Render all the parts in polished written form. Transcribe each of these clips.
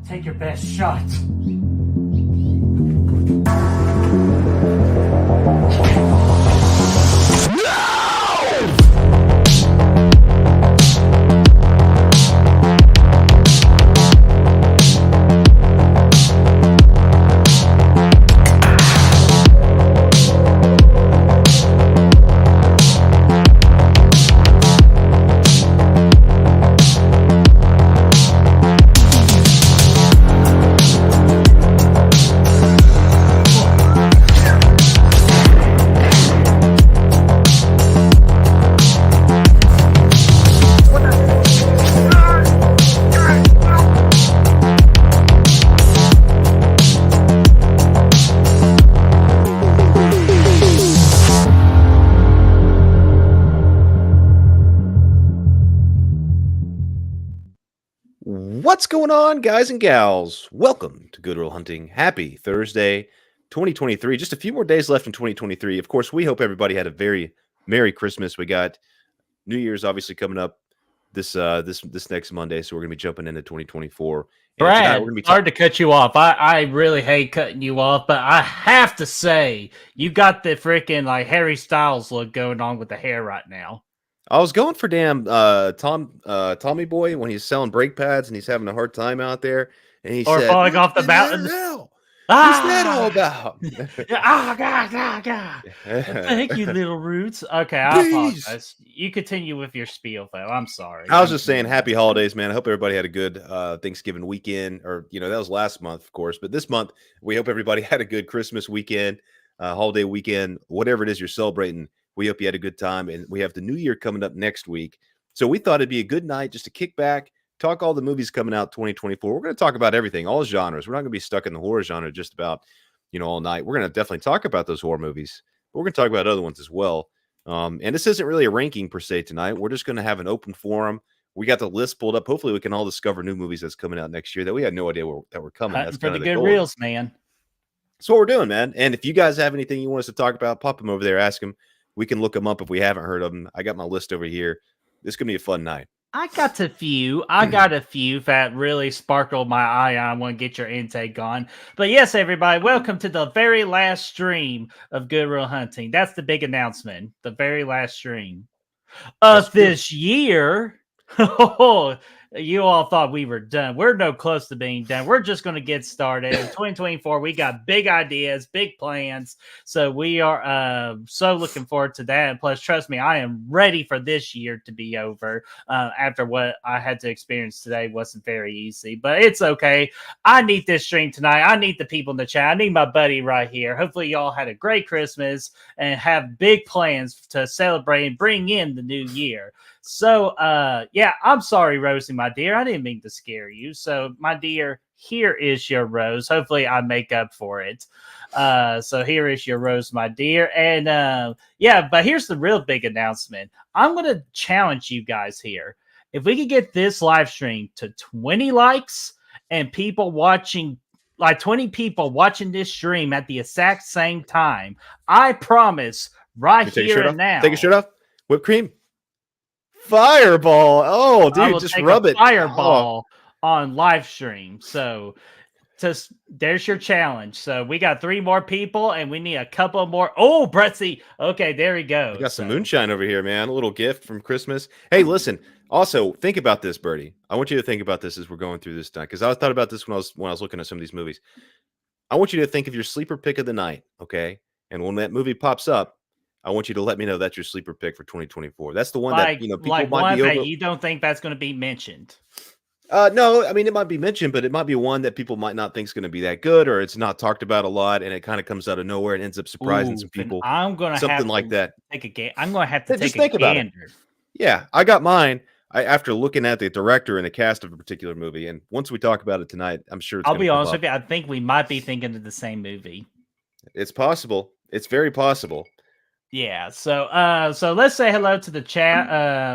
Take your best shot. What's going on, guys and gals? Welcome to Good Will Hunting. Happy Thursday, 2023. Just a few more days left in 2023. Of course, we hope everybody had a very Merry Christmas. We got New Year's obviously coming up this next Monday, so we're gonna be jumping into 2024. And tonight Brad, we're gonna be hard to cut you off. I really hate cutting you off, but I have to say, you got the freaking like Harry Styles look going on with the hair right now. I was going for damn Tommy Boy when he's selling brake pads and he's having a hard time out there, and he Or said, falling off the "What the mountain. hell? What's that all Ah! about?" Oh, God. Thank you, little roots. Okay, I Please. apologize. You continue with your spiel, though. I'm sorry. I was just saying happy holidays, man. I hope everybody had a good Thanksgiving weekend, or that was last month, of course, but this month we hope everybody had a good Christmas weekend, holiday weekend, whatever it is you're celebrating. We hope you had a good time, and we have the new year coming up next week. So we thought it'd be a good night just to kick back, talk all the movies coming out 2024. We're going to talk about everything, all genres. We're not going to be stuck in the horror genre just about, all night. We're going to definitely talk about those horror movies, but we're going to talk about other ones as well. And this isn't really a ranking per se tonight. We're just going to have an open forum. We got the list pulled up. Hopefully we can all discover new movies that's coming out next year that we had no idea that were coming. Hunting That's for kind the of good goal. reels, man. That's what we're doing, man. And if you guys have anything you want us to talk about, pop them over there, ask them. We can look them up if we haven't heard of them. I got my list over here. This is going to be a fun night. I got a few that really sparkled my eye. I want to get your intake on. But yes, everybody, welcome to the very last stream of Good Will Hunting. That's the big announcement. The very last stream of this year. You all thought we were done. We're no close to being done. We're just going to get started. In 2024, we got big ideas, big plans. So we are so looking forward to that. And plus, trust me, I am ready for this year to be over. After what I had to experience today wasn't very easy, but it's okay. I need this stream tonight. I need the people in the chat. I need my buddy right here. Hopefully, y'all had a great Christmas and have big plans to celebrate and bring in the new year. So, yeah, I'm sorry, Rosie, my dear. I didn't mean to scare you. So, my dear, here is your rose. Hopefully, I make up for it. So, here is your rose, my dear. And, yeah, but here's the real big announcement. I'm going to challenge you guys here. If we could get this live stream to 20 likes and people watching, like 20 people watching this stream at the exact same time, I promise right here and now. Take a shirt off. Whipped cream. Fireball. Oh, dude, just rub it. Fireball on live stream. So there's your challenge. So we got 3 more people and we need a couple more. Oh, Bretzy. Okay, there we go. We got some moonshine over here, man. A little gift from Christmas. Hey, listen. Also, think about this, Birdie. I want you to think about this as we're going through this time, because I thought about this when I was looking at some of these movies. I want you to think of your sleeper pick of the night, okay? And when that movie pops up, I want you to let me know that's your sleeper pick for 2024. That's the one that people might be over. You don't think that's going to be mentioned? No, I mean it might be mentioned, but it might be one that people might not think is going to be that good, or it's not talked about a lot, and it kind of comes out of nowhere and ends up surprising some people. I'm going to something like that. Take a game. I'm going to have to just take think about it. Yeah, I got mine. After looking at the director and the cast of a particular movie, and once we talk about it tonight, I'm sure I'll be honest with you. I think we might be thinking of the same movie. It's possible. It's very possible. Yeah, so let's say hello to the chat.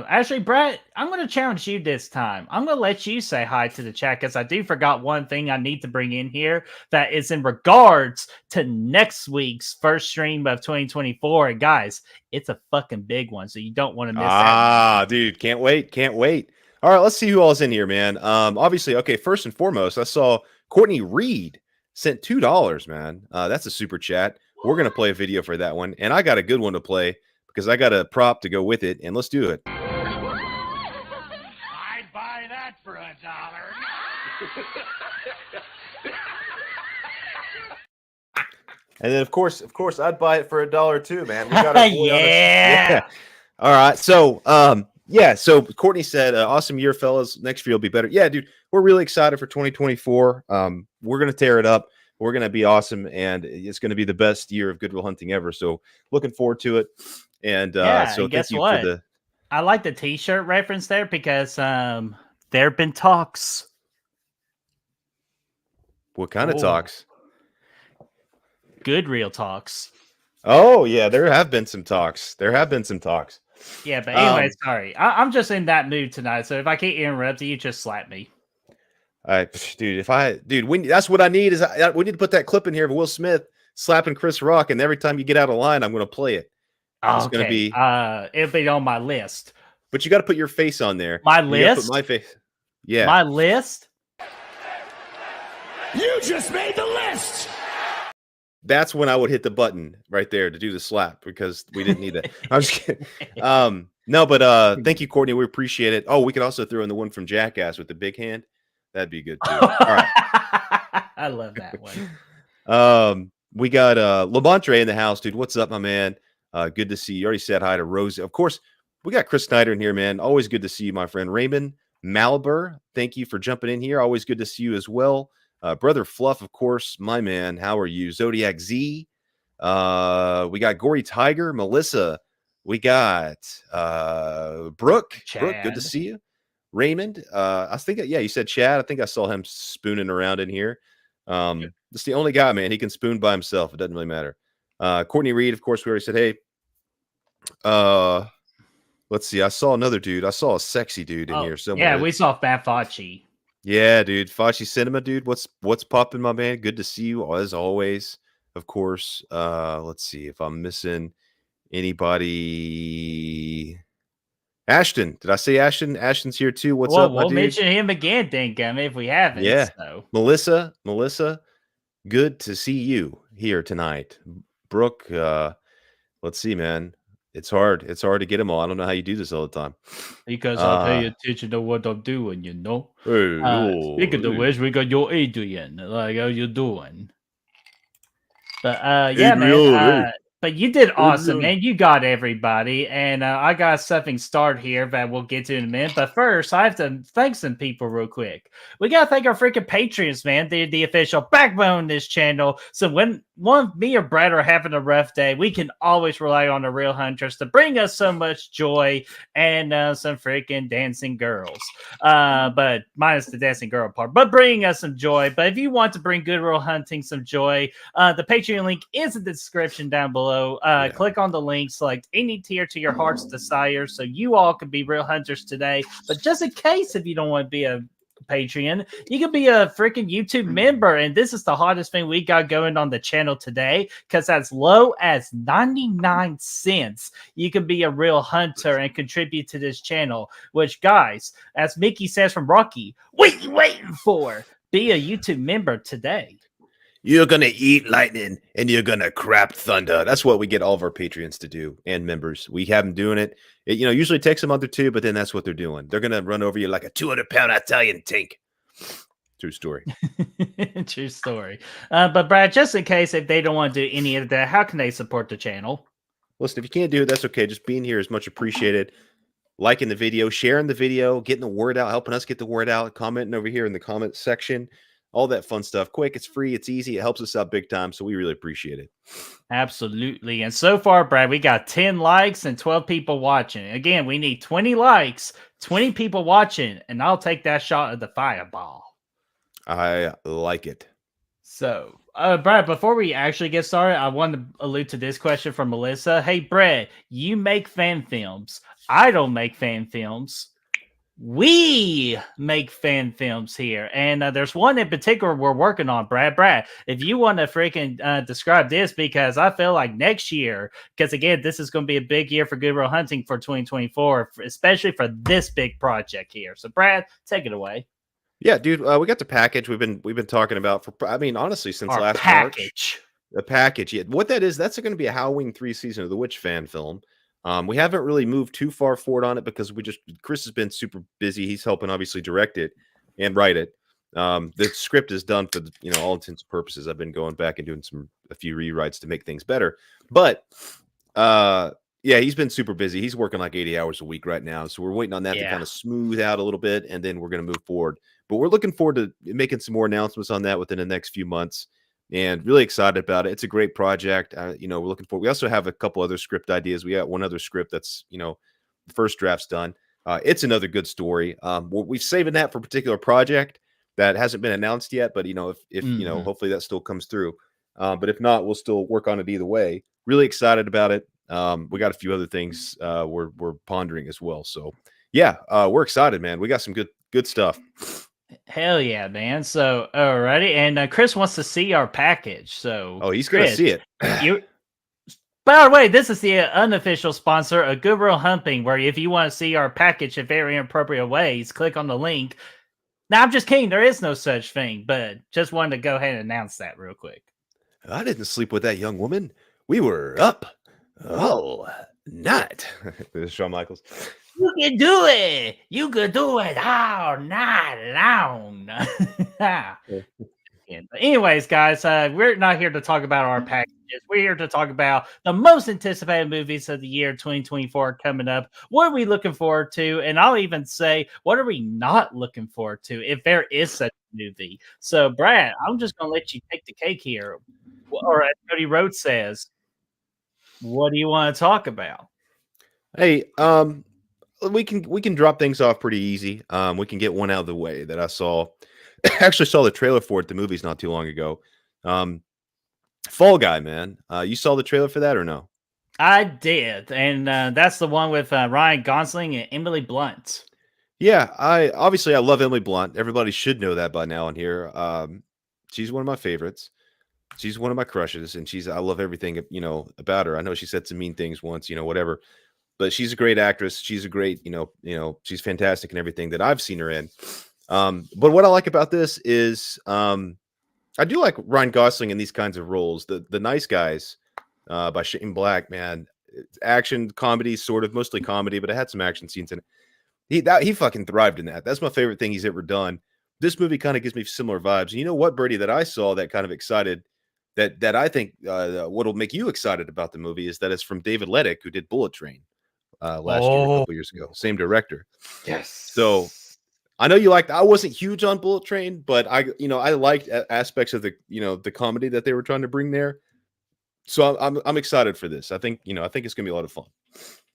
Actually, Brett, I'm going to challenge you this time. I'm going to let you say hi to the chat because I do forgot one thing I need to bring in here that is in regards to next week's first stream of 2024. And guys, it's a fucking big one, so you don't want to miss that. Dude, can't wait. All right, let's see who all's in here, man. Obviously, okay, first and foremost, I saw Courtney Reed sent $2, man. That's a super chat. We're going to play a video for that one. And I got a good one to play because I got a prop to go with it. And let's do it. I'd buy that for $1. And then, of course, I'd buy it for $1 too, man. We got a boy Yeah. All right. So, so Courtney said, awesome year, fellas. Next year will be better. Yeah, dude, we're really excited for 2024. We're going to tear it up. We're going to be awesome. And it's going to be the best year of Goodwill Hunting ever. So looking forward to it. And so guess thank you what? for the. I like the t-shirt reference there because there have been talks. What kind of talks? Good real talks. Oh, yeah, there have been some talks. Yeah, but anyway, sorry. I'm just in that mood tonight. So if I can't interrupt you, just slap me. Dude, that's what I need is we need to put that clip in here of Will Smith slapping Chris Rock, and every time you get out of line, I'm going to play it. It's going to be. It'll be on my list. But you got to put your face on there. My You list. put my face. Yeah. My list. You just made the list. That's when I would hit the button right there to do the slap because we didn't need that. I'm just kidding. No, but thank you, Courtney. We appreciate it. Oh, we could also throw in the one from Jackass with the big hand. That'd be good too. All right. I love that one. We got Lamontre in the house, dude. What's up, my man? Good to see you. You already said hi to Rosie. Of course, we got Chris Snyder in here, man. Always good to see you, my friend. Raymond Malber, thank you for jumping in here. Always good to see you as well. Brother Fluff, of course, my man. How are you? Zodiac Z. We got Gory Tiger, Melissa. We got Brooke. Chad. Brooke, good to see you. Raymond. I think, yeah, you said Chad. I think I saw him spooning around in here. It's the only guy, man. He can spoon by himself. It doesn't really matter. Courtney Reed, of course, we already said, hey. Let's see. I saw another dude. I saw a sexy dude in here somewhere. Yeah, we saw Fat Fauci. Yeah, dude. Fauci Cinema, dude. What's popping, my man? Good to see you as always. Of course. Let's see if I'm missing anybody. Ashton. Did I say Ashton? Ashton's here too. What's up, my We'll dude? mention him again, then, if we haven't. Yeah. So. Melissa, good to see you here tonight. Brooke, let's see, man. It's hard. It's hard to get them all. I don't know how you do this all the time. Because I pay attention to what I'm doing, you know. Hey, Speaking of which, we got your Adrian. Like, how you doing? But yeah, man. But you did awesome, man. You got everybody. And I got something start here that we'll get to in a minute. But first, I have to thank some people real quick. We got to thank our freaking Patreons, man. They're the official backbone of this channel. So when me or Brad are having a rough day, we can always rely on the real hunters to bring us so much joy and some freaking dancing girls. But minus the dancing girl part. But bringing us some joy. But if you want to bring Good Real Hunting some joy, the Patreon link is in the description down below. Click on the link, select any tier to your heart's desire so you all can be real hunters today. But just in case if you don't want to be a Patreon, you can be a freaking YouTube member, and this is the hottest thing we got going on the channel today, because as low as 99 cents you can be a real hunter and contribute to this channel, which, guys, as Mickey says from Rocky, what you waiting for? Be a YouTube member today. You're going to eat lightning and you're going to crap thunder. That's what we get all of our Patreons to do and members. We have them doing it. It usually takes a month or two, but then that's what they're doing. They're going to run over you like a 200-pound Italian tank. True story. True story. But Brad, just in case if they don't want to do any of that, how can they support the channel? Listen, if you can't do it, that's okay. Just being here is much appreciated. Liking the video, sharing the video, getting the word out, helping us get the word out, commenting over here in the comment section. All that fun stuff. Quick, it's free, it's easy, it helps us out big time, so we really appreciate it. Absolutely. And so far, Brad, we got 10 likes and 12 people watching. Again, we need 20 likes, 20 people watching, and I'll take that shot of the fireball. I like it. So, Brad, before we actually get started, I want to allude to this question from Melissa. Hey, Brad, you make fan films. I don't make fan films. we make fan films here, and there's one in particular we're working on. Brad, if you want to freaking describe this, because I feel like next year, because again, this is going to be a big year for Good Will Hunting for 2024, especially for this big project here. So, Brad, take it away. Yeah, dude, we got the package we've been talking about for, I mean, honestly, since Our last March. package. The package, yeah. What that is, that's going to be a Halloween 3 Season of the Witch fan film. We haven't really moved too far forward on it because Chris has been super busy. He's helping obviously direct it and write it. The script is done for all intents and purposes. I've been going back and doing a few rewrites to make things better. But yeah, he's been super busy. He's working like 80 hours a week right now. So we're waiting on that to kind of smooth out a little bit, and then we're going to move forward. But we're looking forward to making some more announcements on that within the next few months. And really excited about it. It's a great project. We're looking for. We also have a couple other script ideas. We got one other script that's the first draft's done. It's another good story. We've saving that for a particular project that hasn't been announced yet. But if hopefully that still comes through. But if not, we'll still work on it either way. Really excited about it. We got a few other things we're pondering as well. So yeah, we're excited, man. We got some good stuff. Hell yeah, man. So, alrighty. And Chris wants to see our package. So, he's going to see it. By the way, this is the unofficial sponsor of Good Will Hunting, where if you want to see our package in very inappropriate ways, click on the link. Now, I'm just kidding. There is no such thing, but just wanted to go ahead and announce that real quick. I didn't sleep with that young woman. We were up all night. This is Shawn Michaels. You can do it. You can do it all night long. But anyways, guys, we're not here to talk about our packages. We're here to talk about the most anticipated movies of the year 2024 coming up. What are we looking forward to? And I'll even say, what are we not looking forward to if there is such a movie? So, Brad, I'm just going to let you take the cake here. Or as Cody Rhodes says, what do you want to talk about? Hey, we can drop things off pretty easy. We can get one out of the way that I saw. Actually saw the trailer for it. The movies not too long ago. Fall Guy, man. You saw the trailer for that or no? I did, and that's the one with Ryan Gosling and Emily Blunt. Yeah, I love Emily Blunt. Everybody should know that by now in here. She's one of my favorites. She's one of my crushes, and I love everything about her. I know she said some mean things once, whatever. But she's a great actress. She's a great, she's fantastic in everything that I've seen her in. But what I like about this is I do like Ryan Gosling in these kinds of roles. The Nice Guys by Shane Black, man. It's action comedy, sort of, mostly comedy, but it had some action scenes in it. He fucking thrived in that. That's my favorite thing he's ever done. This movie kind of gives me similar vibes. And you know what, Birdie, that I saw that kind of excited, that I think what'll make you excited about the movie is that it's from David Lettick, who did Bullet Train last year, a couple years ago. Same director. Yes. So I know you liked. I wasn't huge on Bullet Train, but I liked aspects of the comedy that they were trying to bring there. So I'm excited for this. I think it's gonna be a lot of fun.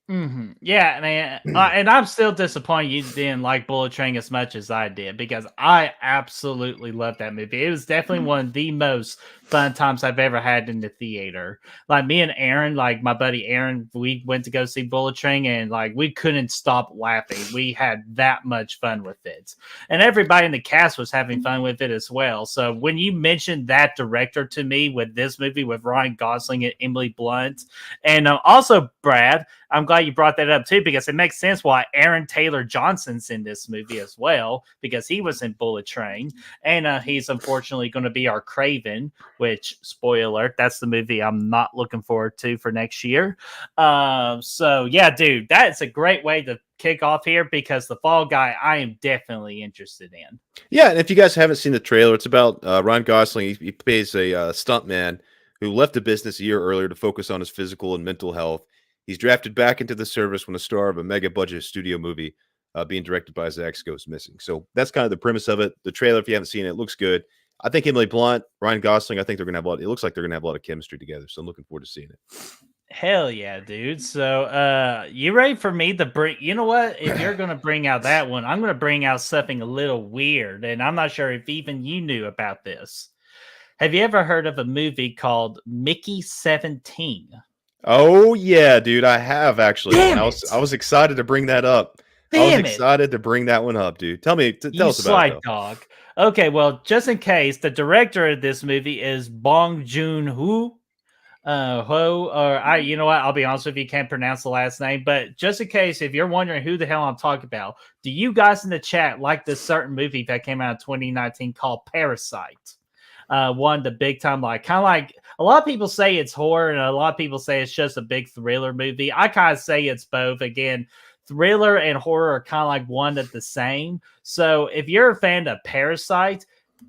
Mm-hmm. Yeah, man. And I'm still disappointed you didn't like Bullet Train as much as I did, because I absolutely loved that movie. It was definitely one of the most fun times I've ever had in the theater. Like, me and Aaron, like my buddy Aaron, we went to go see Bullet Train, and like we couldn't stop laughing. We had that much fun with it. And everybody in the cast was having fun with it as well. So when you mentioned that director to me with this movie with Ryan Gosling and Emily Blunt, and also Brad, I'm glad you brought that up too, because it makes sense why Aaron Taylor Johnson's in this movie as well, because he was in Bullet Train, and he's unfortunately going to be our Craven, which, spoiler alert, that's the movie I'm not looking forward to for next year. So yeah, dude, that's a great way to kick off here, because the Fall Guy I am definitely interested in. Yeah, and if you guys haven't seen the trailer, it's about Ryan Gosling. He plays a stuntman who left the business a year earlier to focus on his physical and mental health. He's drafted back into the service when the star of a mega budget studio movie being directed by his ex goes missing. So that's kind of the premise of it. The trailer, if you haven't seen it, looks good. I think Emily Blunt, Ryan Gosling, I think they're going to have a lot. It looks like they're going to have a lot of chemistry together. So I'm looking forward to seeing it. Hell yeah, dude. So you ready for me to bring, you know what? If you're going to bring out that one, I'm going to bring out something a little weird. And I'm not sure if even you knew about this. Have you ever heard of a movie called Mickey 17? Oh yeah, dude, I have actually. I was excited to bring that up. I was Damn it. excited to bring that one up, dude. Tell You us about it, sly though. dog. Okay, well, just in case, the director of this movie is Bong Joon-ho. You know what? I'll be honest with you, can't pronounce the last name, but just in case, if you're wondering who the hell I'm talking about, do you guys in the chat like this certain movie that came out in 2019 called Parasite? One, the big time, like kind of like a lot of people say it's horror, and a lot of people say it's just a big thriller movie. I kind of say it's both. Again, thriller and horror are kind of like one at the same. So if you're a fan of Parasite,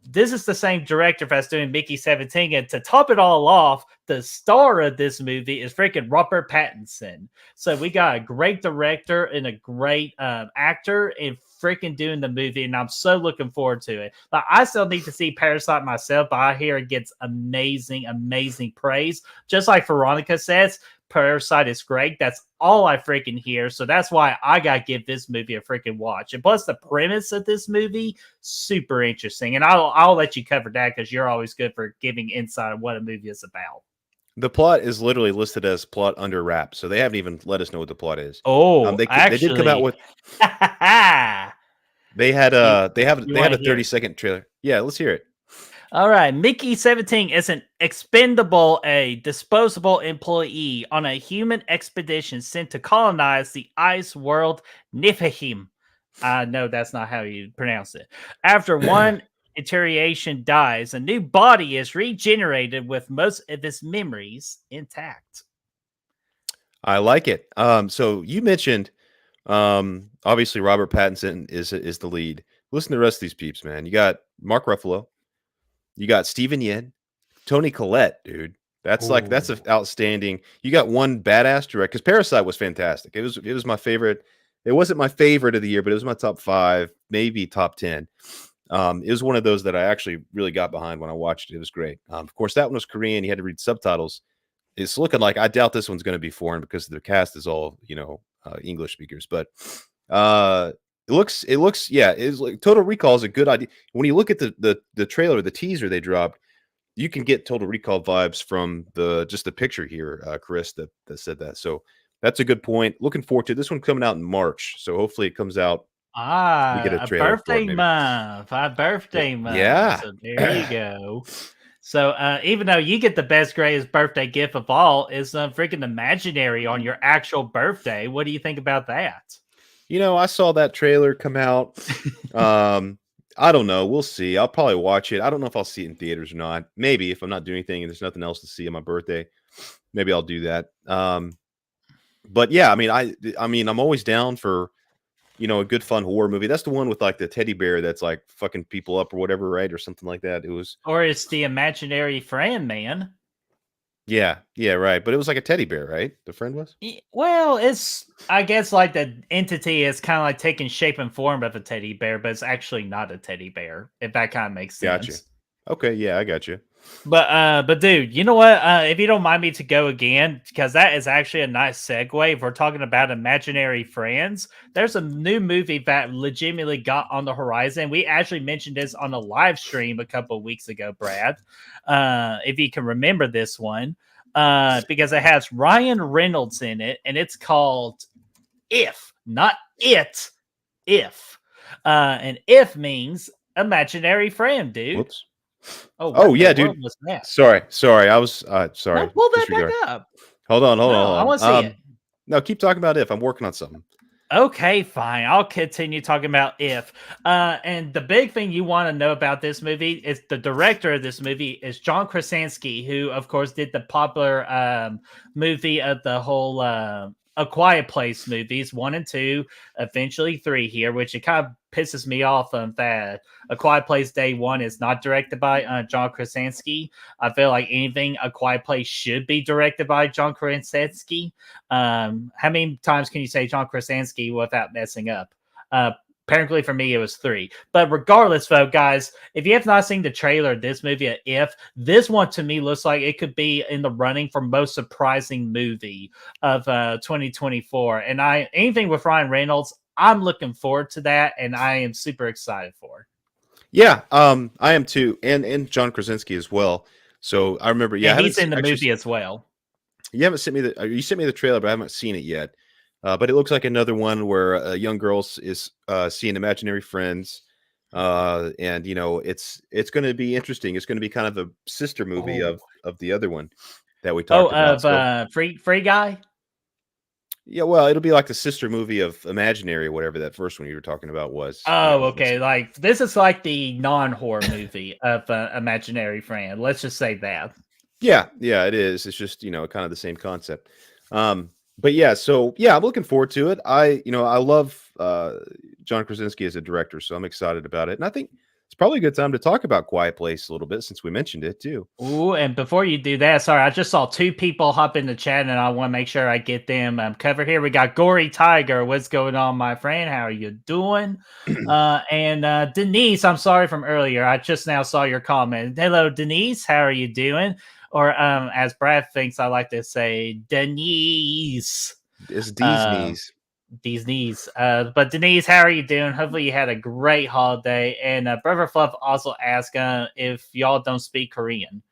this is the same director that's doing Mickey 17. And to top it all off, the star of this movie is freaking Robert Pattinson. So we got a great director and a great actor in freaking doing the movie. And I'm so looking forward to it. Like, I still need to see Parasite myself, but I hear it gets amazing, amazing praise. Just like Veronica says, Parasite is great. That's all I freaking hear. So that's why I got to give this movie a freaking watch. And plus the premise of this movie, super interesting. And I'll let you cover that because you're always good for giving insight on what a movie is about. The plot is literally listed as plot under wraps, so they haven't even let us know what the plot is. Oh, They did come out with they had they had a 30-second trailer. Yeah, let's hear it. All right. Mickey 17 is an expendable, a disposable employee on a human expedition sent to colonize the ice world Niflheim. No, that's not how you pronounce it. After one iteration dies, a new body is regenerated with most of its memories intact. I like it. So you mentioned obviously Robert Pattinson is the lead. Listen to the rest of these peeps, man. You got Mark Ruffalo. You got Steven Yeun, Tony Collette, dude. That's an outstanding. You got one badass director because Parasite was fantastic. It was my favorite. It wasn't my favorite of the year, but it was my top 5, maybe top 10. It was one of those that I actually really got behind when I watched it. It was great. Of course, that one was Korean. You had to read subtitles. It's looking like I doubt this one's going to be foreign because the cast is all English speakers. But it looks yeah, it's like Total Recall is a good idea. When you look at the trailer, the teaser they dropped, you can get Total Recall vibes from just the picture here, Chris, that said that. So that's a good point. Looking forward to this one coming out in March. So hopefully it comes out. We get a trailer birthday month. Our birthday month. Yeah. So there you go. So even though you get the best, greatest birthday gift of all is freaking imaginary on your actual birthday. What do you think about that? I saw that trailer come out. I don't know. We'll see. I'll probably watch it. I don't know if I'll see it in theaters or not. Maybe if I'm not doing anything and there's nothing else to see on my birthday, maybe I'll do that. But yeah, I mean, I'm always down for, a good fun horror movie. That's the one with like the teddy bear that's like fucking people up or whatever, right? Or something like that. Or it's the imaginary friend, man. Yeah, right. But it was like a teddy bear, right? The friend was? Well, I guess like the entity is kind of like taking shape and form of a teddy bear, but it's actually not a teddy bear, if that kind of makes sense. Gotcha. Okay, yeah, I got you. But dude, you know what? If you don't mind me to go again, because that is actually a nice segue. If we're talking about imaginary friends, there's a new movie that legitimately got on the horizon. We actually mentioned this on a live stream a couple of weeks ago, Brad. If you can remember this one, because it has Ryan Reynolds in it, and it's called If, not It, If. And If means imaginary friend, dude. Whoops. Oh yeah, dude. Sorry. I was sorry. No, pull that back up. Hold on. I want to see it. No, keep talking about If. I'm working on something. Okay, fine. I'll continue talking about If. And the big thing you want to know about this movie is the director of this movie is John Krasinski, who, of course, did the popular movie of the whole A Quiet Place movies, 1 and 2, eventually 3 here, which it kind of pisses me off that A Quiet Place Day 1 is not directed by John Krasinski. I feel like anything A Quiet Place should be directed by John Krasinski. How many times can you say John Krasinski without messing up? Apparently for me, it was 3. But regardless, though, guys, if you have not seen the trailer of this movie, If, this one to me looks like it could be in the running for most surprising movie of 2024. And anything with Ryan Reynolds, I'm looking forward to that, and I am super excited for. Yeah, I am too, and John Krasinski as well. So I remember, yeah, and he's in the movie as well. You haven't sent me you sent me the trailer, but I haven't seen it yet. But it looks like another one where a young girl is seeing imaginary friends, and it's going to be interesting. It's going to be kind of a sister movie Oh, of the other one that we oh, talked about. So Free Guy. yeah, well, it'll be like the sister movie of Imaginary, whatever that first one you were talking about was. Oh, okay. Like this is like the non-horror movie of Imaginary Friend. Let's just say that. Yeah, it is. It's just, kind of the same concept. But yeah, so yeah, I'm looking forward to it. I love John Krasinski as a director, so I'm excited about it. And I think it's probably a good time to talk about Quiet Place a little bit since we mentioned it too. Ooh, and before you do that, sorry, I just saw two people hop in the chat, and I want to make sure I get them covered here. We got Gory Tiger. What's going on, my friend? How are you doing? And Denise, I'm sorry from earlier. I just now saw your comment. Hello, Denise. How are you doing? Or as Brad thinks, I like to say, Denise. It's these Um, knees. these knees. But Denise, how are you doing? Hopefully you had a great holiday. And Brother Fluff also asked if y'all don't speak Korean.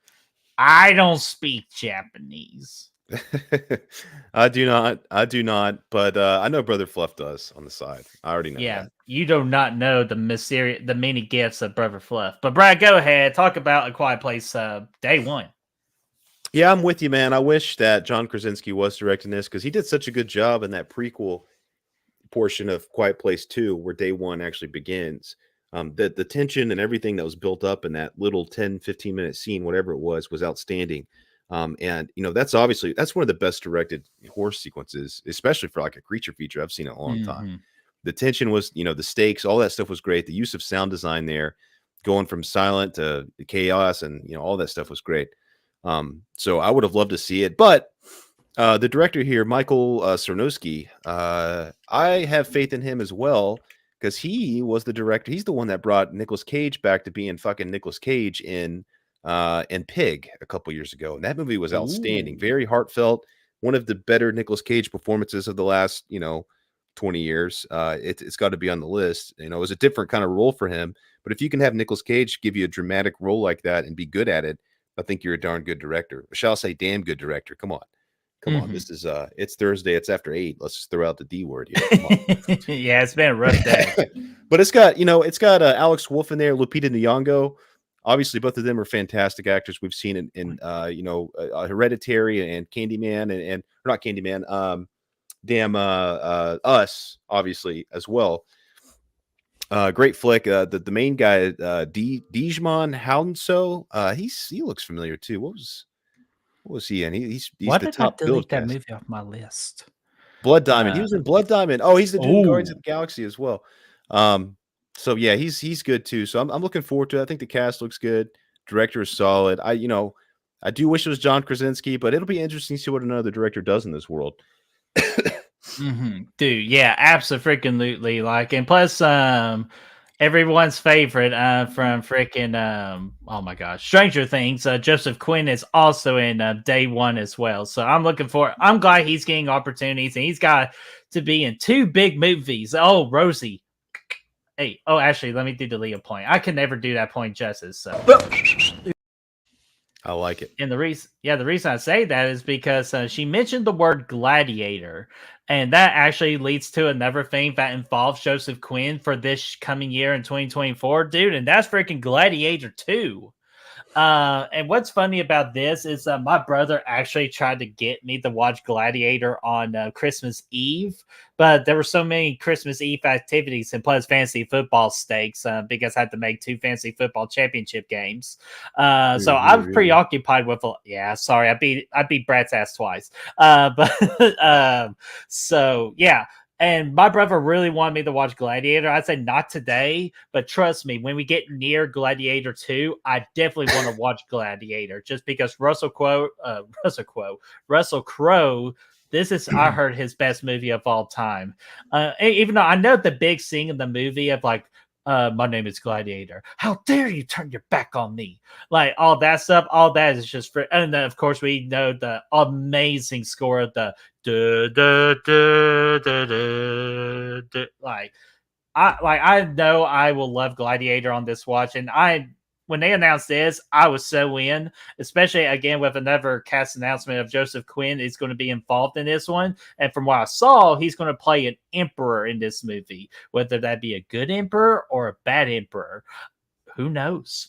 I don't speak Japanese. I do not, but I know Brother Fluff does on the side. I already know Yeah, that. you do not know the many gifts of Brother Fluff. But Brad, go ahead, talk about A Quiet Place day one. Yeah, I'm with you, man. I wish that John Krasinski was directing this because he did such a good job in that prequel portion of Quiet Place 2 where day one actually begins. The tension and everything that was built up in that little 10-15 minute scene, whatever it was outstanding. And that's one of the best directed horror sequences, especially for like a creature feature I've seen in a long time. Mm-hmm. The tension was, the stakes, all that stuff was great. The use of sound design there, going from silent to chaos, and all that stuff was great. So I would have loved to see it, but the director here, Michael Sarnowski, I have faith in him as well because he was the director. He's the one that brought Nicolas Cage back to being fucking Nicolas Cage in Pig a couple years ago, and that movie was outstanding, Ooh. very heartfelt, one of the better Nicolas Cage performances of the last 20 years. It's got to be on the list. It was a different kind of role for him, but if you can have Nicolas Cage give you a dramatic role like that and be good at it, I think you're a darn good director. Shall I say damn good director? Come on. Mm-hmm. This is it's Thursday. It's after 8. Let's just throw out the D word here. Yeah, it's been a rough day. But it's got Alex Wolff in there, Lupita Nyong'o. Obviously, both of them are fantastic actors. We've seen in Hereditary and Candyman and or not Candyman. Us obviously as well. Great flick. The main guy, Dijman Hounsou, he looks familiar too. What was he in? He's Why the did I top build delete that cast. movie off my list? Blood Diamond. He was in Blood Diamond. Oh, he's the dude in Guardians of Oh, the Galaxy as well. So yeah, he's good too. So I'm looking forward to it. I think the cast looks good. Director is solid. I do wish it was John Krasinski, but it'll be interesting to see what another director does in this world. dude, yeah, absolutely. Like, and plus, everyone's favorite from freaking oh my gosh, Stranger Things, Joseph Quinn is also in day one as well. So I'm glad he's getting opportunities, and he's got to be in two big movies. Oh, Rosie. Hey, oh, actually, let me do the Leah point. I can never do that point justice. So, I like it. and the reason I say that is because she mentioned the word gladiator, and that actually leads to another thing that involves Joseph Quinn for this coming year in 2024, dude, and that's freaking Gladiator 2. And what's funny about this is my brother actually tried to get me to watch Gladiator on Christmas Eve, but there were so many Christmas Eve activities and plus fantasy football stakes because I had to make 2 fantasy football championship games. So I was preoccupied with. Yeah, sorry, I beat Brad's ass twice. But so yeah. And my brother really wanted me to watch Gladiator. I'd say not today, but trust me, when we get near Gladiator 2, I definitely want to watch Gladiator just because Russell Crowe, this is, I heard, his best movie of all time. Even though I know the big scene in the movie of like, my name is Gladiator. How dare you turn your back on me? Like all that stuff, all that is just for, and then of course we know the amazing score of the like I know I will love Gladiator on this watch, and when they announced this, I was so in, especially again with another cast announcement of Joseph Quinn is going to be involved in this one. And from what I saw, he's going to play an emperor in this movie, whether that be a good emperor or a bad emperor. Who knows?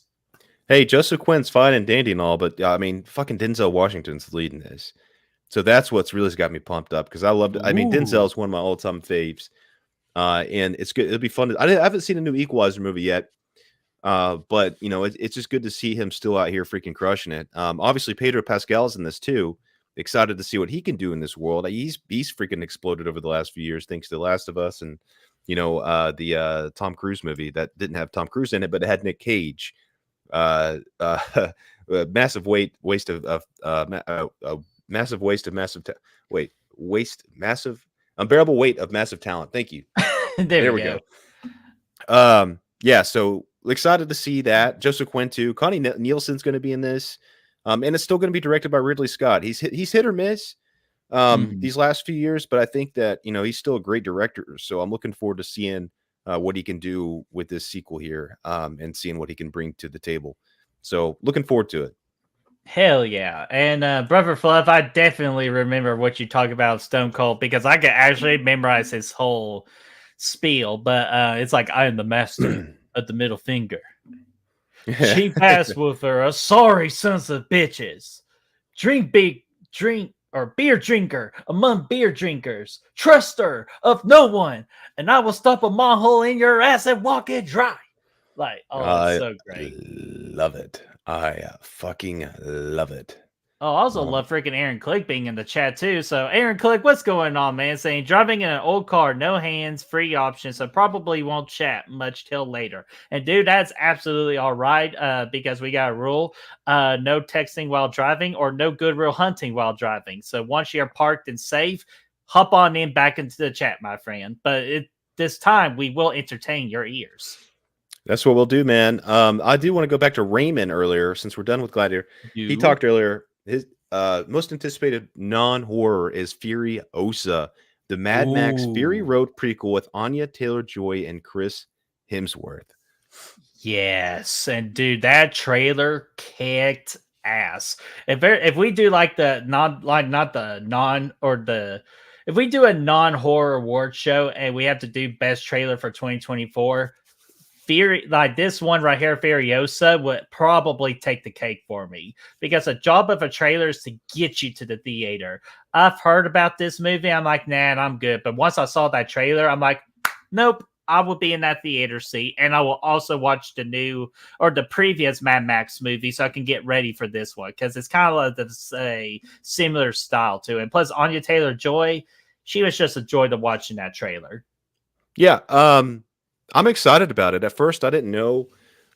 Hey, Joseph Quinn's fine and dandy and all, but I mean, fucking Denzel Washington's leading this. So that's what's really got me pumped up because I loved it. I mean, Denzel's one of my all-time faves. And it's good. It'll be fun. I haven't seen a new Equalizer movie yet. But you know, it's just good to see him still out here freaking crushing it. Obviously Pedro Pascal's in this too. Excited to see what he can do in this world. He's freaking exploded over the last few years thanks to The Last of Us and the Tom Cruise movie that didn't have Tom Cruise in it, but it had Nick Cage. Massive waste of unbearable weight of massive talent. Thank you. there we go. Yeah, so excited to see that. Joseph Quinn too. Connie Nielsen's going to be in this, and it's still going to be directed by Ridley Scott. He's hit or miss these last few years, but I think that he's still a great director. So I'm looking forward to seeing what he can do with this sequel here, and seeing what he can bring to the table. So looking forward to it. Hell yeah. And Brother Fluff, I definitely remember what you talk about Stone Cold because I could actually memorize his whole spiel, but it's like I am the master of the middle finger. She passed with her a sorry sons of bitches. Beer drinker among beer drinkers. Trust her of no one, and I will stop a hole in your ass and walk it dry. Like, oh, it's so great. Love it. I fucking love it. Oh, I also love freaking Aaron Click being in the chat too. So, Aaron Click, what's going on, man? Saying driving in an old car, no hands, free option, so probably won't chat much till later. And dude, that's absolutely all right. Because we got a rule: no texting while driving, or no goodwill hunting while driving. So once you're parked and safe, hop on in back into the chat, my friend. But this time we will entertain your ears. That's what we'll do, man. I do want to go back to Raymond earlier since we're done with Gladiator. He talked earlier. His most anticipated non-horror is Furiosa, the Mad Max Fury Road prequel with Anya Taylor-Joy and Chris Hemsworth. Yes, and dude, that trailer kicked ass. If we do like if we do a non-horror award show and we have to do best trailer for 2024. Like this one right here, Furiosa, would probably take the cake for me because the job of a trailer is to get you to the theater. I've heard about this movie. I'm like, nah, I'm good. But once I saw that trailer, I'm like, nope, I will be in that theater seat. And I will also watch the previous Mad Max movie so I can get ready for this one because it's kind of like a similar style to it. And plus, Anya Taylor-Joy, she was just a joy to watch in that trailer. Yeah, I'm excited about it. At first, I didn't know,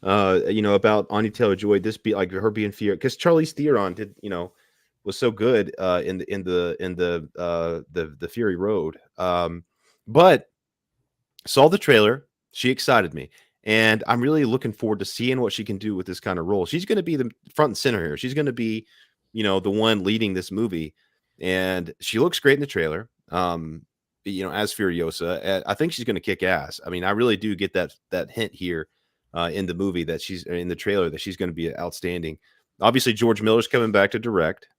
about Anya Taylor-Joy. This be like her being Fury because Charlize Theron was so good in the Fury Road. But saw the trailer, she excited me, and I'm really looking forward to seeing what she can do with this kind of role. She's going to be the front and center here. She's going to be, the one leading this movie, and she looks great in the trailer. As Furiosa, I think she's going to kick ass. I mean, I really do get that hint here in the movie that she's in the trailer that she's going to be outstanding. Obviously, George Miller's coming back to direct.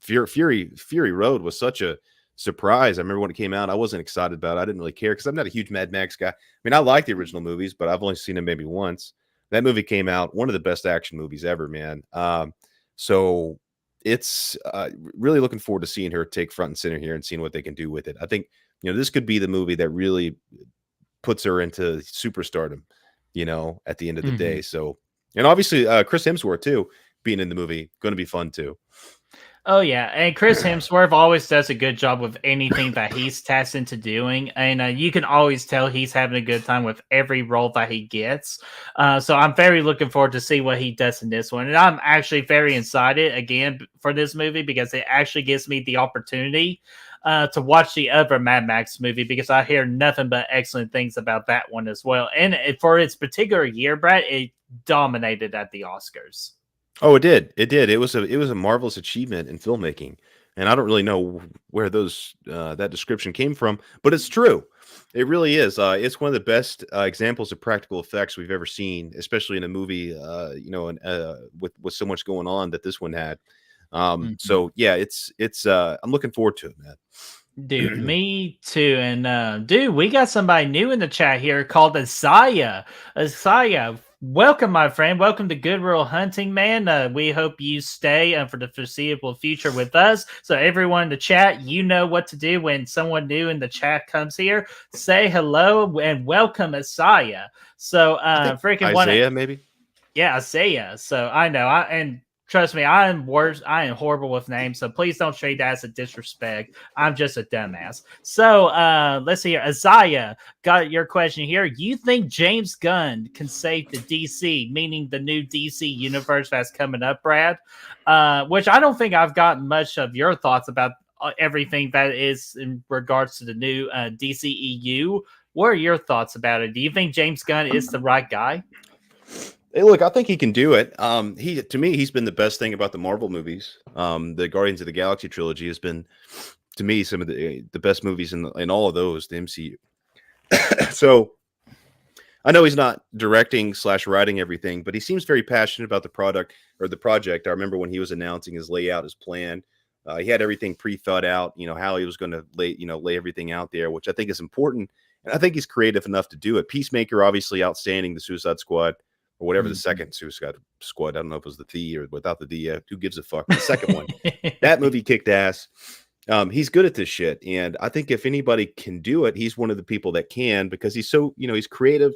Fury Road was such a surprise. I remember when it came out, I wasn't excited about it. I didn't really care because I'm not a huge Mad Max guy. I mean, I like the original movies, but I've only seen them maybe once. That movie came out, one of the best action movies ever, man. So it's really looking forward to seeing her take front and center here and seeing what they can do with it. I think, this could be the movie that really puts her into superstardom, at the end of the day. So, and obviously Chris Hemsworth too, being in the movie, going to be fun too. Oh, yeah. And Chris Hemsworth always does a good job with anything that he's tasked into doing. And you can always tell he's having a good time with every role that he gets. So I'm very looking forward to see what he does in this one. And I'm actually very excited, again, for this movie because it actually gives me the opportunity to watch the other Mad Max movie because I hear nothing but excellent things about that one as well. And for its particular year, Brad, it dominated at the Oscars. Oh, it did. It did. It was a marvelous achievement in filmmaking, and I don't really know where that description came from, but it's true. It really is. It's one of the best examples of practical effects we've ever seen, especially in a movie. With so much going on that this one had. Mhm. So yeah, it's. I'm looking forward to it, Dude, man. me too. And dude, we got somebody new in the chat here called Isaiah. Isaiah, welcome, my friend. Welcome to Good Rural Hunting, man. We hope you stay for the foreseeable future with us. So, everyone in the chat, you know what to do when someone new in the chat comes here. Say hello and welcome, Isaiah. So, I think freaking one. Isaiah maybe. Yeah, Isaiah. So I know. And trust me, I am worse. I am horrible with names. So please don't treat that as a disrespect. I'm just a dumbass. So let's see here. Isaiah, got your question here. You think James Gunn can save the DC, meaning the new DC universe that's coming up, Brad? Which I don't think I've gotten much of your thoughts about everything that is in regards to the new DCEU. What are your thoughts about it? Do you think James Gunn is the right guy? Hey, look, I think he can do it. To me, he's been the best thing about the Marvel movies. The Guardians of the Galaxy trilogy has been, to me, some of the best movies in all of those, the MCU. So I know he's not directing / writing everything, but he seems very passionate about the product or the project. I remember when he was announcing his layout, his plan. He had everything pre-thought out. How he was going to lay everything out there, which I think is important. And I think he's creative enough to do it. Peacemaker, obviously outstanding. The Suicide Squad, or whatever the second Suicide Squad. I don't know if it was the D or without the D. Who gives a fuck? The second one, that movie kicked ass. He's good at this shit, and I think if anybody can do it, he's one of the people that can, because he's so he's creative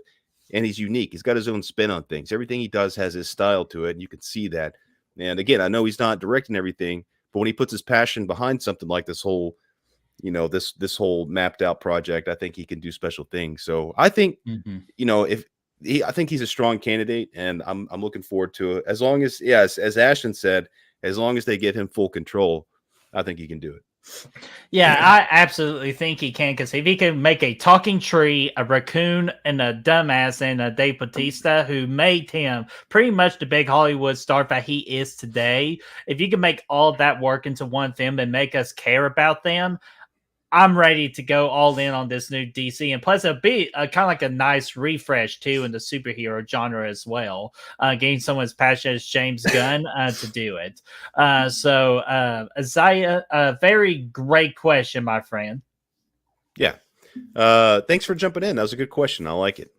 and he's unique. He's got his own spin on things. Everything he does has his style to it, and you can see that. And again, I know he's not directing everything, but when he puts his passion behind something like this whole, this whole mapped out project, I think he can do special things. So I think, I think he's a strong candidate, and I'm looking forward to it. As long as, as Ashton said, as long as they give him full control, I think he can do it. Yeah, I absolutely think he can, because if he can make a talking tree, a raccoon, and a dumbass, and a Dave Bautista, who made him pretty much the big Hollywood star that he is today, if you can make all that work into one film and make us care about them, I'm ready to go all in on this new DC. And plus, it'll be kind of like a nice refresh, too, in the superhero genre as well. Getting someone as passionate as James Gunn to do it. Isaiah, a very great question, my friend. Yeah. Thanks for jumping in. That was a good question. I like it.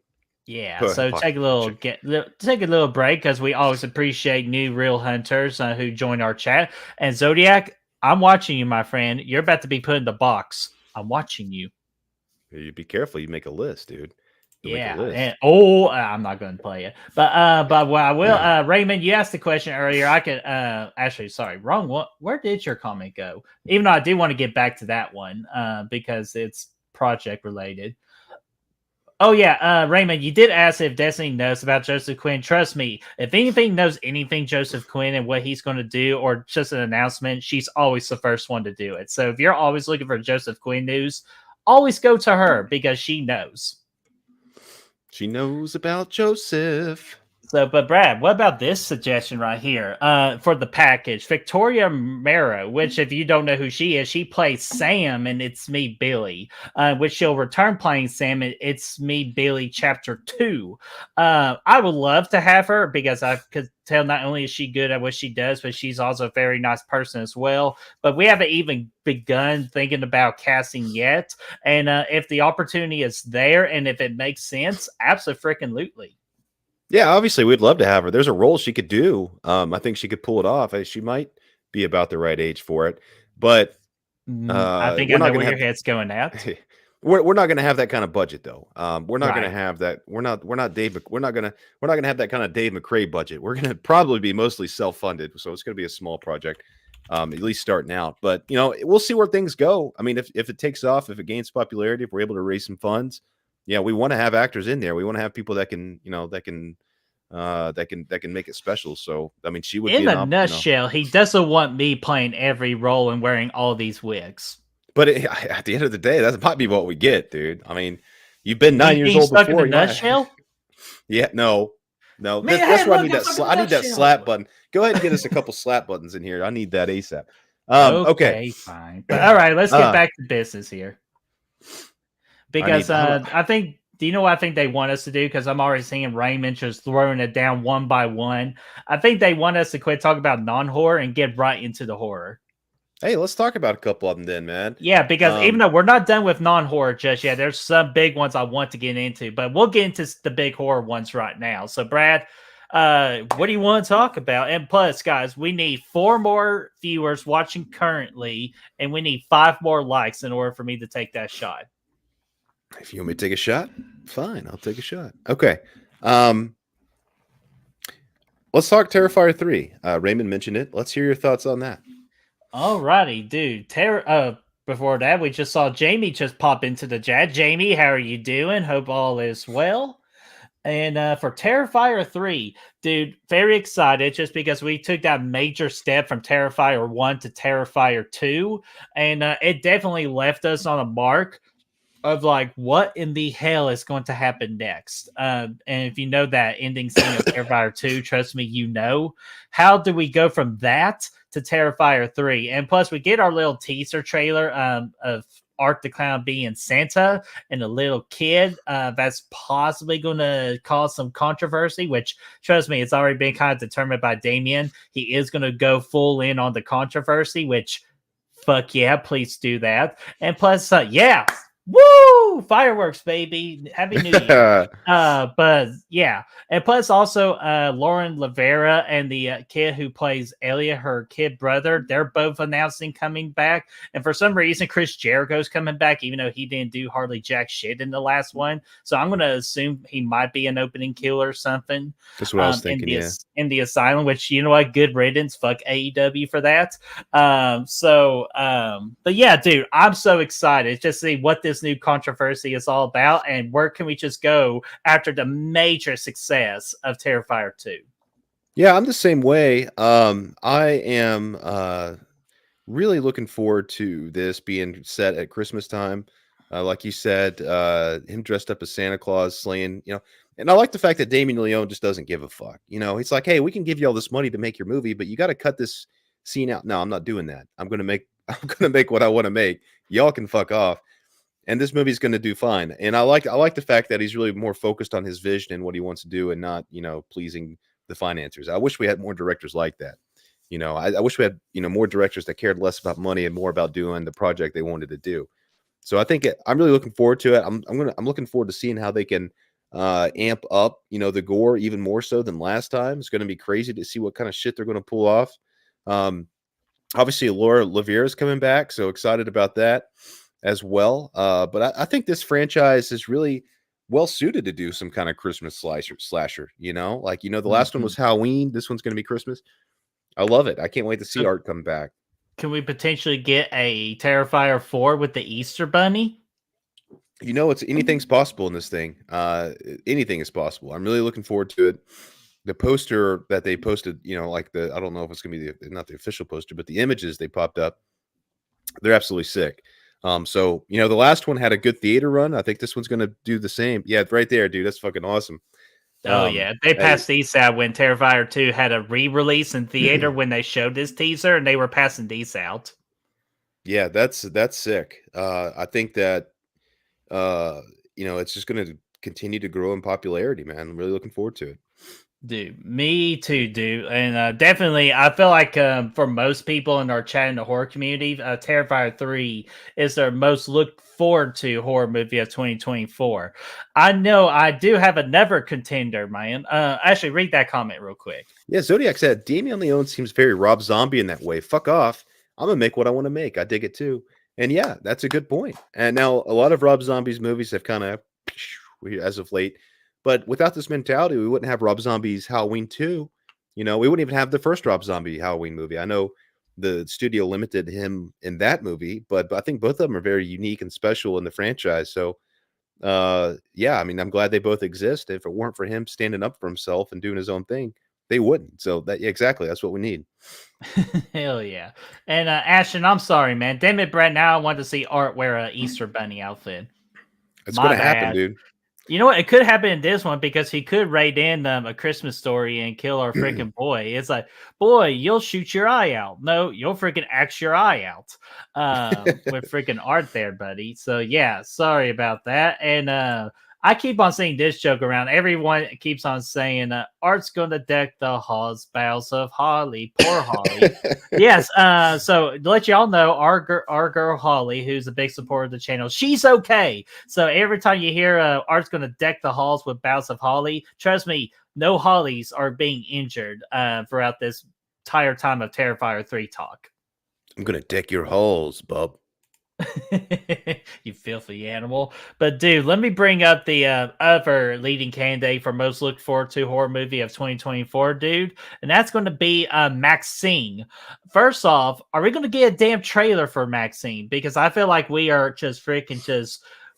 Yeah, so take a little break, because we always appreciate new real hunters who join our chat. And Zodiac, I'm watching you, my friend. You're about to be put in the box. I'm watching you. You be careful. You make a list, dude. Yeah, and I'm not going to play it, but what I will, Raymond, you asked the question earlier. I could actually, sorry, wrong one. Where did your comment go? Even though I do want to get back to that one because it's project related. Oh yeah, Raymond, you did ask if Destiny knows about Joseph Quinn. Trust me, if anything knows anything Joseph Quinn and what he's going to do, or just an announcement, she's always the first one to do it. So if you're always looking for Joseph Quinn news, always go to her, because she knows. She knows about Joseph. So, but Brad, what about this suggestion right here for the package? Victoria Mero, which if you don't know who she is, she plays Sam and It's Me, Billy, which she'll return playing Sam in It's Me, Billy Chapter 2. I would love to have her, because I could tell not only is she good at what she does, but she's also a very nice person as well. But we haven't even begun thinking about casting yet. And if the opportunity is there and if it makes sense, absolutely. Yeah, obviously we'd love to have her. There's a role she could do. I think she could pull it off. She might be about the right age for it, but I think I know where your head's going at. We're not going to have that kind of budget, though. We're not going to have that. We're not going to have that kind of Dave McRae budget. We're going to probably be mostly self-funded, so it's going to be a small project, at least starting out. But we'll see where things go. I mean, if it takes off, if it gains popularity, if we're able to raise some funds. Yeah, we want to have actors in there. We want to have people that can make it special. So, I mean, she would in be a nutshell. He doesn't want me playing every role and wearing all these wigs. But at the end of the day, that might be what we get, dude. I mean, you've been 9 years old stuck before. In a nutshell? Yeah, no. Man, that's why I need that. I need that slap button. Go ahead and get us a couple slap buttons in here. I need that ASAP. Okay, fine. But all right, let's get back to business here. because I think. Do you know what I think they want us to do? Because I'm already seeing Raymond just throwing it down one by one. I think they want us to quit talking about non-horror and get right into the horror. Hey, let's talk about a couple of them then, man. Yeah, because even though we're not done with non-horror just yet, there's some big ones I want to get into, but we'll get into the big horror ones right now. So, Brad, what do you want to talk about? And plus, guys, we need 4 more viewers watching currently, and we need 5 more likes in order for me to take that shot. If you want me to take a shot, fine, I'll take a shot. Okay. Let's talk Terrifier 3. Raymond mentioned it. Let's hear your thoughts on that. Alrighty, dude. Before that, we just saw Jamie just pop into the chat. Jamie, how are you doing? Hope all is well. And for Terrifier 3, dude, very excited just because we took that major step from Terrifier 1 to Terrifier 2. And it definitely left us on a mark of like, what in the hell is going to happen next? And if you know that ending scene of Terrifier 2, trust me, you know. How do we go from that to Terrifier 3? And plus, we get our little teaser trailer of Art the Clown being Santa and a little kid that's possibly going to cause some controversy, which, trust me, it's already been kind of determined by Damien. He is going to go full in on the controversy, which, fuck yeah, please do that. And plus, yeah, woo! Fireworks, baby. Happy New Year. But yeah. And plus also Lauren Lavera and the kid who plays Elia, her kid brother, they're both announcing coming back. And for some reason, Chris Jericho's coming back, even though he didn't do hardly jack shit in the last one. So I'm gonna assume he might be an opening killer or something. That's what I was thinking, in the asylum, which, you know what, good riddance. Fuck AEW for that. But yeah, dude, I'm so excited just to see what this new controversy is all about and where can we just go after the major success of Terrifier 2. Yeah, I'm the same way. I am really looking forward to this being set at Christmas time. Like you said, him dressed up as Santa Claus, slaying, and I like the fact that Damien Leone just doesn't give a fuck. He's like, hey, we can give you all this money to make your movie, but you got to cut this scene out. No, I'm not doing that. I'm gonna make what I want to make. Y'all can fuck off. And this movie's going to do fine. And I like the fact that he's really more focused on his vision and what he wants to do, and not pleasing the financiers. I wish we had more directors like that. I wish we had more directors that cared less about money and more about doing the project they wanted to do. So I think I'm really looking forward to it. I'm looking forward to seeing how they can amp up the gore even more so than last time. It's going to be crazy to see what kind of shit they're going to pull off. Obviously Laura Lavera is coming back, so excited about that as well. But I think this franchise is really well suited to do some kind of Christmas slasher. The last one was Halloween. This one's going to be Christmas. I love it. I can't wait to see Art come back. Can we potentially get a Terrifier 4 with the Easter Bunny? Anything's possible in this thing. Anything is possible. I'm really looking forward to it. The poster that they posted, I don't know if it's going to be not the official poster, but the images they popped up, they're absolutely sick. So the last one had a good theater run. I think this one's going to do the same. Yeah, right there, dude. That's fucking awesome. Oh yeah, they passed these out when Terrifier 2 had a re-release in theater when they showed this teaser, and they were passing these out. Yeah, that's sick. I think that it's just going to continue to grow in popularity, man. I'm really looking forward to it. Dude, me too, dude. And definitely, I feel like for most people in our chat in the horror community, Terrifier 3 is their most looked forward to horror movie of 2024. I know I do have another contender, man. Actually, read that comment real quick. Yeah, Zodiac said, Damien Leone seems very Rob Zombie in that way. Fuck off. I'm going to make what I want to make. I dig it too. And yeah, that's a good point. And now a lot of Rob Zombie's movies have kind of, as of late, but without this mentality, we wouldn't have Rob Zombie's Halloween 2. We wouldn't even have the first Rob Zombie Halloween movie. I know the studio limited him in that movie, but I think both of them are very unique and special in the franchise. So, yeah, I mean, I'm glad they both exist. If it weren't for him standing up for himself and doing his own thing, they wouldn't. So exactly, that's what we need. Hell yeah. And Ashton, I'm sorry, man. Damn it, Brett. Now I want to see Art wear a Easter Bunny outfit. It's going to happen, dude. You know what? It could happen in this one because he could raid in A Christmas Story and kill our freaking boy. It's like, boy, you'll shoot your eye out. No, you'll freaking axe your eye out. With freaking art there, buddy. So yeah, sorry about that. And I keep on saying this joke around. Everyone keeps on saying, "Art's gonna deck the halls, boughs of holly." Poor Holly. Yes. So to let y'all know, our girl Holly, who's a big supporter of the channel, she's okay. So every time you hear Art's going to deck the halls with boughs of holly, trust me, no hollies are being injured throughout this entire time of Terrifier 3 talk. I'm gonna deck your halls, bub. You filthy animal. But dude, let me bring up the other leading candidate for most looked forward to horror movie of 2024, dude. And that's going to be Maxine. First off, are we going to get a damn trailer for Maxine? Because I feel like we are just freaking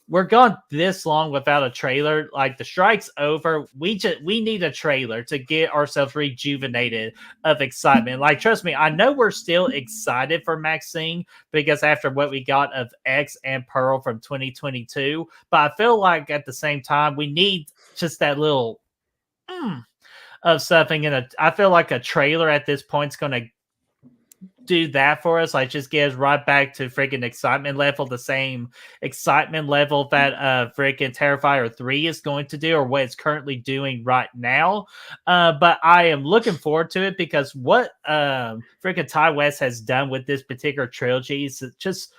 we're gone this long without a trailer. Like the strike's over. We need a trailer to get ourselves rejuvenated of excitement. Like, trust me, I know we're still excited for Maxine because after what we got of X and Pearl from 2022, but I feel like at the same time we need just that little of something. I feel like a trailer at this point is going to do that for us. Like, just get us right back to freaking excitement level, the same excitement level that freaking Terrifier 3 is going to do, or what it's currently doing right now. But I am looking forward to it because what freaking Ty West has done with this particular trilogy is just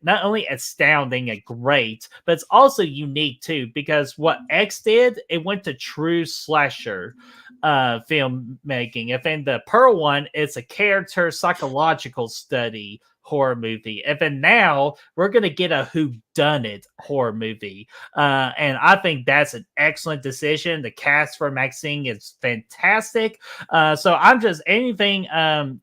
not only astounding and great, but it's also unique too, because what X did, it went to true slasher filmmaking. If in the Pearl one, it's a character psychological study horror movie. And then now we're going to get a whodunit horror movie. And I think that's an excellent decision. The cast for Maxine is fantastic. So I'm just anything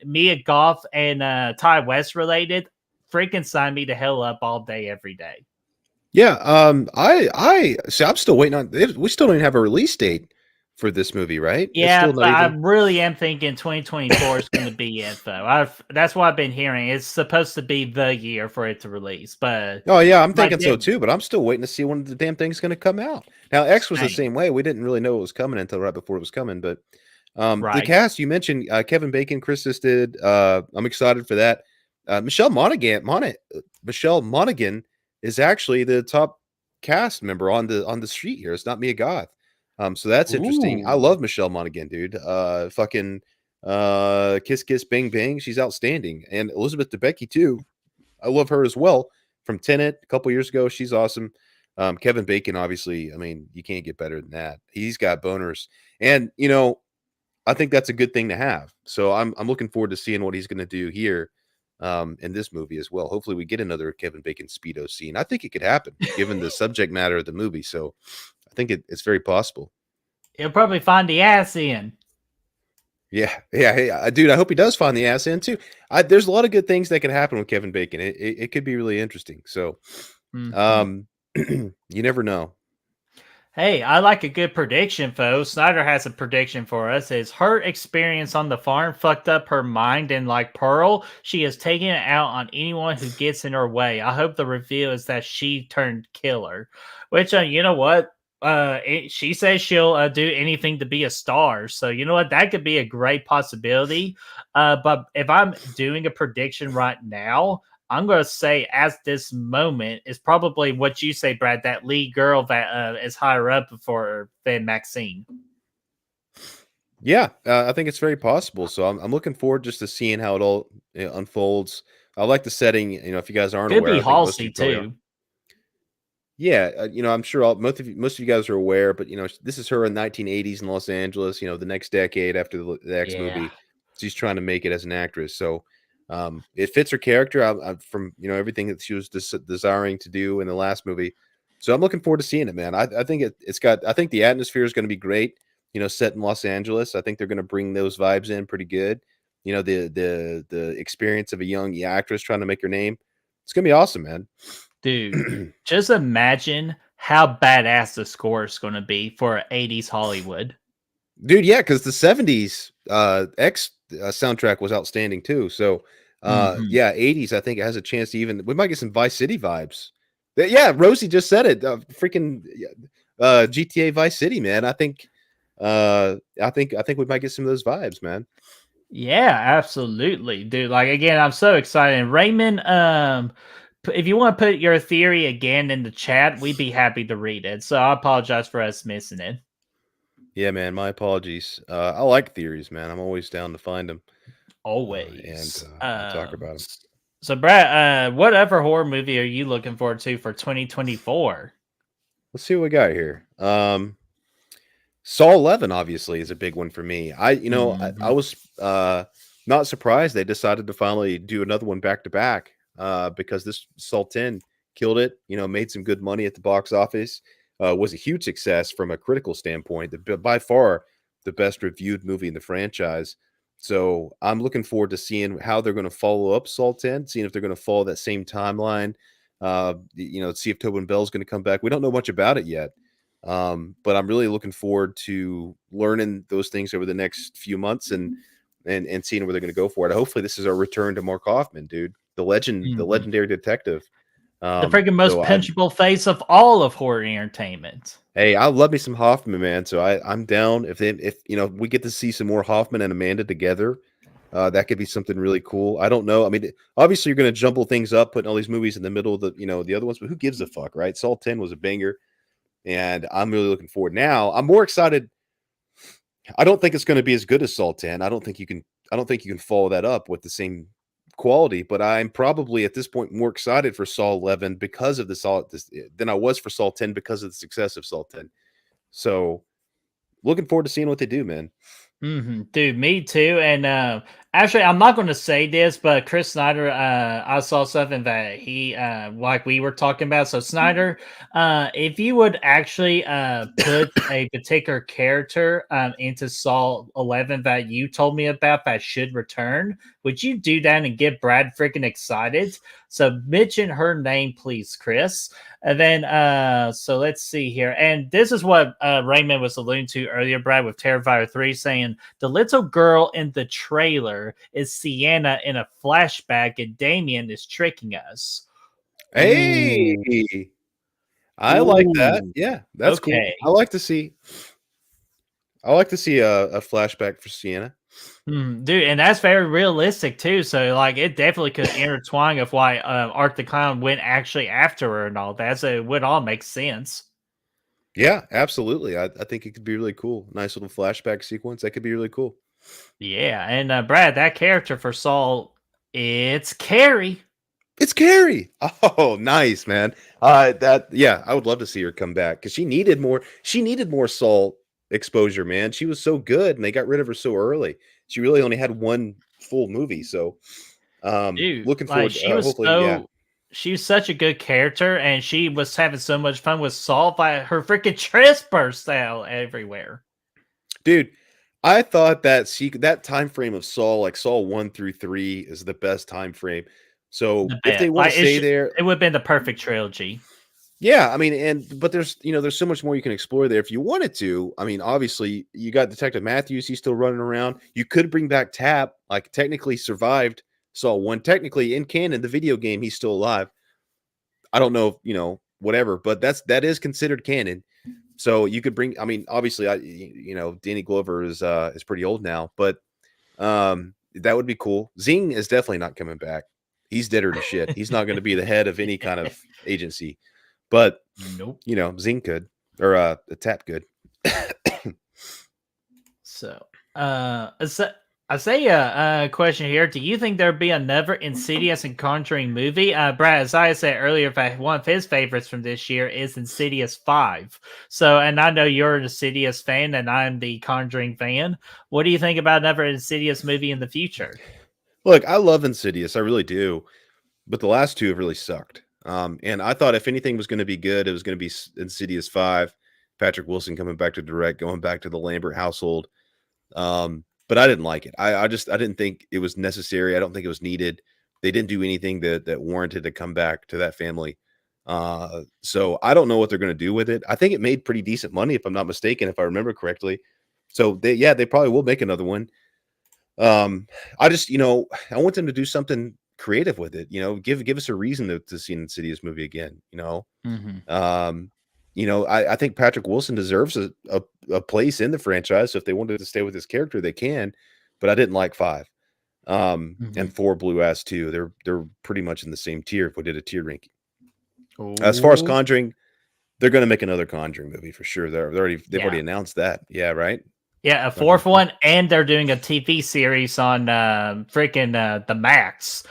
Mia Goth and Ty West related, freaking sign me the hell up all day, every day. Yeah, I see. I'm still waiting on. We still don't even have a release date for this movie, right? Yeah, but I really am thinking 2024 is going to be it, though. That's what I've been hearing. It's supposed to be the year for it to release, but oh yeah, I'm thinking so too. But I'm still waiting to see when the damn thing's going to come out. Now, X was the same way. We didn't really know it was coming until right before it was coming. But the cast you mentioned, Kevin Bacon, Chris did. I'm excited for that. Michelle Monaghan is actually the top cast member on the street here. It's not Mia Goth. So that's interesting. I love Michelle Monaghan, dude. Fucking Kiss Kiss Bang Bang. She's outstanding. And Elizabeth Debicki too. I love her as well. From Tenet a couple years ago. She's awesome. Kevin Bacon, obviously, I mean, you can't get better than that. He's got boners. And I think that's a good thing to have. So I'm looking forward to seeing what he's going to do here in this movie as well. Hopefully we get another Kevin Bacon Speedo scene. I think it could happen given the subject matter of the movie. So I think it's very possible. He'll probably find the ass in. Yeah. Hey, dude, I hope he does find the ass in too. There's a lot of good things that can happen with Kevin Bacon. It could be really interesting. So you never know. Hey, I like a good prediction, folks. Snyder has a prediction for us. Is her experience on the farm fucked up her mind, and like Pearl, she is taking it out on anyone who gets in her way. I hope the reveal is that she turned killer. Which, you know what? She says she'll do anything to be a star. So you know what? That could be a great possibility. But if I'm doing a prediction right now, I'm going to say as this moment is probably what you say, Brad, that lead girl that is higher up than Maxine. Yeah, I think it's very possible. So I'm looking forward just to seeing how it all unfolds. I like the setting. If you guys aren't Could aware, be Halsey too. Yeah, I'm sure most of you guys are aware, but this is her in 1980s in Los Angeles. The next decade after the X movie, she's trying to make it as an actress. So it fits her character from everything that she was desiring to do in the last movie. So I'm looking forward to seeing it, man. I think it's got. I think the atmosphere is going to be great. Set in Los Angeles. I think they're going to bring those vibes in pretty good. The experience of a young actress trying to make her name. It's gonna be awesome, man. Dude, just imagine how badass the score is going to be for 80s Hollywood. Dude, yeah, because the 70s X soundtrack was outstanding too. So, yeah, 80s, I think it has a chance to we might get some Vice City vibes. Yeah, Rosie just said it. Freaking GTA Vice City, man. I think we might get some of those vibes, man. Yeah, absolutely, dude. Like again, I'm so excited. And Raymond, if you want to put your theory again in the chat, we'd be happy to read it. So I apologize for us missing it. Yeah, man. My apologies. I like theories, man. I'm always down to find them and Always. talk about them. So Brad, what other horror movie are you looking forward to for 2024? Let's see what we got here. Saw 11 obviously is a big one for me. I was not surprised they decided to finally do another one back to back because this Saw 10 killed it, made some good money at the box office. Was a huge success from a critical standpoint, by far the best reviewed movie in the franchise. So I'm looking forward to seeing how they're going to follow up Saw 10, seeing if they're going to follow that same timeline. See if Tobin Bell's going to come back. We don't know much about it yet. But I'm really looking forward to learning those things over the next few months and seeing where they're going to go for it. Hopefully, this is our return to Mark Hoffman, dude, the legendary detective, the freaking most punchable face of all of horror entertainment. Hey, I love me some Hoffman, man. So I'm down if we get to see some more Hoffman and Amanda together. That could be something really cool. I don't know. I mean, obviously, you're going to jumble things up, putting all these movies in the middle of the other ones, but who gives a fuck, right? Saw 10 was a banger. And I'm really looking forward. Now, I'm more excited. I don't think it's going to be as good as Saw 10. I don't think you can follow that up with the same quality, but I'm probably at this point more excited for Saw 11 because of than I was for Saw 10 because of the success of Saw 10. So, looking forward to seeing what they do, man. Dude, me too. And actually, I'm not going to say this, but Chris Snyder, I saw something that he, like we were talking about. So, Snyder, if you would actually put a particular character into Saw 11 that you told me about that should return, would you do that and get Brad freaking excited? So, mention her name, please, Chris. And then, so let's see here. And this is what Raymond was alluding to earlier, Brad, with Terrifier 3, saying the little girl in the trailer is Sienna in a flashback, and Damien is tricking us. Hey, Ooh. I like that. Yeah, that's okay. Cool. I like to see a flashback for Sienna. Dude, and that's very realistic too. So, like, it definitely could intertwine of why Art the Clown went actually after her and all that. So, it would all make sense. Yeah, absolutely. I think it could be really cool. Nice little flashback sequence. That could be really cool. Yeah, and Brad, that character for Saul, it's Carrie. It's Carrie. Oh, nice, man. I would love to see her come back because she needed more. She needed more Saul exposure, man. She was so good, and they got rid of her so early. She really only had one full movie, so Dude, looking like forward. Hopefully, she was such a good character, and she was having so much fun with Saul. By her freaking chest burst out everywhere. Dude, I thought that time frame of Saul, like Saul 1 through 3, is the best time frame. So if they want to stay there, it would have been the perfect trilogy. Yeah, I mean, but there's so much more you can explore there if you wanted to. I mean, obviously, you got Detective Matthews; he's still running around. You could bring back Tap, like technically survived Saul 1. Technically, in canon, the video game, he's still alive. I don't know, whatever, but that is considered canon. So you could bring. I mean, obviously, Danny Glover is pretty old now, but that would be cool. Zing is definitely not coming back. He's deader to shit. He's not going to be the head of any kind of agency. But nope, Zing could, or a Tap could. So, I say a question here. Do you think there'd be another Insidious and Conjuring movie? Brad, as I said earlier, one of his favorites from this year is Insidious 5. So, and I know you're an Insidious fan, and I'm the Conjuring fan. What do you think about another Insidious movie in the future? Look, I love Insidious, I really do, but the last two have really sucked. And I thought if anything was going to be good, it was going to be Insidious 5. Patrick Wilson coming back to direct, going back to the Lambert household. But I didn't like it. I didn't think it was necessary. I don't think it was needed. They didn't do anything that warranted to come back to that family. So I don't know what they're going to do with it. I think it made pretty decent money, if I'm not mistaken, if I remember correctly. So they probably will make another one. I just, I want them to do something creative with it. Give us a reason to see an Insidious movie again. Mm-hmm. I think Patrick Wilson deserves a place in the franchise. So if they wanted to stay with his character, they can. But I didn't like 5. And 4 blew ass too. They're pretty much in the same tier if we did a tier ranking. As far as Ooh. Conjuring, they're going to make another Conjuring movie for sure. They've already announced that. Yeah, right. Yeah, a 4th one, and they're doing a TV series on the Max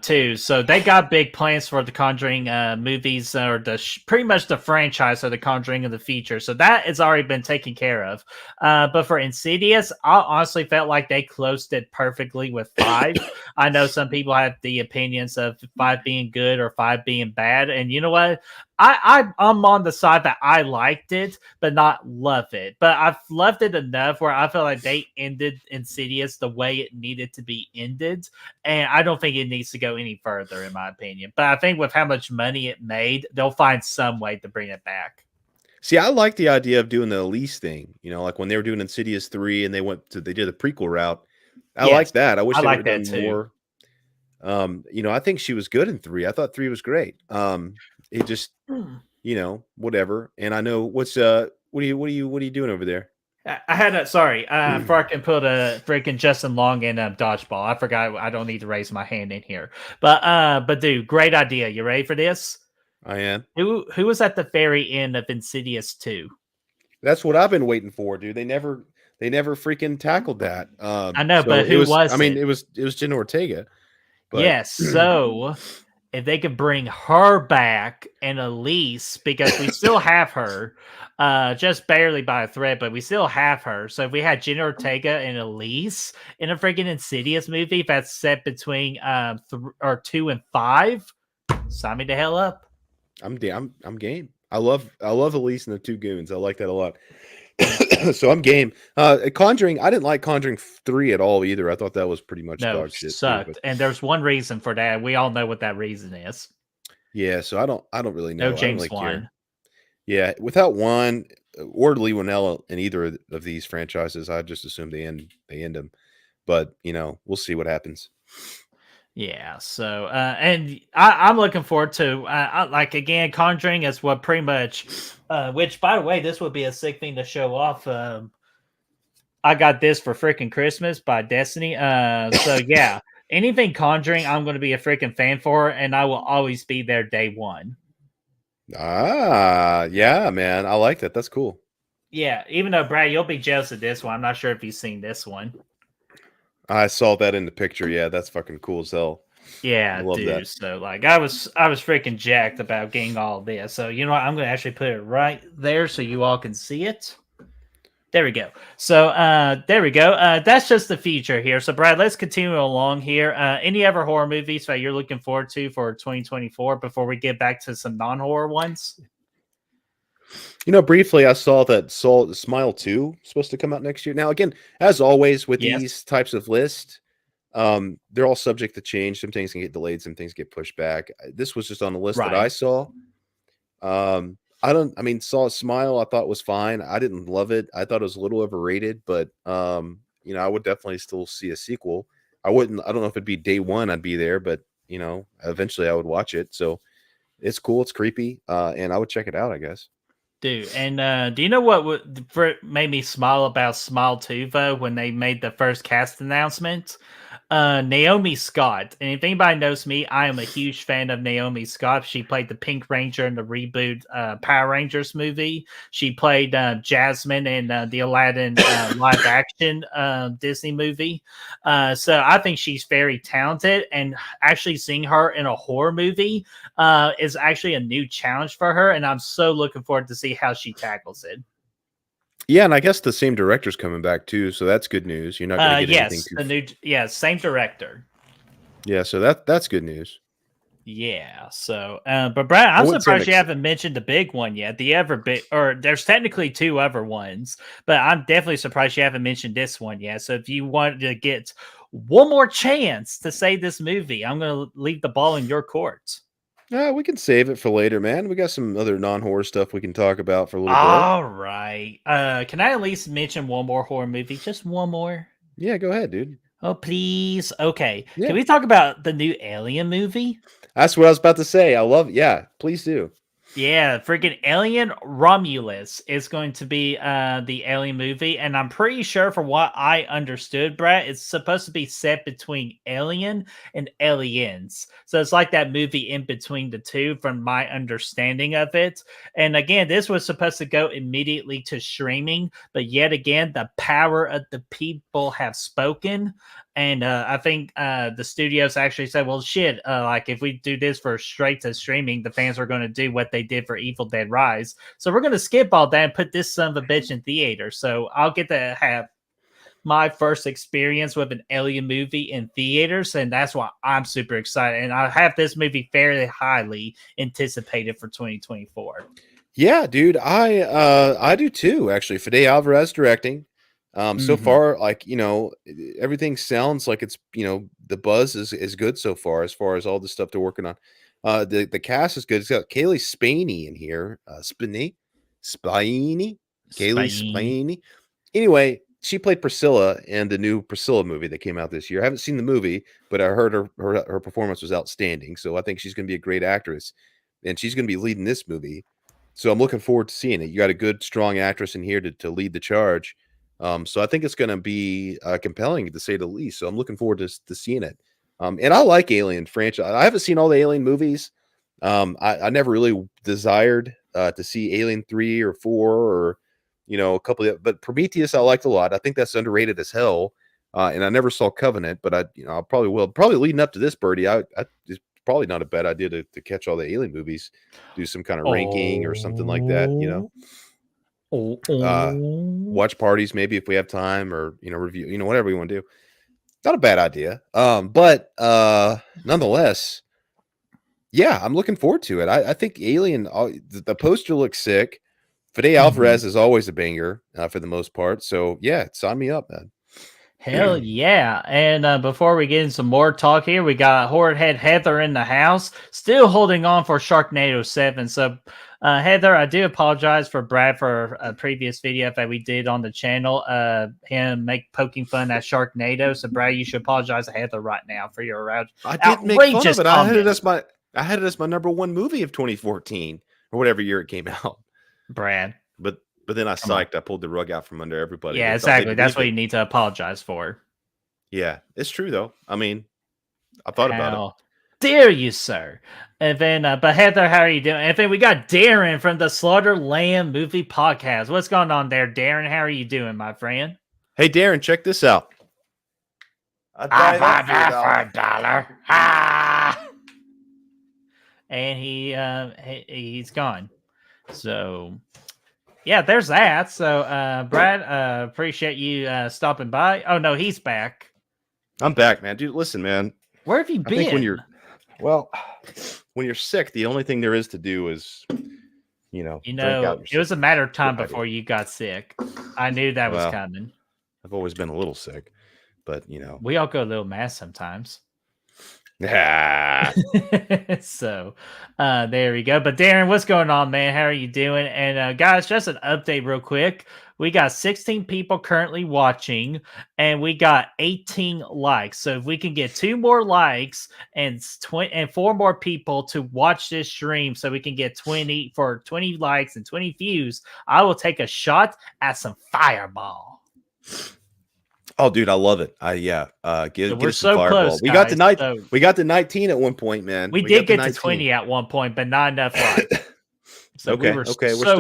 too. So they got big plans for the Conjuring movies, or pretty much the franchise of the Conjuring in the future. So that has already been taken care of. But for Insidious, I honestly felt like they closed it perfectly with 5. I know some people have the opinions of 5 being good or 5 being bad, and you know what? I'm on the side that I liked it, but not love it. But I've loved it enough where I feel like they ended Insidious the way it needed to be ended, and I don't think it needs to go any further, in my opinion. But I think with how much money it made, they'll find some way to bring it back. See, I like the idea of doing the Elise thing. Like when they were doing Insidious 3 and they did the prequel route. I Yes, like that. I wish I they would like have that done too. more. I think she was good in 3. I thought 3 was great. It just, whatever. And I know what are you doing over there? I had a sorry, before I can put a freaking Justin Long in dodgeball. I forgot I don't need to raise my hand in here. But dude, great idea. You ready for this? I am. Who was at the very end of Insidious 2? That's what I've been waiting for, dude. They never freaking tackled that. I know, So but who I was mean, it? it was Jenna Ortega, but Yes, so if they could bring her back and Elise, because we still have her, just barely by a thread, but we still have her. So if we had Jenna Ortega and Elise in a freaking Insidious movie that's set between 2 and 5, sign me the hell up. I'm game. I love Elise and the 2 goons. I like that a lot. So I'm game. Conjuring, I didn't like Conjuring 3 at all either. I thought that was pretty much No, dog shit sucked. too. But And there's one reason for that. We all know what that reason is. yeah, so I don't really know. No I don't James really care. Wan. Yeah, without one or Lee Winnell in either of these franchises, I just assume they end them. But we'll see what happens. Yeah, so and I'm looking forward to like again, Conjuring is what pretty much which by the way, this would be a sick thing to show off. I got this for freaking Christmas by Destiny. So yeah, anything Conjuring, I'm going to be a freaking fan for, and I will always be there day one. Ah, yeah, man, I like that. That's cool. Yeah, even though Brad, you'll be jealous of this one. I'm not sure if you've seen this one. I saw that in the picture. Yeah, that's fucking cool as hell. Yeah, I love dude. that. So like I was freaking jacked about getting all of this. So you know what? I'm gonna actually put it right there so you all can see it. There we go. So there we go. That's just the feature here. So Brad, let's continue along here. Any other horror movies that you're looking forward to for 2024 before we get back to some non-horror ones? Briefly, I saw that Smile 2 is supposed to come out next year. Now, again, as always with these types of lists, they're all subject to change. Some things can get delayed, some things get pushed back. This was just on the list that I saw. Saw Smile, I thought was fine. I didn't love it. I thought it was a little overrated, but I would definitely still see a sequel. I don't know if it'd be day one I'd be there, but eventually I would watch it. So it's cool, it's creepy, and I would check it out, I guess. Dude, and do you know what made me smile about Smile 2, though, when they made the first cast announcement? Naomi Scott. And if anybody knows me, I am a huge fan of Naomi Scott. She played the Pink Ranger in the reboot Power Rangers movie. She played Jasmine in the Aladdin live action Disney movie. So I think she's very talented, and actually seeing her in a horror movie is actually a new challenge for her. And I'm so looking forward to see how she tackles it. Yeah, and I guess the same director's coming back too, so that's good news. You're not going to get anything too. Same director. Yeah, so that's good news. Yeah. So, but Brad, I'm surprised you haven't mentioned the big one yet. The ever big, or there's technically 2 other ones, but I'm definitely surprised you haven't mentioned this one yet. So, if you wanted to get one more chance to say this movie, I'm going to leave the ball in your court. We can save it for later, man. We got some other non-horror stuff we can talk about for a little bit. All right. Can I at least mention one more horror movie? Just one more? Yeah, go ahead, dude. Oh, please. Okay. Yeah. Can we talk about the new Alien movie? That's what I was about to say. I love it. Yeah, please do. Yeah, freaking Alien Romulus is going to be the Alien movie, and I'm pretty sure, from what I understood, Brett, it's supposed to be set between Alien and Aliens. So it's like that movie in between the two, from my understanding of it. And again, this was supposed to go immediately to streaming, but yet again, the power of the people have spoken. And I think the studios actually said, well, shit, like if we do this for straight to streaming, the fans are going to do what they did for Evil Dead Rise. So we're going to skip all that and put this son of a bitch in theater. So I'll get to have my first experience with an Alien movie in theaters. And that's why I'm super excited. And I have this movie fairly highly anticipated for 2024. Yeah, dude, I do too. Actually, Fede Alvarez directing. So far, like everything sounds like it's the buzz is good so far as all the stuff they're working on. The cast is good. It's got Kaylee Spaney in here. Kaylee Spaney. Anyway, she played Priscilla in the new Priscilla movie that came out this year. I haven't seen the movie, but I heard her performance was outstanding. So I think she's going to be a great actress, and she's going to be leading this movie. So I'm looking forward to seeing it. You got a good, strong actress in here to lead the charge. So I think it's going to be compelling, to say the least. So I'm looking forward to seeing it. And I like Alien franchise. I haven't seen all the Alien movies. I never really desired to see Alien 3 or 4 or a couple of, but Prometheus I liked a lot. I think that's underrated as hell. And I never saw Covenant, but I probably will. Probably leading up to this, Birdie, it's probably not a bad idea to catch all the Alien movies, do some kind of ranking or something like that. Watch parties maybe if we have time, or review, whatever we want to do. Not a bad idea. But nonetheless, yeah, I'm looking forward to it. I think Alien, the poster looks sick. Fede Alvarez is always a banger for the most part. So yeah, sign me up, man. Hell yeah. And before we get into some more talk here, we got Horde Head Heather in the house, still holding on for Sharknado 7. So, Heather, I do apologize for Brad for a previous video that we did on the channel, him poking fun at Sharknado. So, Brad, you should apologize to Heather right now for your I didn't make fun of it. I had it as my number one movie of 2014 or whatever year it came out. Brad. But then I psyched. I pulled the rug out from under everybody. Yeah, exactly. That's what you need to apologize for. Yeah, it's true though. I mean, I thought about it. Dare you, sir? And then, but Heather, how are you doing? And then we got Darren from the Slaughterland Movie Podcast. What's going on there, Darren? How are you doing, my friend? Hey, Darren, check this out. I bought that for $1. Ah! And he's gone. So. Yeah, there's that. So, Brad, appreciate you stopping by. Oh, no, he's back. I'm back, man. Dude, listen, man. Where have you been? I think when you're sick, the only thing there is to do is, it was a matter of time before you got sick. I knew that was coming. I've always been a little sick, but, we all go a little mad sometimes. So there we go. But Darren, what's going on, man? How are you doing? And guys, just an update real quick. We got 16 people currently watching, and we got 18 likes. So if we can get 2 more likes and 4 more people to watch this stream, so we can get 20 likes and 20 views, I will take a shot at some Fireball. Oh, dude, I love it. We're so Fireball. close. We got to 19 at one point, man. We did get to 20 at one point, but not enough likes. So we were so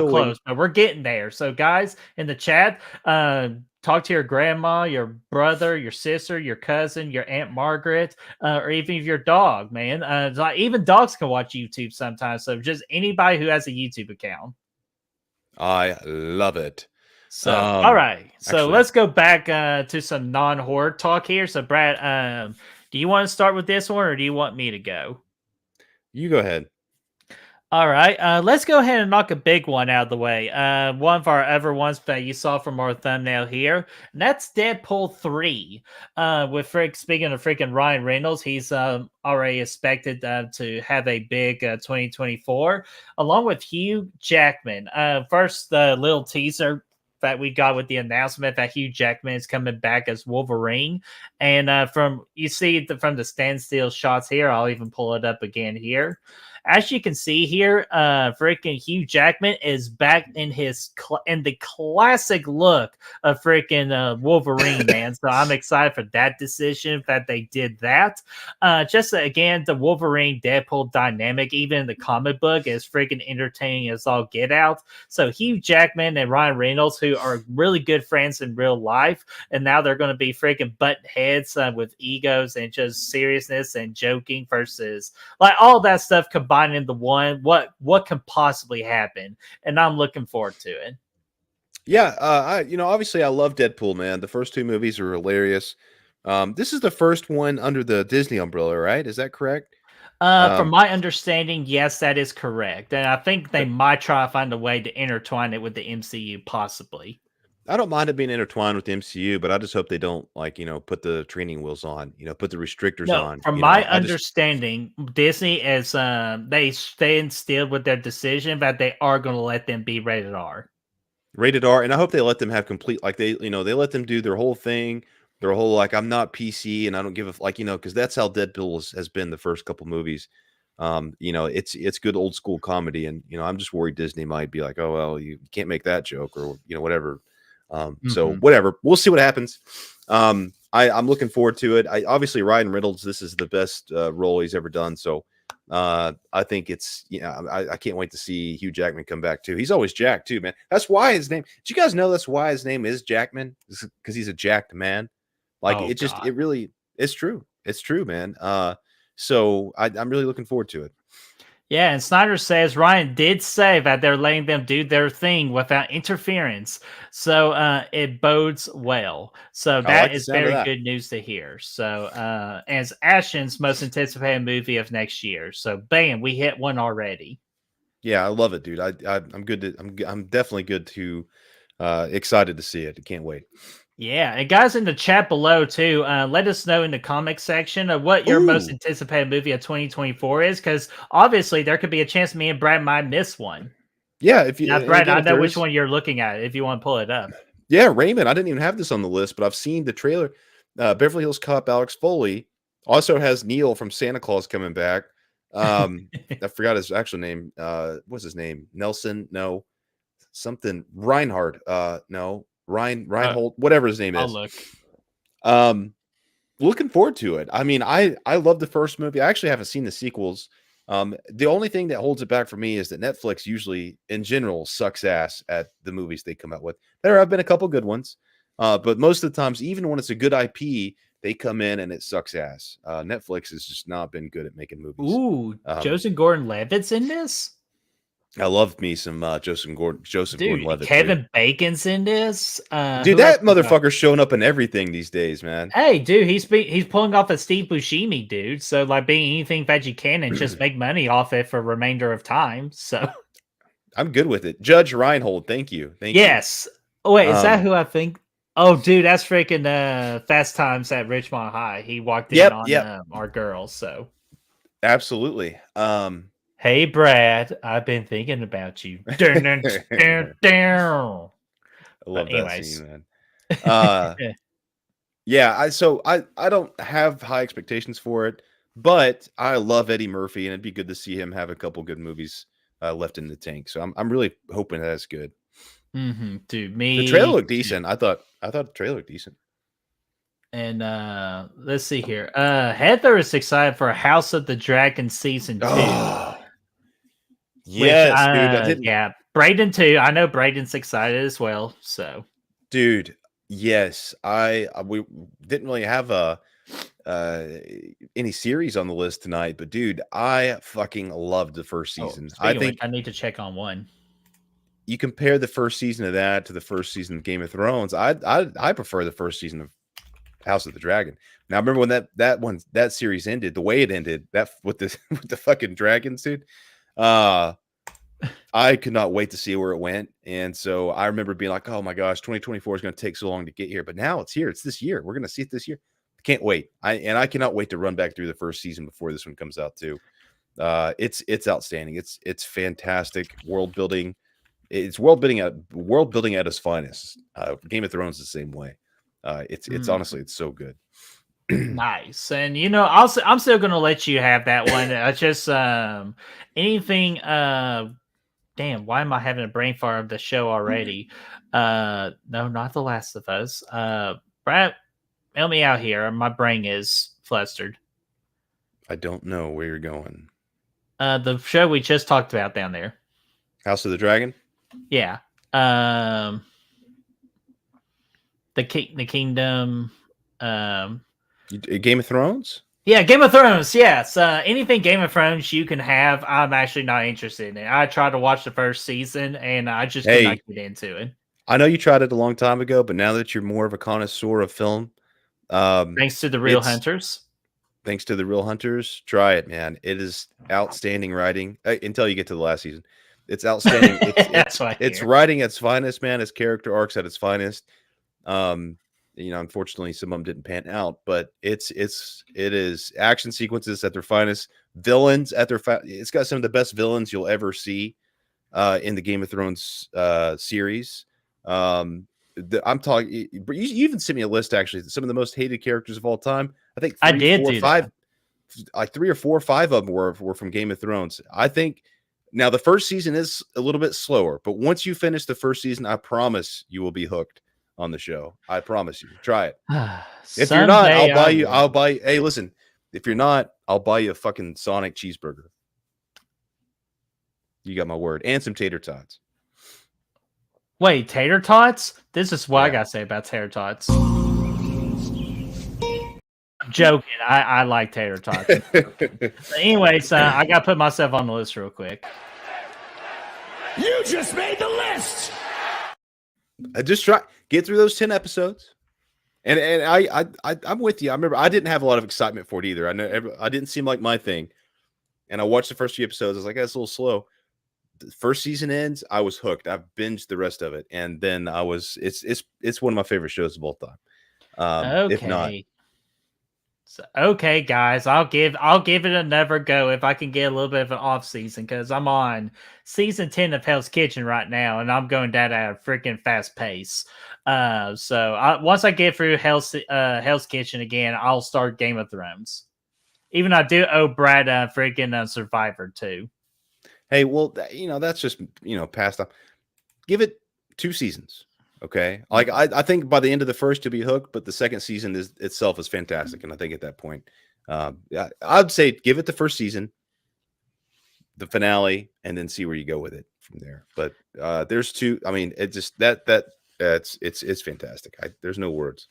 close, but we're getting there. So guys in the chat, talk to your grandma, your brother, your sister, your cousin, your Aunt Margaret, or even your dog, man. Even dogs can watch YouTube sometimes. So just anybody who has a YouTube account. I love it. So, all right. So let's go back to some non-horror talk here. So, Brad, do you want to start with this one, or do you want me to go? You go ahead. All right. Let's go ahead and knock a big one out of the way. One of our other ones that you saw from our thumbnail here, and that's Deadpool 3. Speaking of freaking Ryan Reynolds, he's already expected to have a big 2024, along with Hugh Jackman. First, the little teaser that we got with the announcement that Hugh Jackman is coming back as Wolverine. And from the standstill shots here, I'll even pull it up again here. as you can see here, freaking Hugh Jackman is back in in the classic look of freaking Wolverine, man. So I'm excited for that decision that they did that. Just again, the Wolverine Deadpool dynamic, even in the comic book, is freaking entertaining as all get out. So Hugh Jackman and Ryan Reynolds, who are really good friends in real life, and now they're going to be freaking butt heads with egos and just seriousness and joking versus like all that stuff combined into one. What can possibly happen? And I'm looking forward to it. Yeah, obviously I love Deadpool, man. The first two movies are hilarious. This is the first one under the Disney umbrella, right? Is that correct? From Um, my understanding, yes, that is correct. And I think they might try to find a way to intertwine it with the MCU, possibly. I don't mind it being intertwined with the MCU, but I just hope they don't put the training wheels on, put the restrictors No, on. from my understanding, Disney is they stand still with their decision that they are going to let them be rated R. Rated R, and I hope they let them have complete they let them do their whole thing, their whole like I'm not PC and I don't give a because that's how Deadpool has been the first couple movies. It's good old school comedy, and I'm just worried Disney might be like, oh well, you can't make that joke or whatever. So whatever, we'll see what happens. I'm looking forward to it. I obviously Ryan Reynolds, this is the best role he's ever done. So I think it's I can't wait to see Hugh Jackman come back too. He's always Jack too, man. That's why his name. Did you guys know that's why his name is Jackman? Because he's a jacked man. Like Oh, it really it's true. It's true, man. So I'm really looking forward to it. Yeah, and Snyder says Ryan did say that they're letting them do their thing without interference. So it bodes well. So I that like the is sound of very that. good news to hear. So as Ashton's most anticipated movie of next year. So bam, we hit one already. Yeah, I love it, dude. I'm good to I'm definitely good to excited to see it. I can't wait. Yeah, and guys in the chat below too, let us know in the comic section of what your most Ooh. anticipated movie of 2024 is, because obviously there could be a chance me and Brad might miss one. Yeah, if you Now, and Brad, again I if know there which is one you're looking at if you want to pull it up. Yeah, Raymond. I didn't even have this on the list, but I've seen the trailer. Beverly Hills Cop Alex Foley also has Neil from Santa Claus coming back. I forgot his actual name. What's his name? Nelson? No, something Reinhardt. No, Reinhold. Whatever his name I'll is. look. Looking forward to it. I mean, I love the first movie. I actually haven't seen the sequels. The only thing that holds it back for me is that Netflix usually, in general, sucks ass at the movies they come out with. There have been a couple good ones, but most of the times, even when it's a good IP, they come in and it sucks ass. Netflix has just not been good at making movies. Ooh, Joseph Gordon-Levitt's in this? I love me some Joseph Gordon-Levitt too. Kevin Bacon's in this. Dude, Who else that we got? motherfucker's showing up in everything these days, man. Hey, dude, he's pulling off a Steve Buscemi, dude. So like being anything that you can and just make money off it for remainder of time. So I'm good with it. Judge Reinhold, thank you. yes. Oh wait, is that who I think? Oh, dude, that's freaking Fast Times at Richmond High. He walked in on our girls. So absolutely. Hey, Brad, I've been thinking about you. Dun, dun, dun, dun. I love that anyways. scene, man. Yeah, I don't have high expectations for it, but I love Eddie Murphy, and it'd be good to see him have a couple good movies left in the tank. So I'm really hoping that's good. Dude, The trailer looked decent. I thought the trailer looked decent. And let's see here. Heather is excited for House of the Dragon season 2. Oh, yes, dude. I didn't. Yeah, Braden too. I know Braden's excited as well. So, dude, yes, we didn't really have any series on the list tonight, but dude, I fucking loved the first season. I think I need to check on one. You compare the first season of that to the first season of Game of Thrones. I prefer the first season of House of the Dragon. Now, remember when that series ended, the way it ended, that with the fucking dragons, dude. I could not wait to see where it went. And so I remember being like, oh my gosh, 2024 is going to take so long to get here. But now it's here. It's this year. We're going to see it this year. Can't wait. I cannot wait to run back through the first season before this one comes out too. It's outstanding. It's fantastic world building. It's world building at its finest. Game of Thrones the same way. It's honestly, it's so good. Nice. And I'm still gonna let you have that one. I just anything damn, why am I having a brain fart of the show already? No, not The Last of Us. Brad, help me out here. My brain is flustered. I don't know where you're going. The show we just talked about down there. House of the Dragon? Yeah. The Kingdom. Game of Thrones? Yeah, Game of Thrones. Yes, anything Game of Thrones you can have, I'm actually not interested in. I tried to watch the first season, and I just could not get into it. I know you tried it a long time ago, but now that you're more of a connoisseur of film, thanks to the Real Hunters. Thanks to the Real Hunters, try it, man. It is outstanding writing until you get to the last season. It's outstanding. It's writing at its finest, man. It's character arcs at its finest. Unfortunately, some of them didn't pan out, but it is action sequences at their finest, villains at their it's got some of the best villains you'll ever see in the Game of Thrones series. I'm talking. You even sent me a list, actually, some of the most hated characters of all time. I think three or four or five of them were from Game of Thrones. I think now the first season is a little bit slower, but once you finish the first season, I promise you will be hooked on the show. I promise you. Try it. If you're not, I'll buy. Hey, listen. If you're not, I'll buy you a fucking Sonic cheeseburger. You got my word, and some tater tots. Wait, tater tots? This is what I gotta say about tater tots. I'm joking. I like tater tots. Anyways, I gotta put myself on the list real quick. You just made the list. I just get through those 10 episodes, and I'm with you. I remember I didn't have a lot of excitement for it either. I know I didn't seem like my thing, and I watched the first few episodes. I was like, that's a little slow. The first season ends, I was hooked. I've binged the rest of it, and then it's one of my favorite shows of all time. Okay. If not, so, okay, guys, I'll give it another go if I can get a little bit of an off season, because I'm on season 10 of Hell's Kitchen right now, and I'm going down at a freaking fast pace. So once I get through Hell's Kitchen again, I'll start Game of Thrones. Even I do owe Brad freaking Survivor too. Hey, well, that's just past time. Give it 2 seasons. Okay, like I think by the end of the first you'll be hooked, but the second season itself is fantastic, and I think at that point, I'd say give it the first season, the finale, and then see where you go with it from there. But there's 2. I mean, it just it's fantastic. There's no words.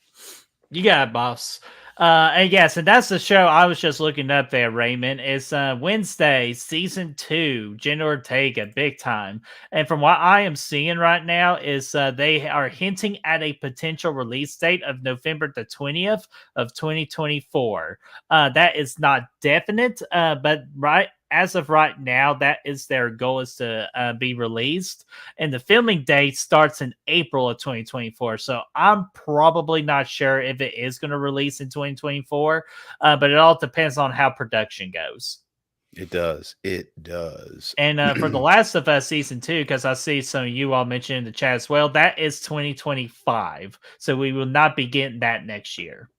You got it, boss. And yes, and that's the show I was just looking up there, Raymond. It's Wednesday, season 2, Jenna Ortega, big time. And from what I am seeing right now is they are hinting at a potential release date of November the 20th of 2024. That is not definite, but as of right now, that is their goal, is to be released. And the filming date starts in April of 2024. So I'm probably not sure if it is going to release in 2024, but it all depends on how production goes. It does. And for The Last of Us season 2, because I see some of you all mentioned in the chat as well, that is 2025. So we will not be getting that next year.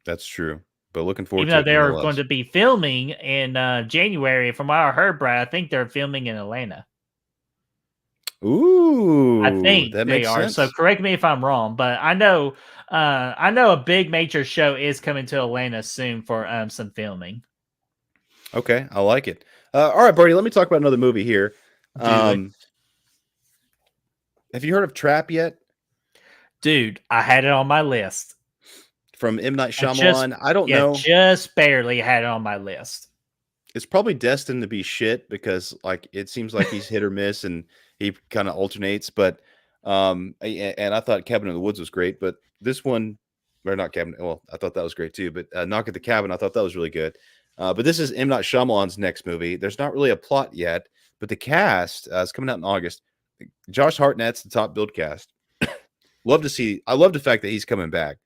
That's true. But looking forward to it. Even though they're going to be filming in January, from what I heard, Brad, I think they're filming in Atlanta. Ooh, I think they are. Sense. So correct me if I'm wrong, but I know a big major show is coming to Atlanta soon for some filming. Okay, I like it. All right, Barty, let me talk about another movie here. Have you heard of Trap yet? Dude, I had it on my list. From M. Night Shyamalan. I don't know. Just barely had it on my list. It's probably destined to be shit because it seems like he's hit or miss and he kind of alternates. But and I thought Cabin in the Woods was great, but this one, or not Cabin. Well, I thought that was great too. But Knock at the Cabin, I thought that was really good. But this is M. Night Shyamalan's next movie. There's not really a plot yet, but the cast is coming out in August. Josh Hartnett's the top billed cast. I love the fact that he's coming back.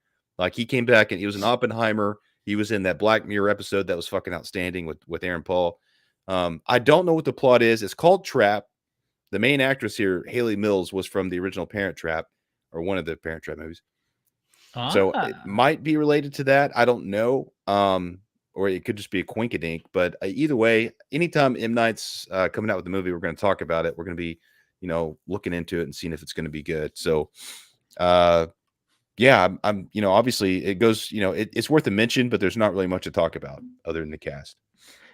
Like, he came back and he was in Oppenheimer. He was in that Black Mirror episode that was fucking outstanding with Aaron Paul. I don't know what the plot is. It's called Trap. The main actress here, Haley Mills, was from the original Parent Trap, or one of the Parent Trap movies. So it Ah. might be related to that. I don't know. Or it could just be a quinkadink. But either way, anytime M. Night's coming out with the movie, we're going to talk about it. We're going to be, looking into it and seeing if it's going to be good. So, yeah, I'm obviously it goes, it's worth a mention, but there's not really much to talk about other than the cast.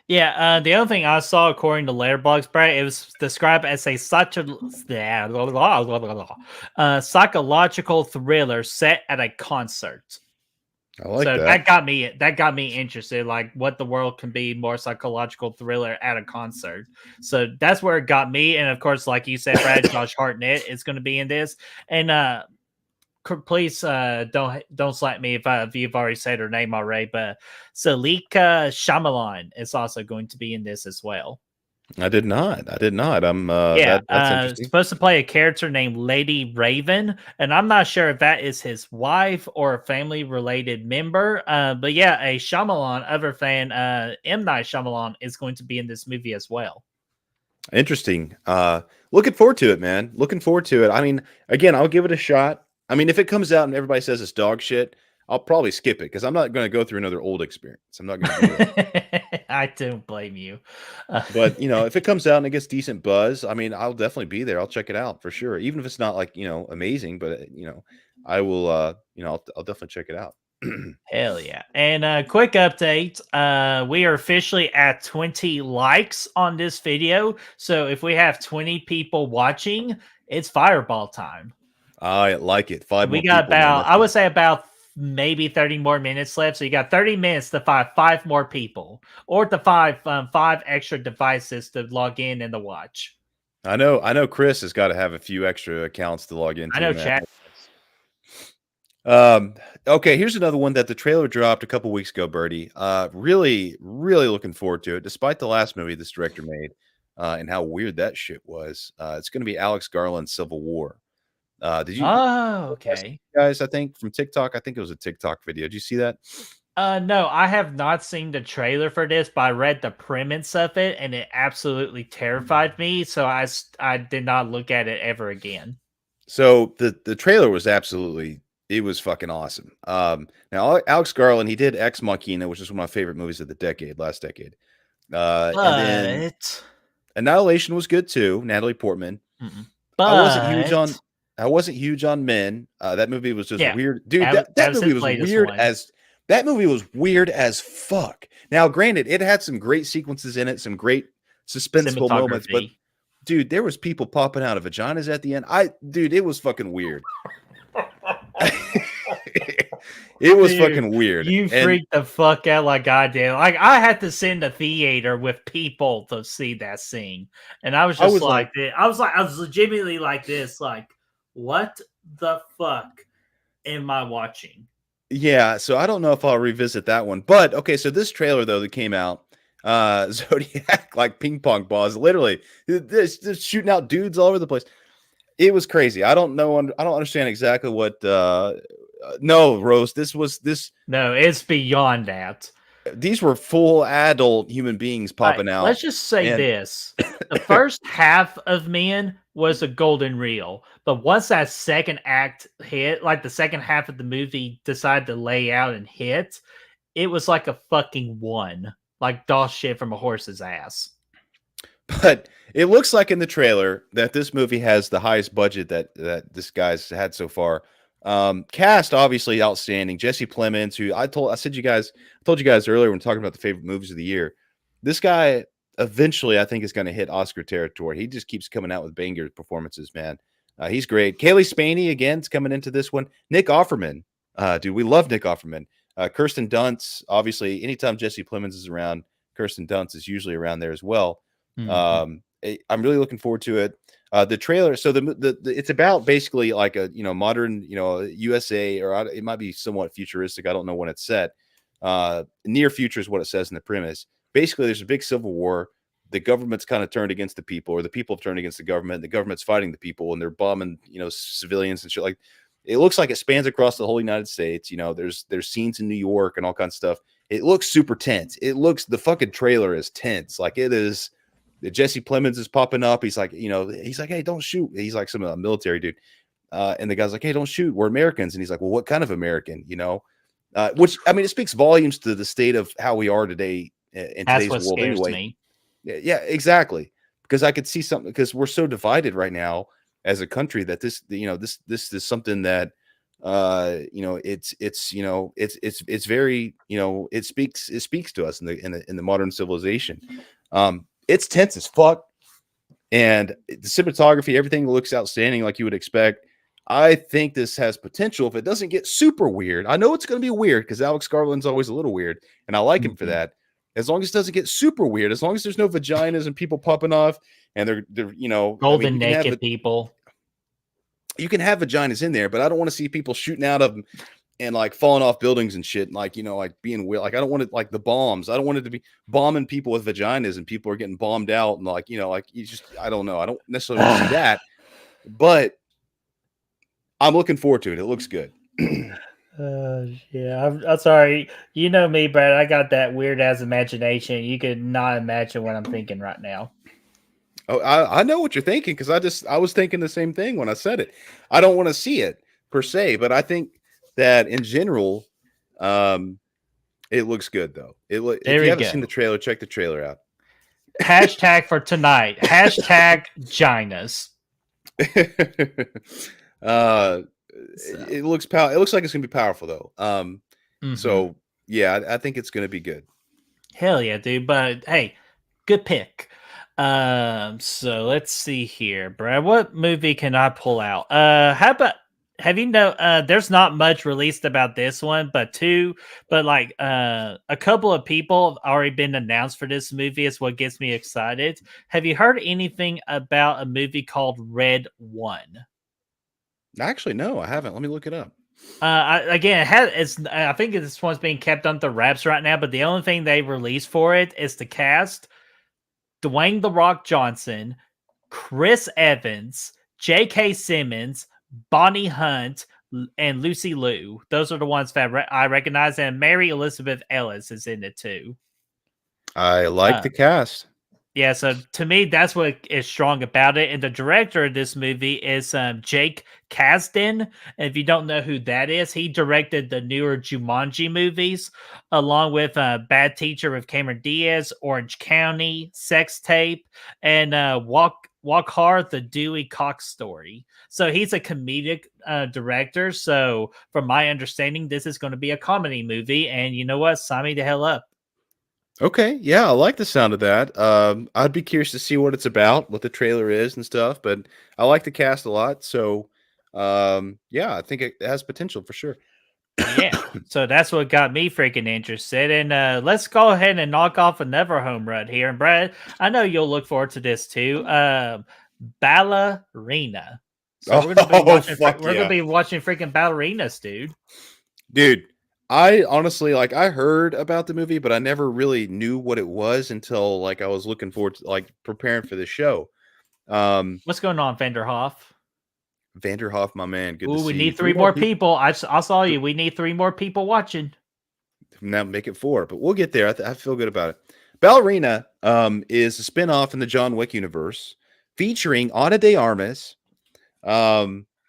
Yeah, the other thing I saw, according to Letterboxd, Brad, it was described as a psychological thriller set at a concert. I like So that. that got me interested, like what the world can be more psychological thriller at a concert. So that's where it got me. And of course, like you said, Brad, Josh Hartnett is going to be in this. And please don't slap me if you've already said her name already, but Salika Shyamalan is also going to be in this as well. I did not. I'm that's interesting. Supposed to play a character named Lady Raven, and I'm not sure if that is his wife or a family related member. But yeah, a Shyamalan other fan, M. Night Shyamalan, is going to be in this movie as well. Interesting. Looking forward to it, man. Looking forward to it. I mean, again, I'll give it a shot. I mean, if it comes out and everybody says it's dog shit, I'll probably skip it because I'm not going to go through another old experience. I'm not going to do it. I don't blame you. But if it comes out and it gets decent buzz, I mean, I'll definitely be there. I'll check it out for sure, even if it's not like amazing. But I will. I'll definitely check it out. Hell yeah. And quick update. We are officially at 20 likes on this video. So if we have 20 people watching, it's fireball time. I like it. We got about, I would say about maybe 30 more minutes left. So you got 30 minutes to find 5 more people or to five extra devices to log in and to watch. I know Chris has got to have a few extra accounts to log into. I know Chad. Okay, here's another one that the trailer dropped a couple weeks ago, Birdie. Really, really looking forward to it, despite the last movie this director made and how weird that shit was. It's going to be Alex Garland's Civil War. Did you? Oh, okay. Guys, I think from TikTok, I think it was a TikTok video. Did you see that? No, I have not seen the trailer for this, but I read the premise of it, and it absolutely terrified me. So I did not look at it ever again. So the trailer was it was fucking awesome. Now Alex Garland, he did Ex Machina, which is one of my favorite movies of the last decade. And then Annihilation was good too. Natalie Portman. But I wasn't huge on Men. That movie was just weird, dude. That movie was weird that movie was weird as fuck. Now, granted, it had some great sequences in it, some great suspenseful moments, but dude, there was people popping out of vaginas at the end. Dude, it was fucking weird. It was fucking weird. You freaked the fuck out like I did. Like I had to sit in the theater with people to see that scene, and I was legitimately like this, like, what the fuck am I watching? Yeah, so I don't know if I'll revisit that one, but okay. So this trailer though that came out, Zodiac like ping pong balls, literally, this shooting out dudes all over the place. It was crazy. I don't know. I don't understand exactly what. No, Rose. No, it's beyond that. These were full adult human beings popping out. Let's just say this: the first half of Men was a golden reel, but once that second act hit, like the second half of the movie decided to lay out and hit, it was like a fucking one, like dog shit from a horse's ass. But it looks like in the trailer that this movie has the highest budget that this guy's had so far. Cast obviously outstanding. Jesse Plemons, who I told you guys earlier when talking about the favorite movies of the year. This guy eventually I think is going to hit Oscar territory. He just keeps coming out with banger performances, man. He's great. Kaylee Spaney again is coming into this one. Nick Offerman, dude, we love Nick Offerman. Kirsten Dunst, obviously, anytime Jesse Plemons is around, Kirsten Dunst is usually around there as well. I'm really looking forward to it. The trailer, so the it's about basically like a modern USA, or it might be somewhat futuristic. I don't know when it's set. Near future is what it says in the premise. Basically, there's a big civil war. The government's kind of turned against the people, or the people have turned against the government. The government's fighting the people, and they're bombing civilians and shit. Like, it looks like it spans across the whole United States. There's scenes in New York and all kinds of stuff. It looks super tense. The fucking trailer is tense. Like, it is. Jesse Plemons is popping up. He's like, hey, don't shoot. He's like some military dude. And the guy's like, "Hey, don't shoot. We're Americans." And he's like, "Well, what kind of American?" Which I mean, it speaks volumes to the state of how we are today in That's today's what world. scares Anyway, me. yeah, exactly. Because I could see something because we're so divided right now as a country that this is something that it's very it speaks to us in the modern civilization. It's tense as fuck, and the cinematography, everything looks outstanding like you would expect. I think this has potential if it doesn't get super weird. I know it's going to be weird because Alex Garland's always a little weird, and I like him for that. As long as it doesn't get super weird, as long as there's no vaginas and people popping off, and they're Golden naked people. You can have vaginas in there, but I don't want to see people shooting out of them and like falling off buildings and shit, like like being weird. Like I don't want it like the bombs. I don't want it to be bombing people with vaginas and people are getting bombed out and like you just I don't know. I don't necessarily want to see that, but I'm looking forward to it. It looks good. Yeah, I'm sorry. You know me, Brad. I got that weird ass imagination. You could not imagine what I'm thinking right now. Oh, I know what you're thinking because I was thinking the same thing when I said it. I don't want to see it per se, but I think that in general, it looks good though. If you haven't seen the trailer, check the trailer out. Hashtag for tonight. Hashtag Ginas. It looks it looks like it's gonna be powerful though. So yeah, I think it's gonna be good. Hell yeah, dude. But hey, good pick. So let's see here, Brad. What movie can I pull out? How about there's not much released about this one, but a couple of people have already been announced for this movie is what gets me excited. Have you heard anything about a movie called Red One? Actually, no, I haven't. Let me look it up. I think this one's being kept under wraps right now, but the only thing they released for it is the cast: Dwayne "The Rock" Johnson, Chris Evans, J.K. Simmons, Bonnie Hunt, and Lucy Liu. Those are the ones that I recognize, and Mary Elizabeth Ellis is in it too. I like the cast. Yeah, so to me, that's what is strong about it. And the director of this movie is Jake Kasdan. And if you don't know who that is, he directed the newer Jumanji movies, along with Bad Teacher with Cameron Diaz, Orange County, Sex Tape, and Walk Hard, the Dewey Cox Story. So he's a comedic director. So from my understanding, this is going to be a comedy movie. And you know what? Sign me the hell up. Okay, yeah, I like the sound of that. I'd be curious to see what it's about, what the trailer is and stuff, but I like the cast a lot, so yeah, I think it has potential for sure. Yeah, so that's what got me freaking interested. And let's go ahead and knock off another home run here. And Brad, I know you'll look forward to this too. Ballerina. So we're gonna be watching freaking ballerinas, dude. I honestly I heard about the movie, but I never really knew what it was until like I was looking forward to preparing for the show. What's going on, Vanderhoff? Vanderhoff, my man. Good to see we need three more people. I saw you. We need 3 more people watching. Now make it 4, but we'll get there. I feel good about it. Ballerina is a spinoff in the John Wick universe featuring Ana de Armas.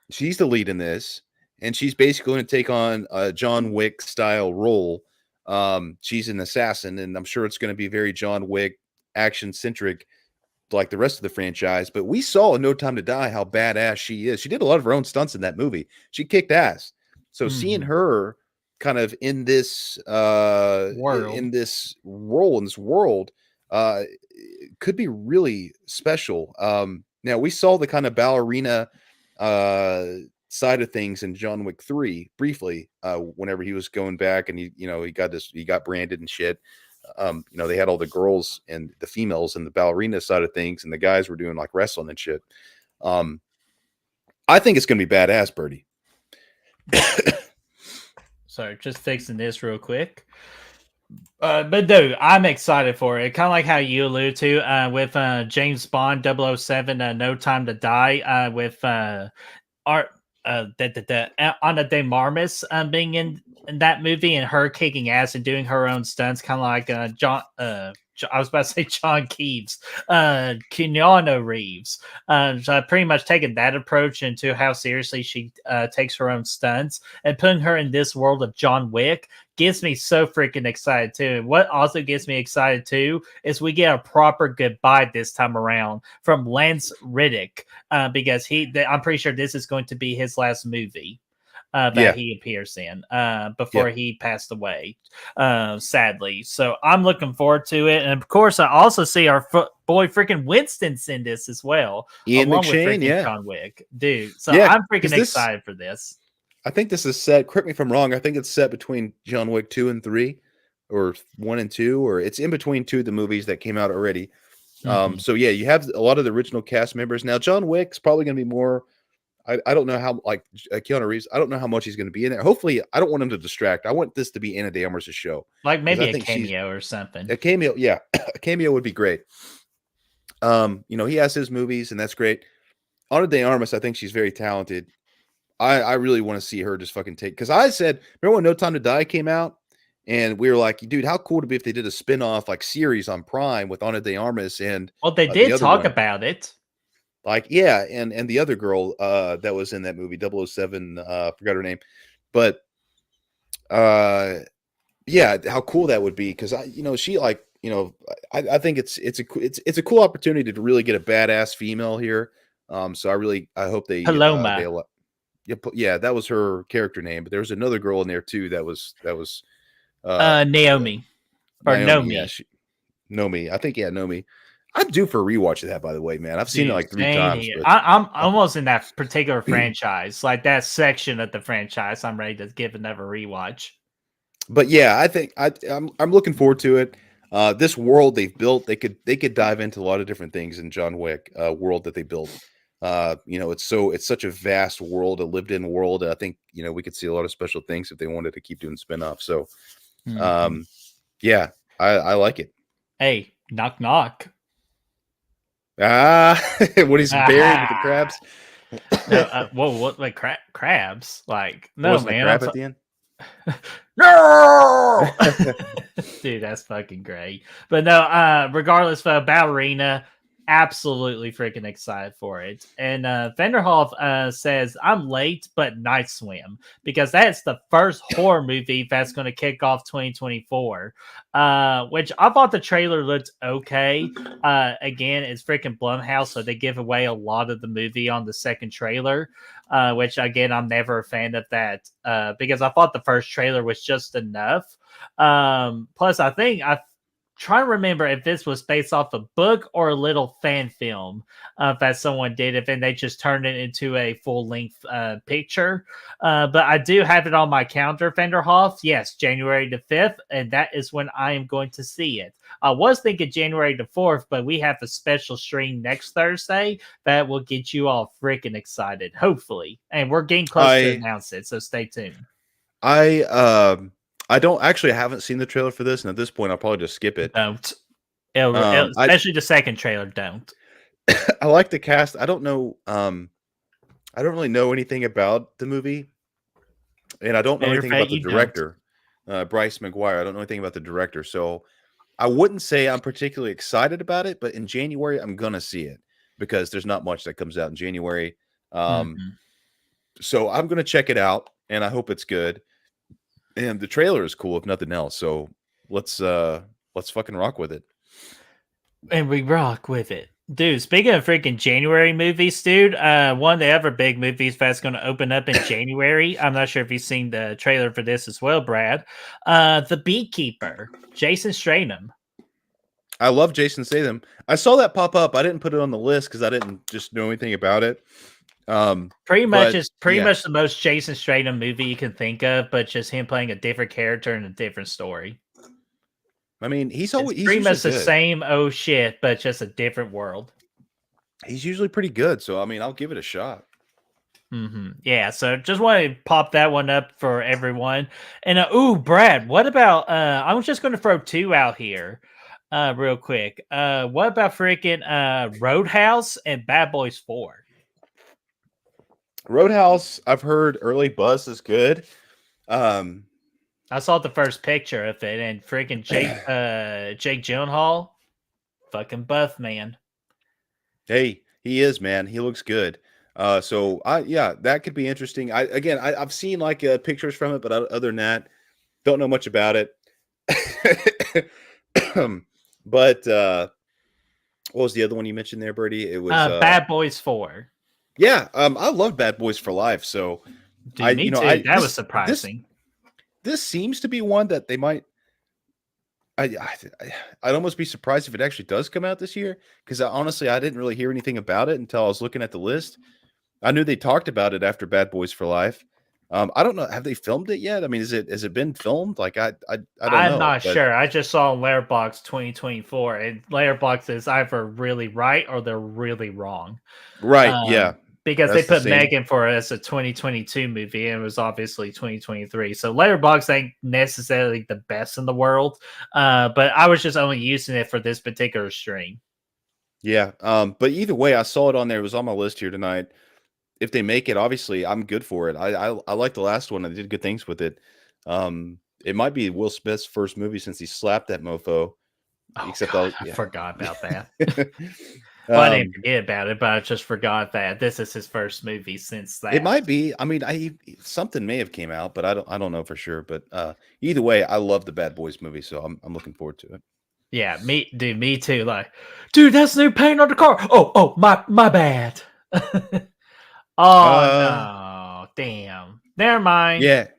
She's the lead in this. And she's basically going to take on a John Wick style role. She's an assassin, and I'm sure it's going to be very John Wick action centric, like the rest of the franchise. But we saw in No Time to Die how badass she is. She did a lot of her own stunts in that movie. She kicked ass. So seeing her kind of in this world, could be really special. Now we saw the kind of ballerina side of things in John Wick 3 briefly, whenever he was going back and he got branded and shit. They had all the girls and the females and the ballerina side of things, and the guys were doing like wrestling and shit. I think it's gonna be badass, Birdie. Sorry, just fixing this real quick. But dude, I'm excited for it. Kind of like how you allude to with James Bond 007, No Time to Die, with Ana de Armas being in that movie and her kicking ass and doing her own stunts, kind of like I was about to say John Keeves, Keanu Reeves. So I've pretty much taken that approach into how seriously she takes her own stunts, and putting her in this world of John Wick gets me so freaking excited too. And what also gets me excited too is we get a proper goodbye this time around from Lance Riddick, because I'm pretty sure this is going to be his last movie that he appears in before he passed away, sadly. So I'm looking forward to it. And of course, I also see our boy freaking Winston's in this as well, Ian along with McShane, freaking John Wick. Dude, so Yeah, I'm freaking 'cause this- excited for this. I think this is set. Correct me if I'm wrong. I think it's set between John Wick 2 and 3, or 1 and 2, or it's in between two of the movies that came out already. So yeah, you have a lot of the original cast members. Now, John Wick's probably going to be more. I don't know how, like Keanu Reeves, I don't know how much he's going to be in there. Hopefully, I don't want him to distract. I want this to be Anna de Armas' show. Like 'Cause maybe I a think cameo or something. a cameo, yeah, a cameo would be great. He has his movies, and that's great. Ana de Armas, I think she's very talented. I really want to see her just fucking take, because I said, remember when No Time to Die came out, and we were like, dude, how cool would it be if they did a spin-off like series on Prime with Ana de Armas and Well, they the did other talk one. about it. Like, yeah, and the other girl that was in that movie, 007, forgot her name. But yeah, how cool that would be, because she, like, I think it's a cool opportunity to really get a badass female here. So I hope they Paloma. yeah, that was her character name, but there was another girl in there too that was Naomi. Or Naomi, Nomi. yeah, Nomi. I think, yeah, Nomi. I'm due for a rewatch of that, by the way, man. I've seen it like 3 times. But I'm almost in that particular franchise, like that section of the franchise. I'm ready to give another rewatch. But yeah, I think I'm looking forward to it. This world they've built, they could dive into a lot of different things in John Wick world that they built. It's such a vast world, a lived-in world. I think we could see a lot of special things if they wanted to keep doing spin-offs. So, yeah, I like it. Hey, knock knock. When he's buried with the crabs. No, whoa, what, like crabs? Like, no, Wasn't man. a crab at the end? No, dude, that's fucking great. But no, regardless, ballerina, absolutely freaking excited for it. And Vanderhoff says, I'm late, but night swim, because that's the first horror movie that's going to kick off 2024. Which I thought the trailer looked okay. Again, it's freaking Blumhouse, so they give away a lot of the movie on the second trailer. Which again, I'm never a fan of that, because I thought the first trailer was just enough. Plus, I'm trying to remember if this was based off a book or a little fan film that someone did, if they just turned it into a full length picture. But I do have it on my calendar, Fenderhoff. Yes, January the 5th, and that is when I am going to see it. I was thinking January the 4th, but we have a special stream next Thursday that will get you all freaking excited, hopefully. And we're getting close to announce it, so stay tuned. I haven't seen the trailer for this, and at this point, I'll probably just skip it. Don't. Especially the second trailer, don't. I like the cast. I don't know. I don't really know anything about the movie, and I don't know anything about the director, Bryce McGuire. I don't know anything about the director, so I wouldn't say I'm particularly excited about it. But in January, I'm gonna see it because there's not much that comes out in January. So I'm gonna check it out, and I hope it's good. And the trailer is cool, if nothing else. So let's fucking rock with it. And we rock with it. Dude, speaking of freaking January movies, dude, one of the other big movies that's going to open up in January. I'm not sure if you've seen the trailer for this as well, Brad. The Beekeeper, Jason Statham. I love Jason Statham. I saw that pop up. I didn't put it on the list because I didn't just know anything about it. Pretty much the most Jason Statham movie you can think of, but just him playing a different character in a different story. I mean, he's pretty much the same shit, but just a different world. He's usually pretty good, so I mean, I'll give it a shot. Yeah, so just want to pop that one up for everyone. And Brad, what about? I'm just going to throw 2 out here, real quick. What about freaking Roadhouse and Bad Boys 4? Roadhouse, I've heard early buzz is good. I saw the first picture of it, and freaking Jake Gyllenhaal, fucking buff man. Hey, he is, man. He looks good. So that could be interesting. I've seen like pictures from it, but other than that, don't know much about it. But what was the other one you mentioned there, Birdie? It was Bad Boys 4. yeah. I love Bad Boys for Life. So Dude, me too. That was surprising. This seems to be one that they might. I'd almost be surprised if it actually does come out this year, because honestly, I didn't really hear anything about it until I was looking at the list. I knew they talked about it after Bad Boys for Life. I don't know. Have they filmed it yet? I mean, has it been filmed? Like I don't know. I'm not sure. I just saw Letterboxd 2024, and Letterboxd is either really right or they're really wrong. Right? Yeah. Because they put Megan for us a 2022 movie, and it was obviously 2023. So Letterboxd ain't necessarily the best in the world, but I was just only using it for this particular stream. Yeah. But either way, I saw it on there. It was on my list here tonight. If they make it, obviously, I'm good for it. I like the last one. I did good things with it. It might be Will Smith's first movie since he slapped that mofo. Oh, God, I forgot about that. Well, I didn't forget about it, but I just forgot that this is his first movie since that. It might be. I mean, something may have came out, but I don't know for sure. But either way, I love the Bad Boys movie, so I'm looking forward to it. Yeah, me too. Like, dude, that's new paint on the car. Oh, my bad. No, damn. Never mind. Yeah,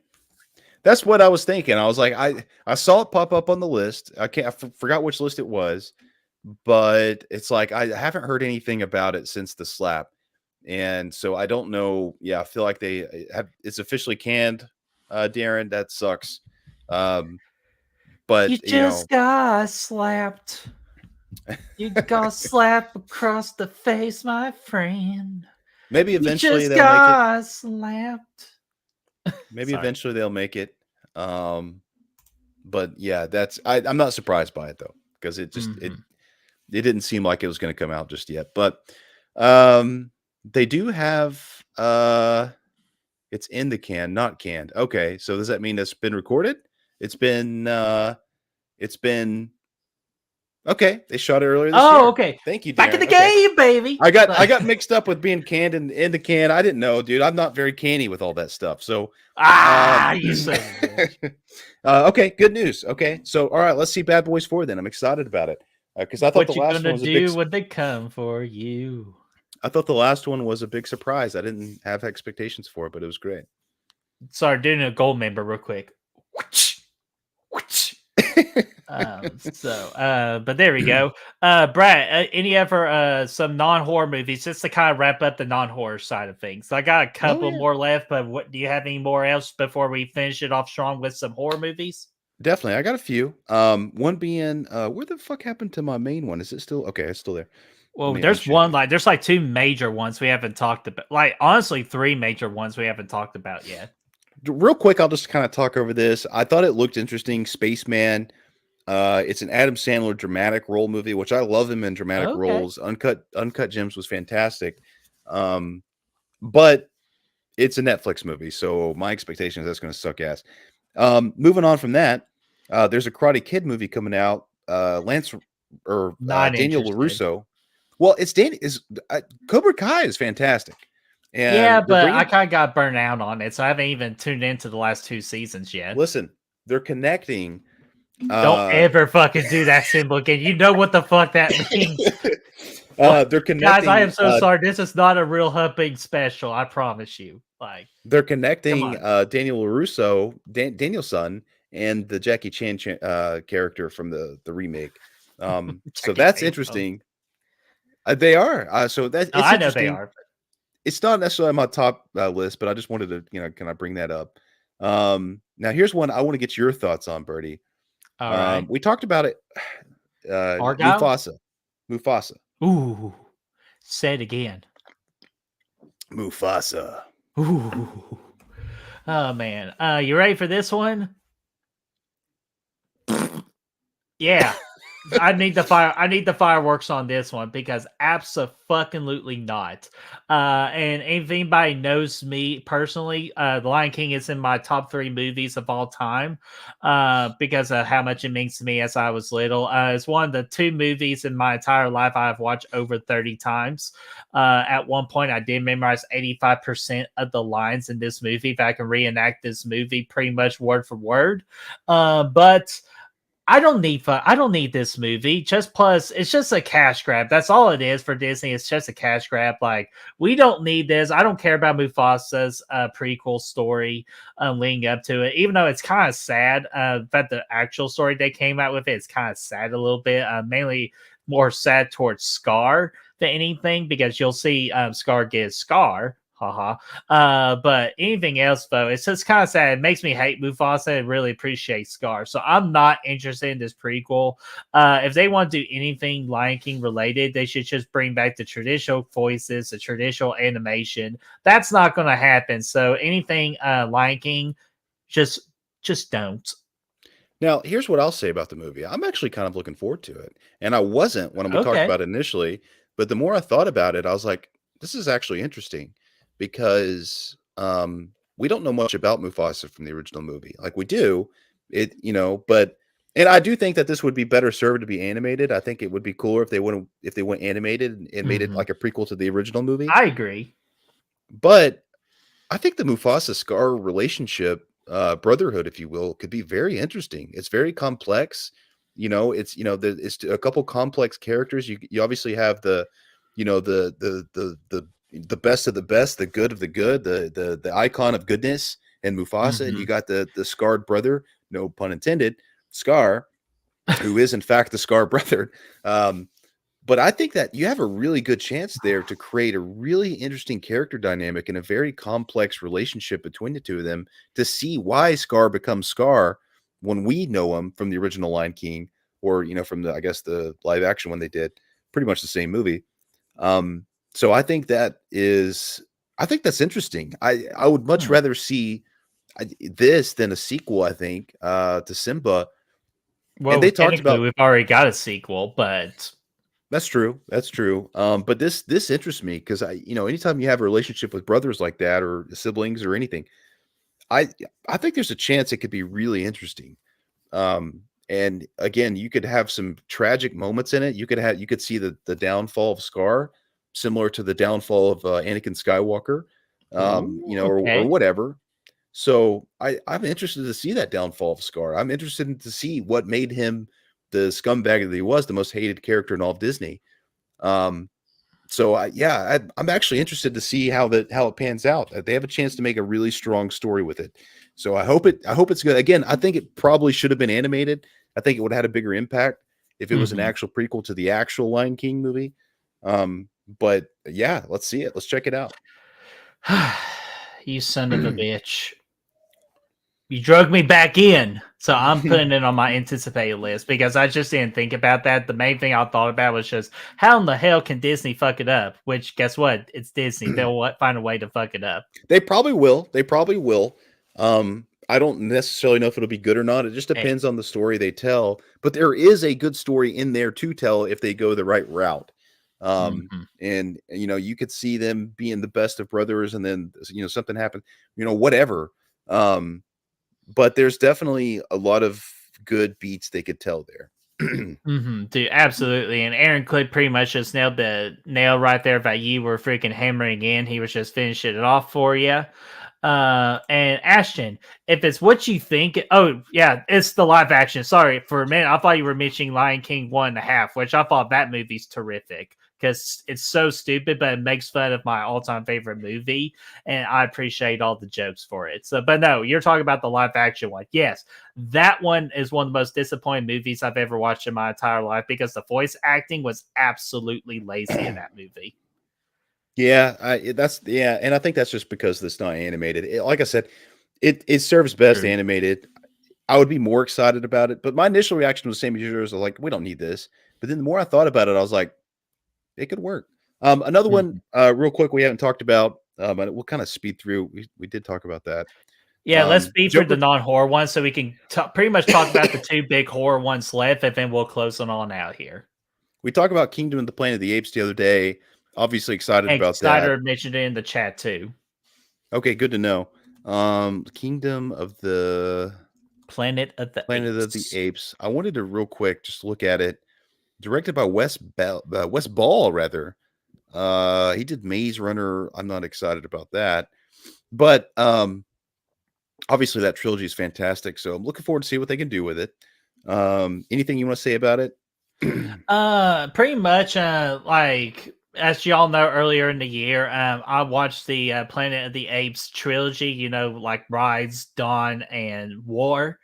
that's what I was thinking. I was like, I saw it pop up on the list. I forgot which list it was, but it's like I haven't heard anything about it since the slap, and so I don't know. Yeah, I feel like it's officially canned. Darren, that sucks. But you just got slapped. You got slapped across the face, my friend. Maybe eventually you just they'll got make it. Slapped. Maybe eventually they'll make it. But yeah, I'm not surprised by it though, because it just it didn't seem like it was going to come out just yet. But they do have it's in the can, not canned. Okay, so does that mean it's been recorded? It's been okay. They shot it earlier this year. Okay. Thank you, Darren. Back in the game, baby. I got mixed up with being canned and in the can. I didn't know, dude. I'm not very canny with all that stuff. So you said okay, good news. Okay, so all right, let's see Bad Boys 4 then. I'm excited about it because I thought the last one was a big. When they come for you? I thought the last one was a big surprise. I didn't have expectations for it, but it was great. Sorry, doing a gold member real quick. But there we go. Brad, any ever some non-horror movies just to kind of wrap up the non-horror side of things? I got a couple more left, but what do you have any more else before we finish it off strong with some horror movies? Definitely, I got a few. One being where the fuck happened to my main one? Is it still okay? It's still there. Well, there's one there's like two major ones we haven't talked about. Like honestly, three major ones we haven't talked about yet. Real quick, I'll just kind of talk over this. I thought it looked interesting. Spaceman. It's an Adam Sandler dramatic role movie, which I love him in dramatic roles. Uncut Gems was fantastic. But it's a Netflix movie, so my expectation is that's going to suck ass. Moving on from that, there's a Karate Kid movie coming out. Daniel LaRusso. Well, Cobra Kai is fantastic. And yeah, but I kind of got burnt out on it, so I haven't even tuned into the last two seasons yet. Listen, they're connecting. Don't ever fucking do that symbol again. You know what the fuck that means. They're connecting. Guys, I am so sorry. This is not a real humping special. I promise you. Like they're connecting Daniel LaRusso, Daniel's son, and the Jackie Chan character from the remake. So that's interesting. They are. So that's I know they are. It's not necessarily on my top list, but I just wanted to, can I bring that up? Now here's one I want to get your thoughts on, Birdie. All right. We talked about it. Mufasa. Ooh. Say it again. Mufasa. Ooh. Oh man. You ready for this one? Yeah. I need the fireworks on this one because abso-fucking-lutely not. And if anybody knows me personally, The Lion King is in my top 3 movies of all time. Because of how much it means to me as I was little. It's one of the 2 movies in my entire life I've watched over 30 times. At one point, I did memorize 85% of the lines in this movie. If I can reenact this movie pretty much word for word, but I don't need this movie. Just plus, it's just a cash grab. That's all it is for Disney. It's just a cash grab. Like we don't need this. I don't care about Mufasa's prequel story leading up to it, even though it's kind of sad. But the actual story they came out with it's kind of sad a little bit. Mainly more sad towards Scar than anything because you'll see Scar get Scar. Haha. But anything else though, it's just kind of sad. It makes me hate Mufasa and really appreciate Scar. So I'm not interested in this prequel. If they want to do anything Lion King related, they should just bring back the traditional voices, the traditional animation. That's not going to happen. So anything Lion King, just don't. Now, here's what I'll say about the movie. I'm actually kind of looking forward to it. And I wasn't when we talked Okay. about it initially, but the more I thought about it, I was like, this is actually interesting because we don't know much about Mufasa from the original movie. Like we do, but and I do think that this would be better served to be animated. I think it would be cooler if they went animated and made it like a prequel to the original movie. I agree. But I think the Mufasa Scar relationship, brotherhood, if you will, could be very interesting. It's very complex. It's a couple complex characters. You obviously have the, the best of the best, the good of the good, the icon of goodness, and Mufasa, and you got the scarred brother, no pun intended, Scar, who is in fact the Scar brother. But I think that you have a really good chance there to create a really interesting character dynamic and a very complex relationship between the two of them to see why Scar becomes Scar when we know him from the original Lion King or, from I guess the live action one they did, pretty much the same movie. So I think that's interesting. I would much rather see this than a sequel, I think, to Simba. Well, and they talked technically, about we've already got a sequel, but That's true. That's true. But this interests me because anytime you have a relationship with brothers like that or siblings or anything, I I think there's a chance it could be really interesting. And again, you could have some tragic moments in it. You could see the downfall of Scar, similar to the downfall of Anakin Skywalker, ooh, or okay. whatever. So I'm interested to see that downfall of Scar. I'm interested to see what made him the scumbag that he was, the most hated character in all of Disney. Um, I'm actually interested to see how it pans out. They have a chance to make a really strong story with it. So I hope it's good. Again, I think it probably should have been animated. I think it would have had a bigger impact if it was an actual prequel to the actual Lion King movie. But yeah, let's see it. Let's check it out. You son of a bitch. You drug me back in. So I'm putting it on my anticipated list because I just didn't think about that. The main thing I thought about was just how in the hell can Disney fuck it up? Which guess what? It's Disney. They'll find a way to fuck it up. They probably will. They probably will. I don't necessarily know if it'll be good or not. It just depends on the story they tell. But there is a good story in there to tell if they go the right route. And you could see them being the best of brothers, and then something happened. Whatever. But there's definitely a lot of good beats they could tell there. Dude, absolutely. And Aaron Clip pretty much just nailed the nail right there that you were freaking hammering in. He was just finishing it off for you. And Ashton, if it's what you think, oh yeah, it's the live action. Sorry, for a minute, I thought you were mentioning Lion King 1.5, which I thought that movie's terrific because it's so stupid, but it makes fun of my all-time favorite movie, and I appreciate all the jokes for it. So, but no, you're talking about the live action one. Yes, that one is one of the most disappointing movies I've ever watched in my entire life because the voice acting was absolutely lazy in that movie. Yeah, and I think that's just because it's not animated. Like I said, it serves best True. animated. I would be more excited about it, but my initial reaction was the same as yours. I was like, we don't need this. But then the more I thought about it, I was like, it could work. Another one, real quick, we haven't talked about, but we'll kind of speed through. We did talk about that. Yeah, let's be for the Joker. non-horror ones so we can pretty much talk about the two big horror ones left, and then we'll close it on out here. We talked about Kingdom of the Planet of the Apes the other day. Obviously excited And about that. Snyder mentioned it in the chat too. Okay, good to know. Kingdom of the Planet of the Apes. I wanted to real quick just look at it. Directed by Wes Ball, rather. He did Maze Runner. I'm not excited about that, but obviously that trilogy is fantastic. So I'm looking forward to see what they can do with it. Anything you want to say about it? Pretty much, like as y'all know, earlier in the year, I watched the Planet of the Apes trilogy. You know, like Rise, Dawn, and War.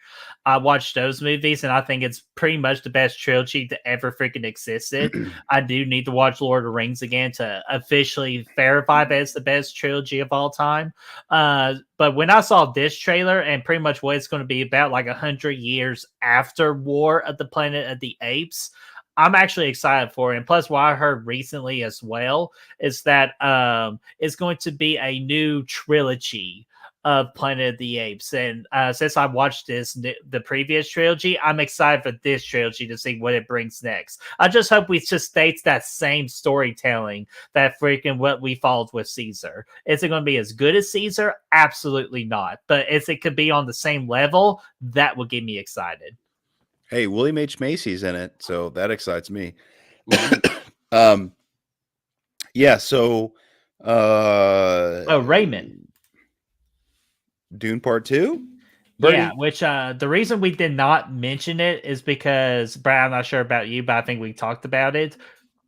I watched those movies, and I think it's pretty much the best trilogy that ever freaking existed. I do need to watch Lord of the Rings again to officially verify that it's the best trilogy of all time. But when I saw this trailer and pretty much what it's going to be about, like 100 years after War of the Planet of the Apes, I'm actually excited for it. And plus, what I heard recently as well is that it's going to be a new trilogy of Planet of the Apes. And since I watched the previous trilogy, I'm excited for this trilogy to see what it brings next. I just hope we just states that same storytelling that freaking what we followed with Caesar. Is it going to be as good as Caesar? Absolutely not. But if it could be on the same level, that would get me excited. Hey, William H. Macy's in it, so that excites me. Yeah, so Raymond. Dune Part 2? Yeah, which the reason we did not mention it is because, Brad, I'm not sure about you, but I think we talked about it.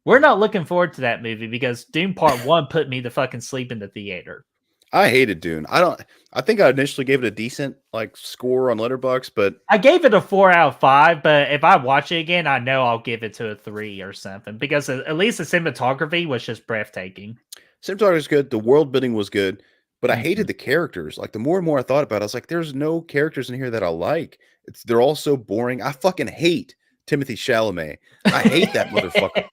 We're not looking forward to that movie because Dune Part 1 put me to fucking sleep in the theater. I hated Dune. I think I initially gave it a decent score on Letterboxd, but I gave it a 4 out of 5, but if I watch it again, I know I'll give it to a 3 or something because at least the cinematography was just breathtaking. Cinematography was good. The world building was good, but I hated the characters. Like the more and more I thought about it, I was like, there's no characters in here that I like. They're all so boring. I fucking hate Timothy Chalamet. I hate that motherfucker.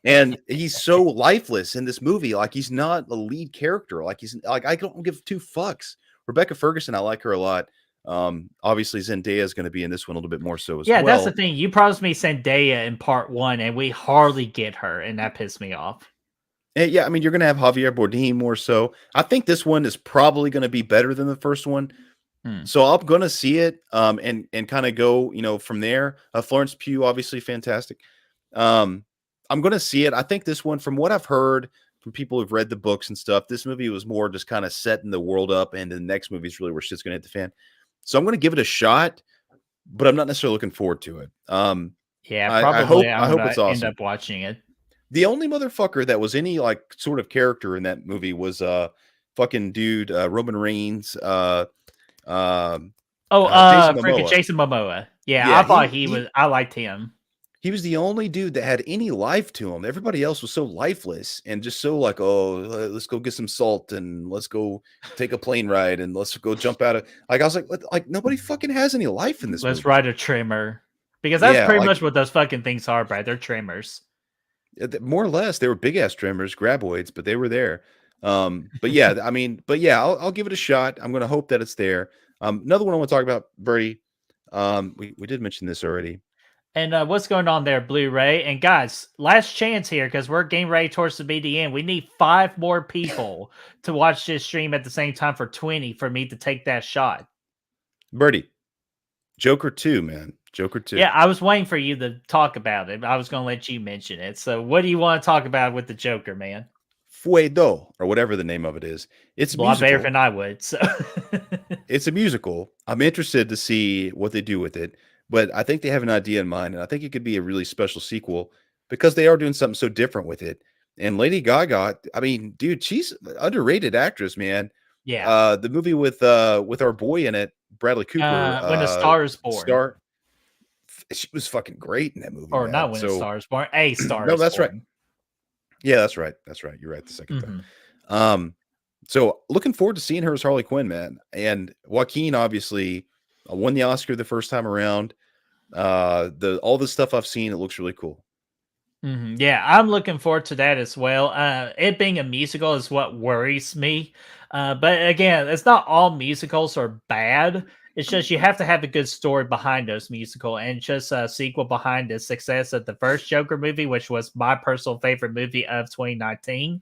And he's so lifeless in this movie. Like he's not a lead character. Like he's like, I don't give two fucks. Rebecca Ferguson, I like her a lot. Obviously Zendaya is going to be in this one a little bit more so as well. Yeah, that's the thing. You promised me Zendaya in Part 1, and we hardly get her, and that pissed me off. And yeah, I mean, you're going to have Javier Bardem more so. I think this one is probably going to be better than the first one. So I'm going to see it and kind of go, from there. Florence Pugh, obviously fantastic. I'm going to see it. I think this one, from what I've heard from people who've read the books and stuff, this movie was more just kind of setting the world up, and the next movie is really where shit's going to hit the fan. So I'm going to give it a shot, but I'm not necessarily looking forward to it. Yeah, probably. I hope it's awesome. End up watching it. The only motherfucker that was any sort of character in that movie was fucking dude Roman Reigns. Jason Momoa. Yeah, I thought he was. I liked him. He was the only dude that had any life to him. Everybody else was so lifeless and just so let's go get some salt and let's go take a plane ride and let's go jump out of. I was like nobody fucking has any life in this. Let's movie. ride a trimmer because that's pretty much what those fucking things are, Brad. They're trimmers. More or less, they were big ass trimmers, graboids, but they were there. But yeah, I'll give it a shot. I'm going to hope that it's there. Another one I want to talk about, Bertie. We did mention this already. And what's going on there, Blu-ray? And guys, last chance here because we're getting ready towards the BDN. We need 5 more people to watch this stream at the same time for 20 for me to take that shot. Bertie, Joker 2, man. Joker 2. Yeah, I was waiting for you to talk about it. I was going to let you mention it. So what do you want to talk about with the Joker, man? Fuedo, or whatever the name of it is. It's a lot better than I would. So it's a musical. I'm interested to see what they do with it. But I think they have an idea in mind, and I think it could be a really special sequel because they are doing something so different with it. And Lady Gaga, I mean, dude, she's an underrated actress, man. Yeah. The movie with our boy in it, Bradley Cooper. When a Star is Born. She was fucking great in that movie. Or not When a Star is Born. A Star No, is that's Born. Right. Yeah, that's right. That's right. You're right. The second time. So looking forward to seeing her as Harley Quinn, man. And Joaquin obviously won the Oscar the first time around. All the stuff I've seen, it looks really cool. Yeah, I'm looking forward to that as well. It being a musical is what worries me But again, it's not all musicals are bad. It's just you have to have a good story behind those musical, and just a sequel behind the success of the first Joker movie, which was my personal favorite movie of 2019.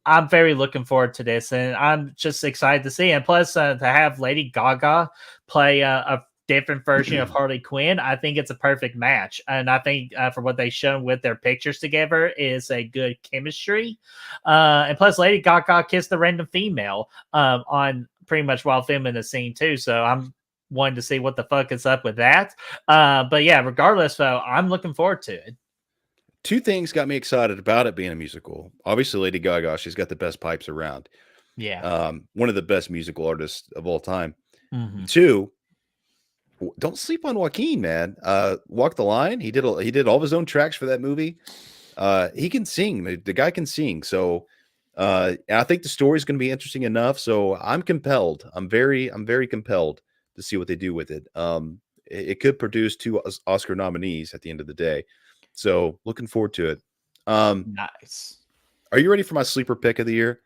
I'm very looking forward to this, and I'm just excited to see. And plus, to have Lady Gaga play a different version of Harley Quinn, I think it's a perfect match. And I think for what they've shown with their pictures together is a good chemistry. And plus, Lady Gaga kissed a random female on pretty much while filming the scene too. So I'm wanting to see what the fuck is up with that. But yeah, regardless, though, I'm looking forward to it. Two things got me excited about it being a musical. Obviously, Lady Gaga, she's got the best pipes around. Yeah. One of the best musical artists of all time. Mm-hmm. Two, don't sleep on Joaquin, man. Walk the Line. He did all of his own tracks for that movie. He can sing. The guy can sing. So I think the story is going to be interesting enough. So I'm compelled. I'm very compelled to see what they do with it. It could produce 2 Oscar nominees at the end of the day. So looking forward to it. Nice. Are you ready for my sleeper pick of the year?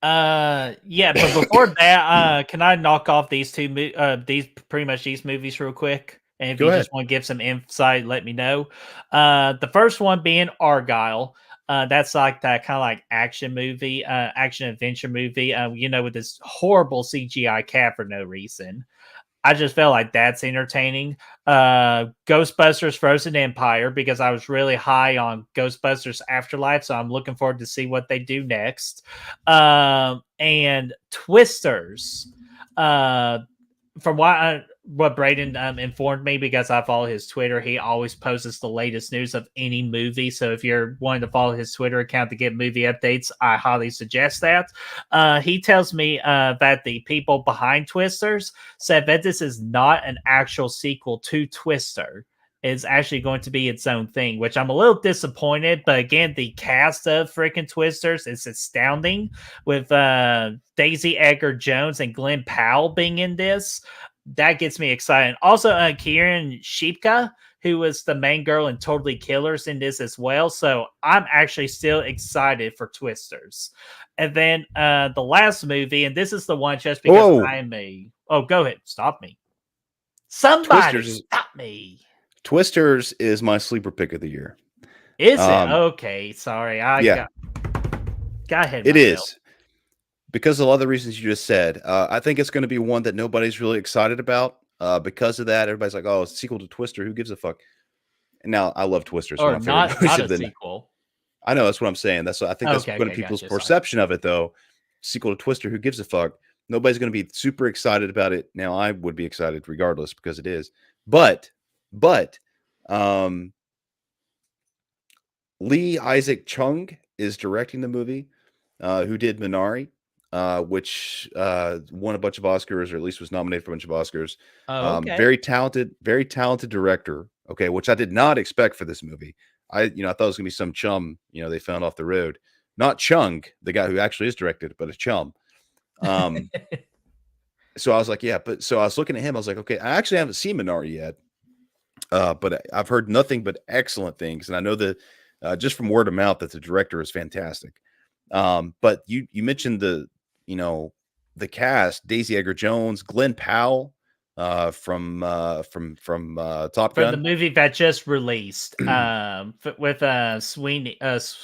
Yeah, but before that, can I knock off these these movies real quick? And if Go you ahead. just want to give some insight, let me know. The first one being Argyle. That's like that kind of like action movie, action adventure movie. With this horrible CGI cat for no reason. I just felt like that's entertaining. Ghostbusters Frozen Empire, because I was really high on Ghostbusters Afterlife, so I'm looking forward to see what they do next. And Twisters. From what Braden informed me, because I follow his Twitter, he always posts the latest news of any movie. So if you're wanting to follow his Twitter account to get movie updates, I highly suggest that. He tells me that the people behind Twisters said that this is not an actual sequel to Twister. It's actually going to be its own thing, which I'm a little disappointed. But again, the cast of freaking Twisters is astounding, with Daisy Edgar Jones and Glenn Powell being in this. That gets me excited. Also, Kieran Shipka, who was the main girl in Totally Killers, in this as well. So I'm actually still excited for Twisters. And then the last movie, and this is the one just because I am a... Oh, go ahead. Stop me. Somebody stop me. Twisters is my sleeper pick of the year. Is it? Okay, sorry. Got ahead. It is. Because of all the reasons you just said. I think it's going to be one that nobody's really excited about. Because of that, everybody's like, oh, it's a sequel to Twister. Who gives a fuck? And now I love Twisters. Or not a sequel. I know, that's what I'm saying. I think that's going to people's perception of it, though. Sequel to Twister, who gives a fuck? Nobody's going to be super excited about it. Now, I would be excited regardless because it is. But Lee Isaac Chung is directing the movie, who did Minari, which won a bunch of Oscars, or at least was nominated for a bunch of Oscars. Okay. Very talented director. Okay, which I did not expect for this movie. I thought it was gonna be some chum, they found off the road. Not Chung, the guy who actually is directed, but a chum. So I was like, so I was looking at him. I was like, okay, I actually haven't seen Minari yet. But I've heard nothing but excellent things. And I know that just from word of mouth that the director is fantastic. But you mentioned the cast: Daisy Edgar Jones, Glenn Powell, from Top Gun. From the movie that just released, with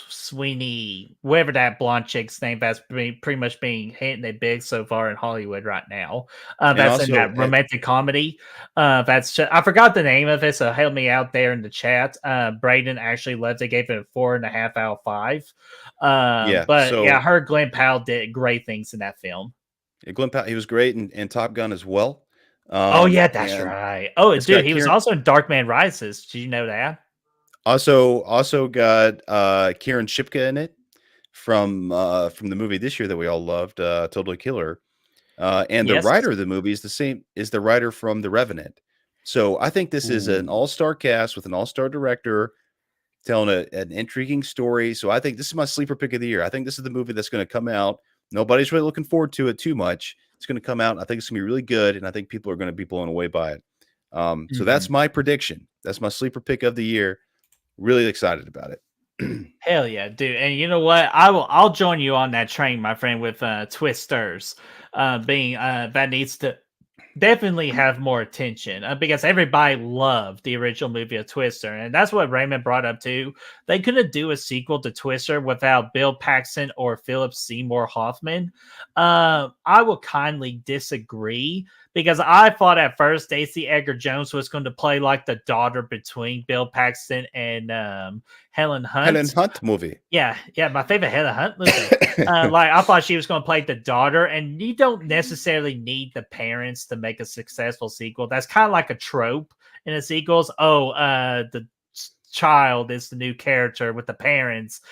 Sweeney, whatever that blonde chick's name, that's pretty much being hitting it big so far in Hollywood right now. That's also in that romantic comedy. I forgot the name of it, so help me out there in the chat. Braden actually loved it, gave it a 4.5 out of 5. I heard Glenn Powell did great things in that film. Yeah, Glenn Powell, he was great in Top Gun as well. That's right. Oh, dude, he was also in Darkman Rises. Did you know that? Also got Kieran Shipka in it from the movie this year that we all loved, Totally Killer. And the writer of the movie is the same is the writer from The Revenant. So I think this is an all-star cast with an all-star director telling an intriguing story. So I think this is my sleeper pick of the year. I think this is the movie that's going to come out. Nobody's really looking forward to it too much. It's going to come out. I think it's going to be really good, and I think people are going to be blown away by it. So that's my prediction. That's my sleeper pick of the year. Really excited about it. Hell yeah, dude. And you know what? I'll join you on that train, my friend, with Twisters being that needs to definitely have more attention because everybody loved the original movie of Twister, and that's what Raymond brought up too. They couldn't do a sequel to Twister without Bill Paxton or Philip Seymour Hoffman. I will kindly disagree because I thought at first Stacey Edgar Jones was going to play like the daughter between Bill Paxton and Helen Hunt. Helen Hunt movie. Yeah, my favorite Helen Hunt movie. Like I thought she was going to play the daughter, and you don't necessarily need the parents to make a successful sequel. That's kind of like a trope in the sequels. Oh, the child is the new character with the parents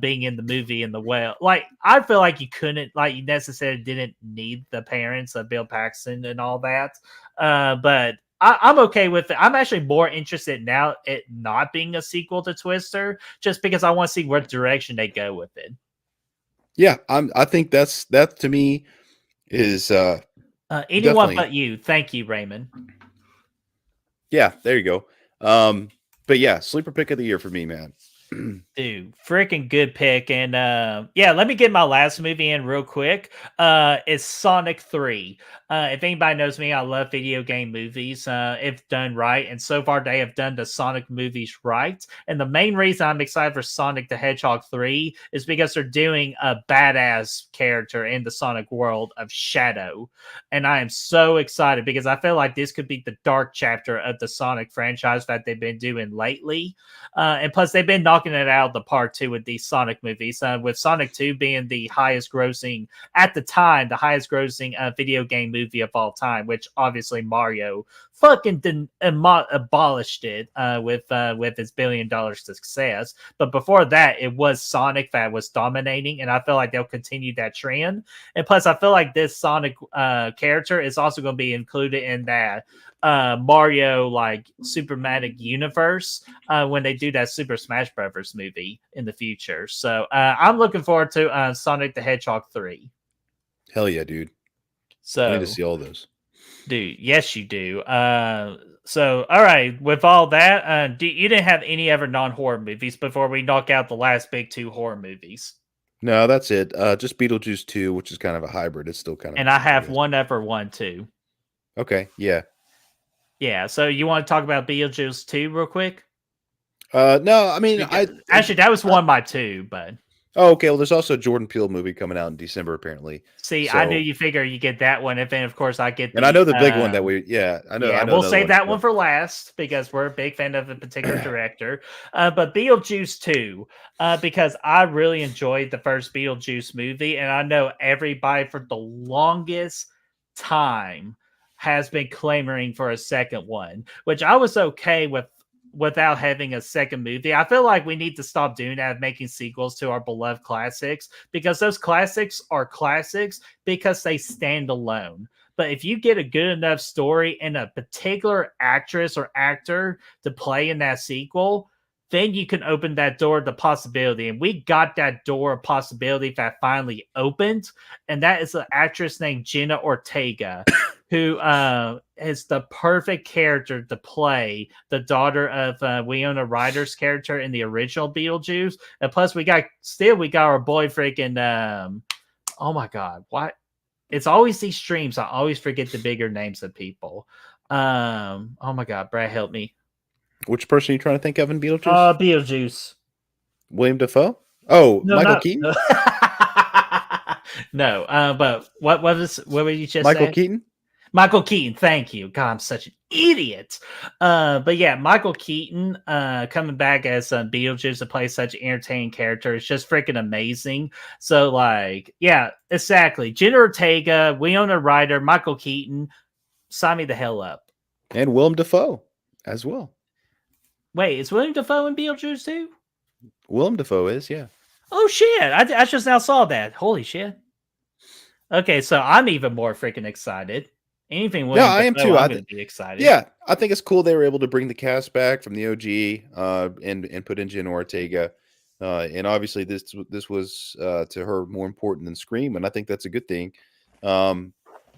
being in the movie in the well. Like I feel like you couldn't, like you necessarily didn't need the parents of Bill Paxton and all that. But I'm okay with it. I'm actually more interested now it not being a sequel to Twister, just because I want to see what direction they go with it. Yeah, I think that to me is Anyone definitely. but you. Thank you, Raymond. Yeah, there you go. But yeah, sleeper pick of the year for me, man. Dude, freaking good pick. And yeah, let me get my last movie in real quick. It's Sonic 3. If anybody knows me, I love video game movies if done right. And so far, they have done the Sonic movies right. And the main reason I'm excited for Sonic the Hedgehog 3 is because they're doing a badass character in the Sonic world of Shadow. And I am so excited because I feel like this could be the dark chapter of the Sonic franchise that they've been doing lately. And plus, they've been knocking it out of the park too with these Sonic movies. With Sonic 2 being the highest grossing, at the time, the highest grossing video game movie of all time, which obviously Mario fucking abolished it with his $1 billion success. But before that, it was Sonic that was dominating, and I feel like they'll continue that trend. And plus, I feel like this Sonic character is also going to be included in that Mario like Supermatic universe when they do that Super Smash Brothers movie in the future. So I'm looking forward to Sonic the Hedgehog 3. Hell yeah, dude. So I need to see all those. Dude, yes, you do. So all right, with all that, you didn't have any other non-horror movies before we knock out the last big 2 horror movies. No, that's it. Just Beetlejuice 2, which is kind of a hybrid. It's still kind of. And I have one other one too. Okay, yeah. Yeah, so you want to talk about Beetlejuice 2 real quick? No, I mean, actually that was one of my 2, but. Oh, okay. Well, there's also a Jordan Peele movie coming out in December, apparently. See, so, I knew you figure you get that one, and then of course I get. And I know the big one that I know. Yeah, I know we'll save that one for last because we're a big fan of a particular director. But Beetlejuice 2, because I really enjoyed the first Beetlejuice movie, and I know everybody for the longest time has been clamoring for a second one, which I was okay with. Without having a second movie, I feel like we need to stop doing that, making sequels to our beloved classics, because those classics are classics because they stand alone. But if you get a good enough story and a particular actress or actor to play in that sequel, then you can open that door to possibility. And we got that door of possibility that finally opened. And that is an actress named Jenna Ortega, who is the perfect character to play the daughter of Winona Ryder's character in the original Beetlejuice. And plus, we got our boy freaking oh my god, what? It's always these streams. I always forget the bigger names of people. Oh my god, Brad, help me. Which person are you trying to think of in Beetlejuice? Beetlejuice. William Dafoe? Oh, no, Michael Keaton? No. No, but what were you just Michael saying? Keaton? Michael Keaton, thank you. God, I'm such an idiot. But yeah, Michael Keaton coming back as Beetlejuice to play such an entertaining character is just freaking amazing. So, like, yeah, exactly. Jenna Ortega, Winona Ryder, Michael Keaton, sign me the hell up. And Willem Dafoe as well. Wait, is William Dafoe in Beetlejuice too? Willem Dafoe is, yeah. Oh, shit. I just now saw that. Holy shit. Okay, so I'm even more freaking excited. Anything William Dafoe, I am too. I'm going to be excited. Yeah, I think it's cool they were able to bring the cast back from the OG and put in Jenna Ortega. And obviously this was to her more important than Scream, and I think that's a good thing,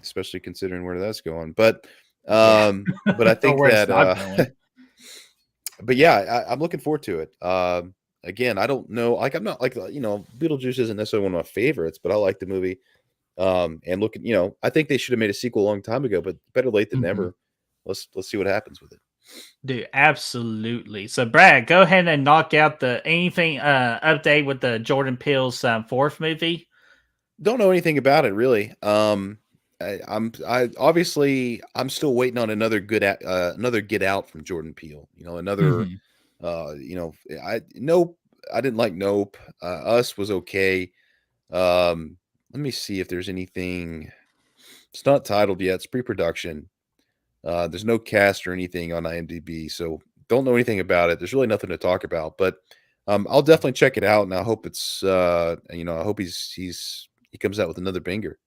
especially considering where that's going. But I think that but yeah, I'm looking forward to it. again, I don't know. Like, I'm not like, Beetlejuice isn't necessarily one of my favorites, but I like the movie. And looking, I think they should have made a sequel a long time ago, but better late than Mhm. never. Let's see what happens with it. Dude, absolutely. So, Brad, go ahead and knock out the anything update with the Jordan Peele's fourth movie. Don't know anything about it really. I obviously I'm still waiting on another Get Out from Jordan Peele. Another. Mhm. Nope. I didn't like Nope. Us was okay. Let me see if there's anything. It's not titled yet. It's pre-production. There's no cast or anything on IMDb, so don't know anything about it. There's really nothing to talk about, but I'll definitely check it out, and I hope I hope he comes out with another banger.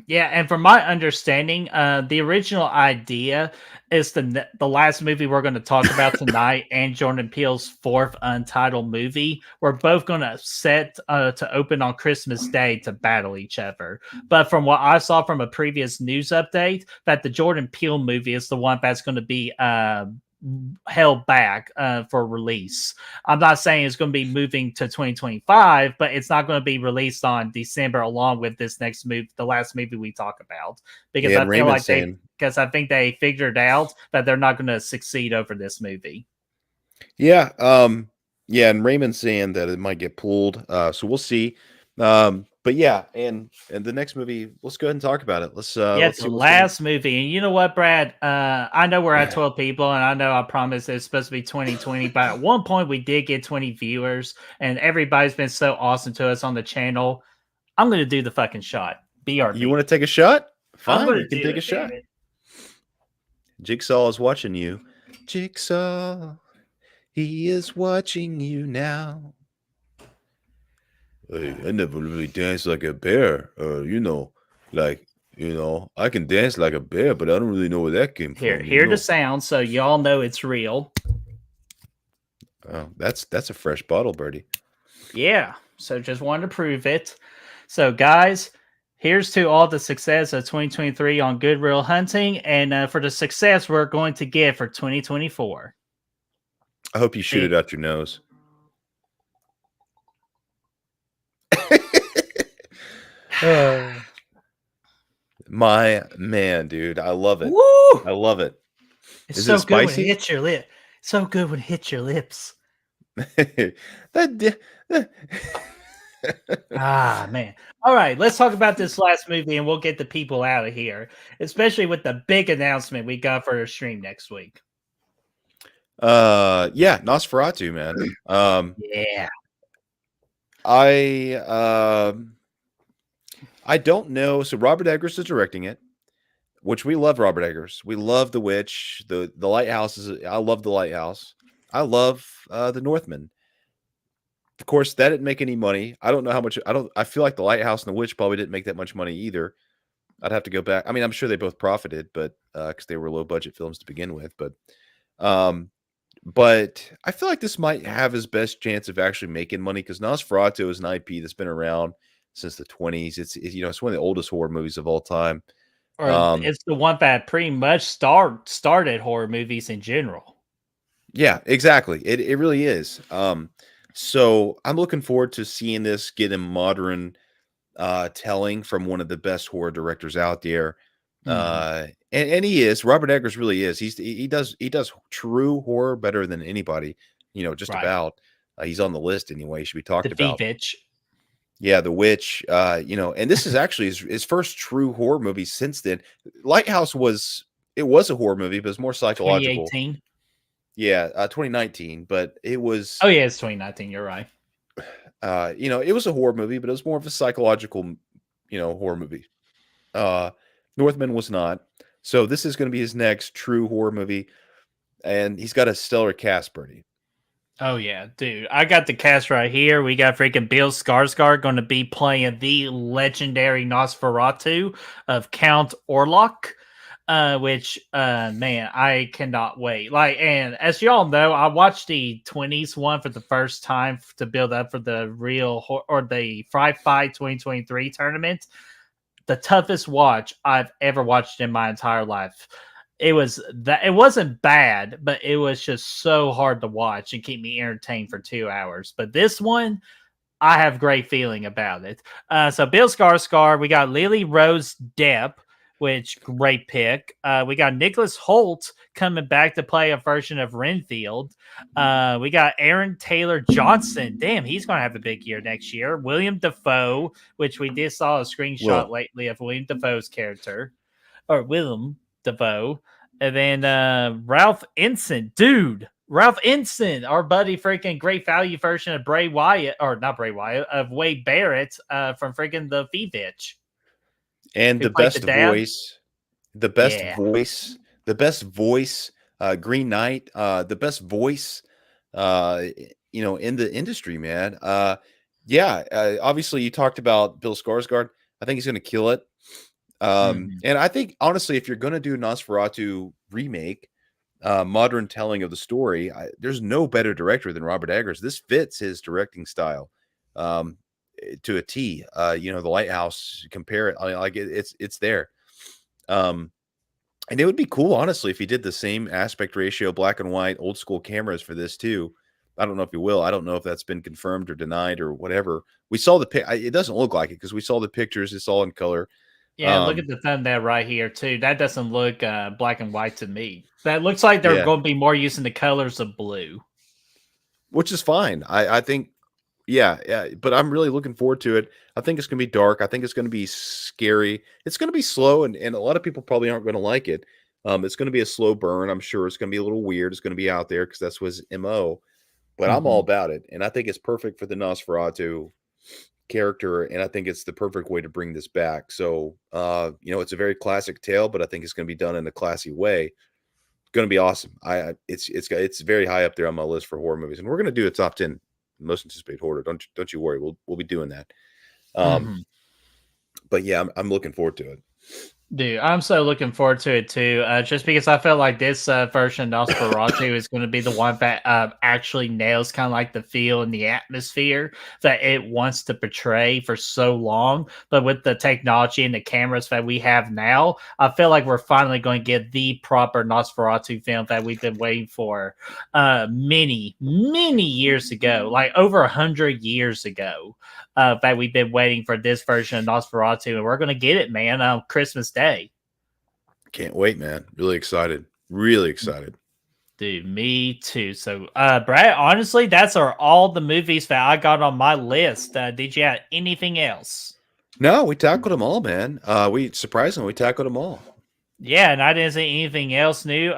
Yeah, and from my understanding, the original idea is the last movie we're going to talk about tonight, and Jordan Peele's fourth untitled movie. We're both going to set to open on Christmas Day to battle each other. But from what I saw from a previous news update, that the Jordan Peele movie is the one that's going to be held back for release. I'm not saying it's going to be moving to 2025, but it's not going to be released on December along with this next movie, the last movie we talk about, because Yeah, I and feel Raymond's like saying, I think they figured out that they're not going to succeed over this movie. yeah, and Raymond's saying that it might get pulled. So we'll see. But yeah, and the next movie, let's go ahead and talk about it. Yeah, Let's it's the see what's gonna. last movie. And you know what, Brad? I know we're at 12 people, and I know I promised it's supposed to be 2020, but at one point we did get 20 viewers, and everybody's been so awesome to us on the channel. I'm going to do the fucking shot. BRB. You want to take a shot? I'm Fine, going you to can do take a it, damn shot. it. Jigsaw is watching you. Jigsaw, he is watching you now. I never really danced like a bear. I can dance like a bear, but I don't really know where that came Here, from. hear the sound so y'all know it's real. Oh, that's a fresh bottle, Birdie. Yeah, so just wanted to prove it. So, guys, here's to all the success of 2023 on Good Real Hunting, and for the success we're going to get for 2024. I hope you shoot it See? out your nose. My man, dude, I love it. Woo! I love it. It's Is so it good when it spicy? hits your lip. So good when it hits your lips. that Ah, man. All right, let's talk about this last movie and we'll get the people out of here, especially with the big announcement we got for the stream next week. Yeah, Nosferatu, man. Yeah. I don't know. So Robert Eggers is directing it, which we love Robert Eggers. We love The Witch, the Lighthouse I love The Lighthouse. I love The Northman. Of course, that didn't make any money. I don't know how much. I feel like The Lighthouse and The Witch probably didn't make that much money either. I'd have to go back. I mean, I'm sure they both profited, but because they were low budget films to begin with. Um, but I feel like this might have his best chance of actually making money because Nosferatu is an IP that's been around since the 20s. It's one of the oldest horror movies of all time. Or it's the one that pretty much started horror movies in general. Yeah, exactly. It really is. So I'm looking forward to seeing this get a modern telling from one of the best horror directors out there. And he is. Robert Eggers really is. He does true horror better than anybody, just Right. about. He's on the list anyway. He should be talked The about. V-Bitch. Yeah, The Witch, and this is actually his first true horror movie since then. Lighthouse was a horror movie, but it's more psychological. 2018. Yeah, 2019, but it was Oh yeah, it's 2019. You're right. it was a horror movie, but it was more of a psychological, horror movie. Northman was not. So this is going to be his next true horror movie, and he's got a stellar cast, Bernie. Oh yeah, dude. I got the cast right here. We got freaking Bill Skarsgård going to be playing the legendary Nosferatu of Count Orlok. Which man, I cannot wait. And as y'all know, I watched the 20s one for the first time to build up for the the Fright Fight 2023 tournament. The toughest watch I've ever watched in my entire life. it wasn't bad, but it was just so hard to watch and keep me entertained for 2 hours. But this one, I have great feeling about it. So Bill Skarsgård, we got Lily Rose Depp, which great pick. We got Nicholas Holt coming back to play a version of Renfield. We got Aaron Taylor Johnson. Damn, he's going to have a big year next year. William Dafoe, which we did saw a screenshot lately of William Dafoe's character, or Willem Dafoe. And then Ralph Ensign, dude. Ralph Ensign, our buddy, freaking great value version of Bray Wyatt, or not Bray Wyatt, of Wade Barrett from freaking the V-Bitch. And the best voice, Green Knight, the best voice, in the industry, man. Obviously you talked about Bill Skarsgård. I think he's going to kill it. And I think, honestly, if you're going to do Nosferatu remake, modern telling of the story, there's no better director than Robert Eggers. This fits his directing style to a T. The Lighthouse, compare it, like it's there. And it would be cool, honestly, if he did the same aspect ratio, black and white, old school cameras for this too. I don't know if he will. I don't know if that's been confirmed or denied or whatever. We saw it doesn't look like it because we saw the pictures. It's all in color. Yeah, look at the thumbnail right here too. That doesn't look black and white to me. That looks like they're going to be more using the colors of blue, which is fine. I think, but I'm really looking forward to it. I think it's going to be dark. I think it's going to be scary. It's going to be slow, and a lot of people probably aren't going to like it. It's going to be a slow burn. I'm sure it's going to be a little weird. It's going to be out there because that's his MO. But I'm all about it, and I think it's perfect for the Nosferatu character, and I think it's the perfect way to bring this back. So it's a very classic tale, but I think it's going to be done in a classy way. It's going to be awesome. It's very high up there on my list for horror movies, and we're going to do a top 10 most anticipated horror. Don't you worry, we'll be doing that. But yeah, I'm looking forward to it. Dude, I'm so looking forward to it too. Just because I feel like this version of Nosferatu is going to be the one that actually nails kind of like the feel and the atmosphere that it wants to portray for so long. But with the technology and the cameras that we have now, I feel like we're finally going to get the proper Nosferatu film that we've been waiting for many, many years ago, like over 100 years ago. That we've been waiting for this version of Nosferatu, and we're going to get it, man, on Christmas Day. Can't wait, man. Really excited. Really excited. Dude, me too. So, Brad, honestly, that's all the movies that I got on my list. Did you have anything else? No, we tackled them all, man. We tackled them all. Yeah, and I didn't see anything else new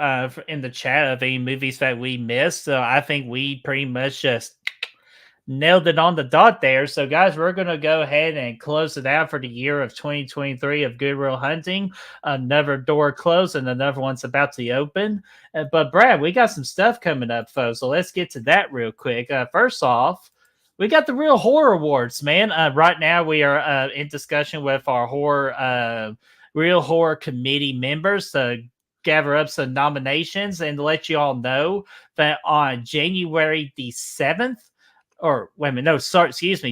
in the chat of any movies that we missed. So I think we pretty much just nailed it on the dot there. So, guys, we're going to go ahead and close it out for the year of 2023 of Good Will Hunting. Another door closed and another one's about to open. But, Brad, we got some stuff coming up, folks. So let's get to that real quick. First off, we got the Real Horror Awards, man. Right now, we are in discussion with our Real Horror Committee members to gather up some nominations and to let you all know that on January the 7th,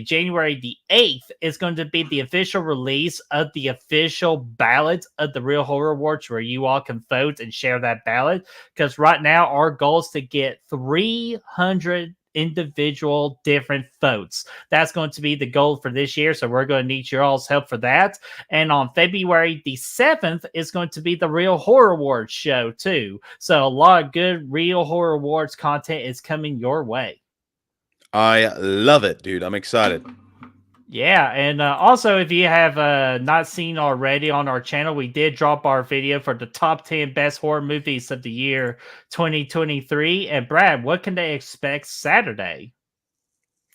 January the 8th is going to be the official release of the official ballot of the Real Horror Awards, where you all can vote and share that ballot. Because right now, our goal is to get 300 individual different votes. That's going to be the goal for this year. So we're going to need your all's help for that. And on February the 7th is going to be the Real Horror Awards show too. So a lot of good Real Horror Awards content is coming your way. I love it, dude. I'm excited. Yeah, and also, if you have not seen already on our channel, we did drop our video for the top 10 best horror movies of the year 2023. And Brad, what can they expect Saturday?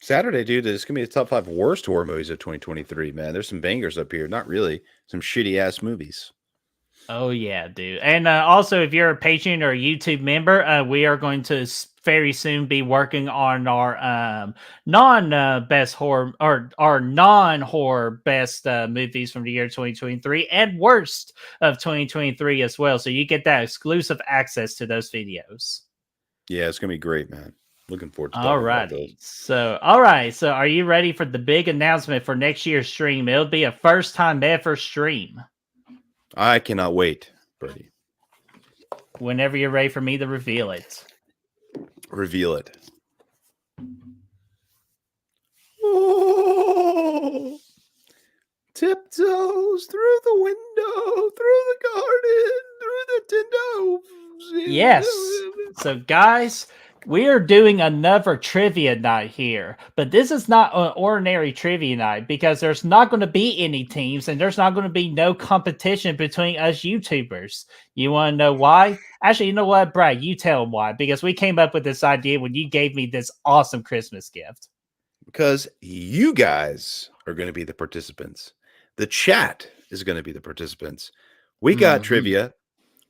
Saturday, dude, it's going to be the top 5 worst horror movies of 2023, man. There's some bangers up here. Not really. Some shitty-ass movies. Oh, yeah, dude. And also, if you're a Patreon or a YouTube member, we are going to very soon be working on our non-best horror or our non-horror best movies from the year 2023 and worst of 2023 as well. So you get that exclusive access to those videos. Yeah, it's going to be great, man. Looking forward to all right. So are you ready for the big announcement for next year's stream? It'll be a first time ever stream. I cannot wait, Birdie. Whenever you're ready for me to reveal it. Reveal it. Oh, tiptoes through the window, through the garden, through the window. Yes. So, guys, we are doing another trivia night here, but this is not an ordinary trivia night because there's not going to be any teams and there's not going to be no competition between us YouTubers. You want to know why? Actually, you know what, Brad? You tell them why. Because we came up with this idea when you gave me this awesome Christmas gift. Because you guys are going to be the participants. The chat is going to be the participants. We got trivia.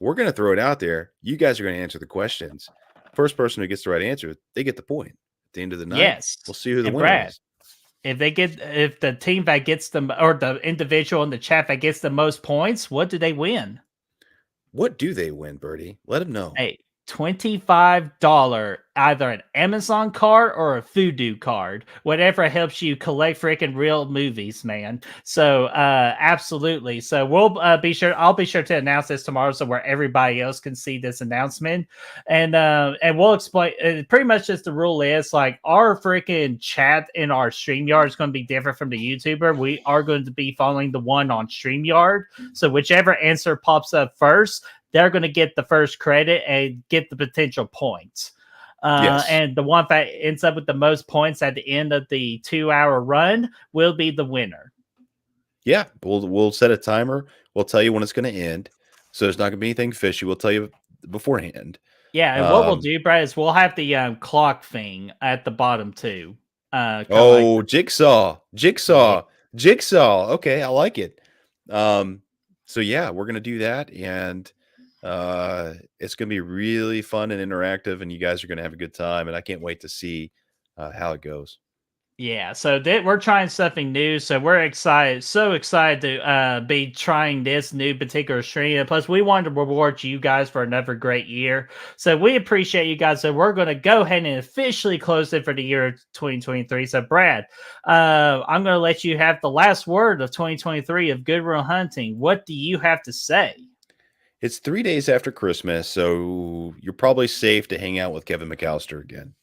We're going to throw it out there. You guys are going to answer the questions. First person who gets the right answer, they get the point. At the end of the night, Yes. we'll see who the And winner Brad, is. if the team that gets them or the individual in the chat that gets the most points, what do they win? What do they win, Birdie? Let them know. A $25 either an Amazon card or a Voodoo card, whatever helps you collect freaking real movies, man. So absolutely. So we'll be sure. I'll be sure to announce this tomorrow, so where everybody else can see this announcement, and we'll explain. Pretty much just the rule is like our freaking chat in our StreamYard is going to be different from the YouTuber. We are going to be following the one on StreamYard. So whichever answer pops up first, they're going to get the first credit and get the potential points. Yes. And the one that ends up with the most points at the end of the 2-hour run will be the winner. Yeah, we'll set a timer. We'll tell you when it's going to end. So there's not going to be anything fishy. We'll tell you beforehand. Yeah, and what we'll do, Brad, is we'll have the clock thing at the bottom too. Jigsaw. Okay, I like it. So yeah, we're gonna do that, and it's gonna be really fun and interactive, and you guys are gonna have a good time, and I can't wait to see how it goes. Yeah, so we're trying something new, so we're excited, so excited to be trying this new particular stream. And plus, we wanted to reward you guys for another great year, so we appreciate you guys. So we're going to go ahead and officially close it for the year 2023. So, Brad, I'm going to let you have the last word of 2023 of Good Will Hunting. What do you have to say? It's 3 days after Christmas, so you're probably safe to hang out with Kevin McAllister again.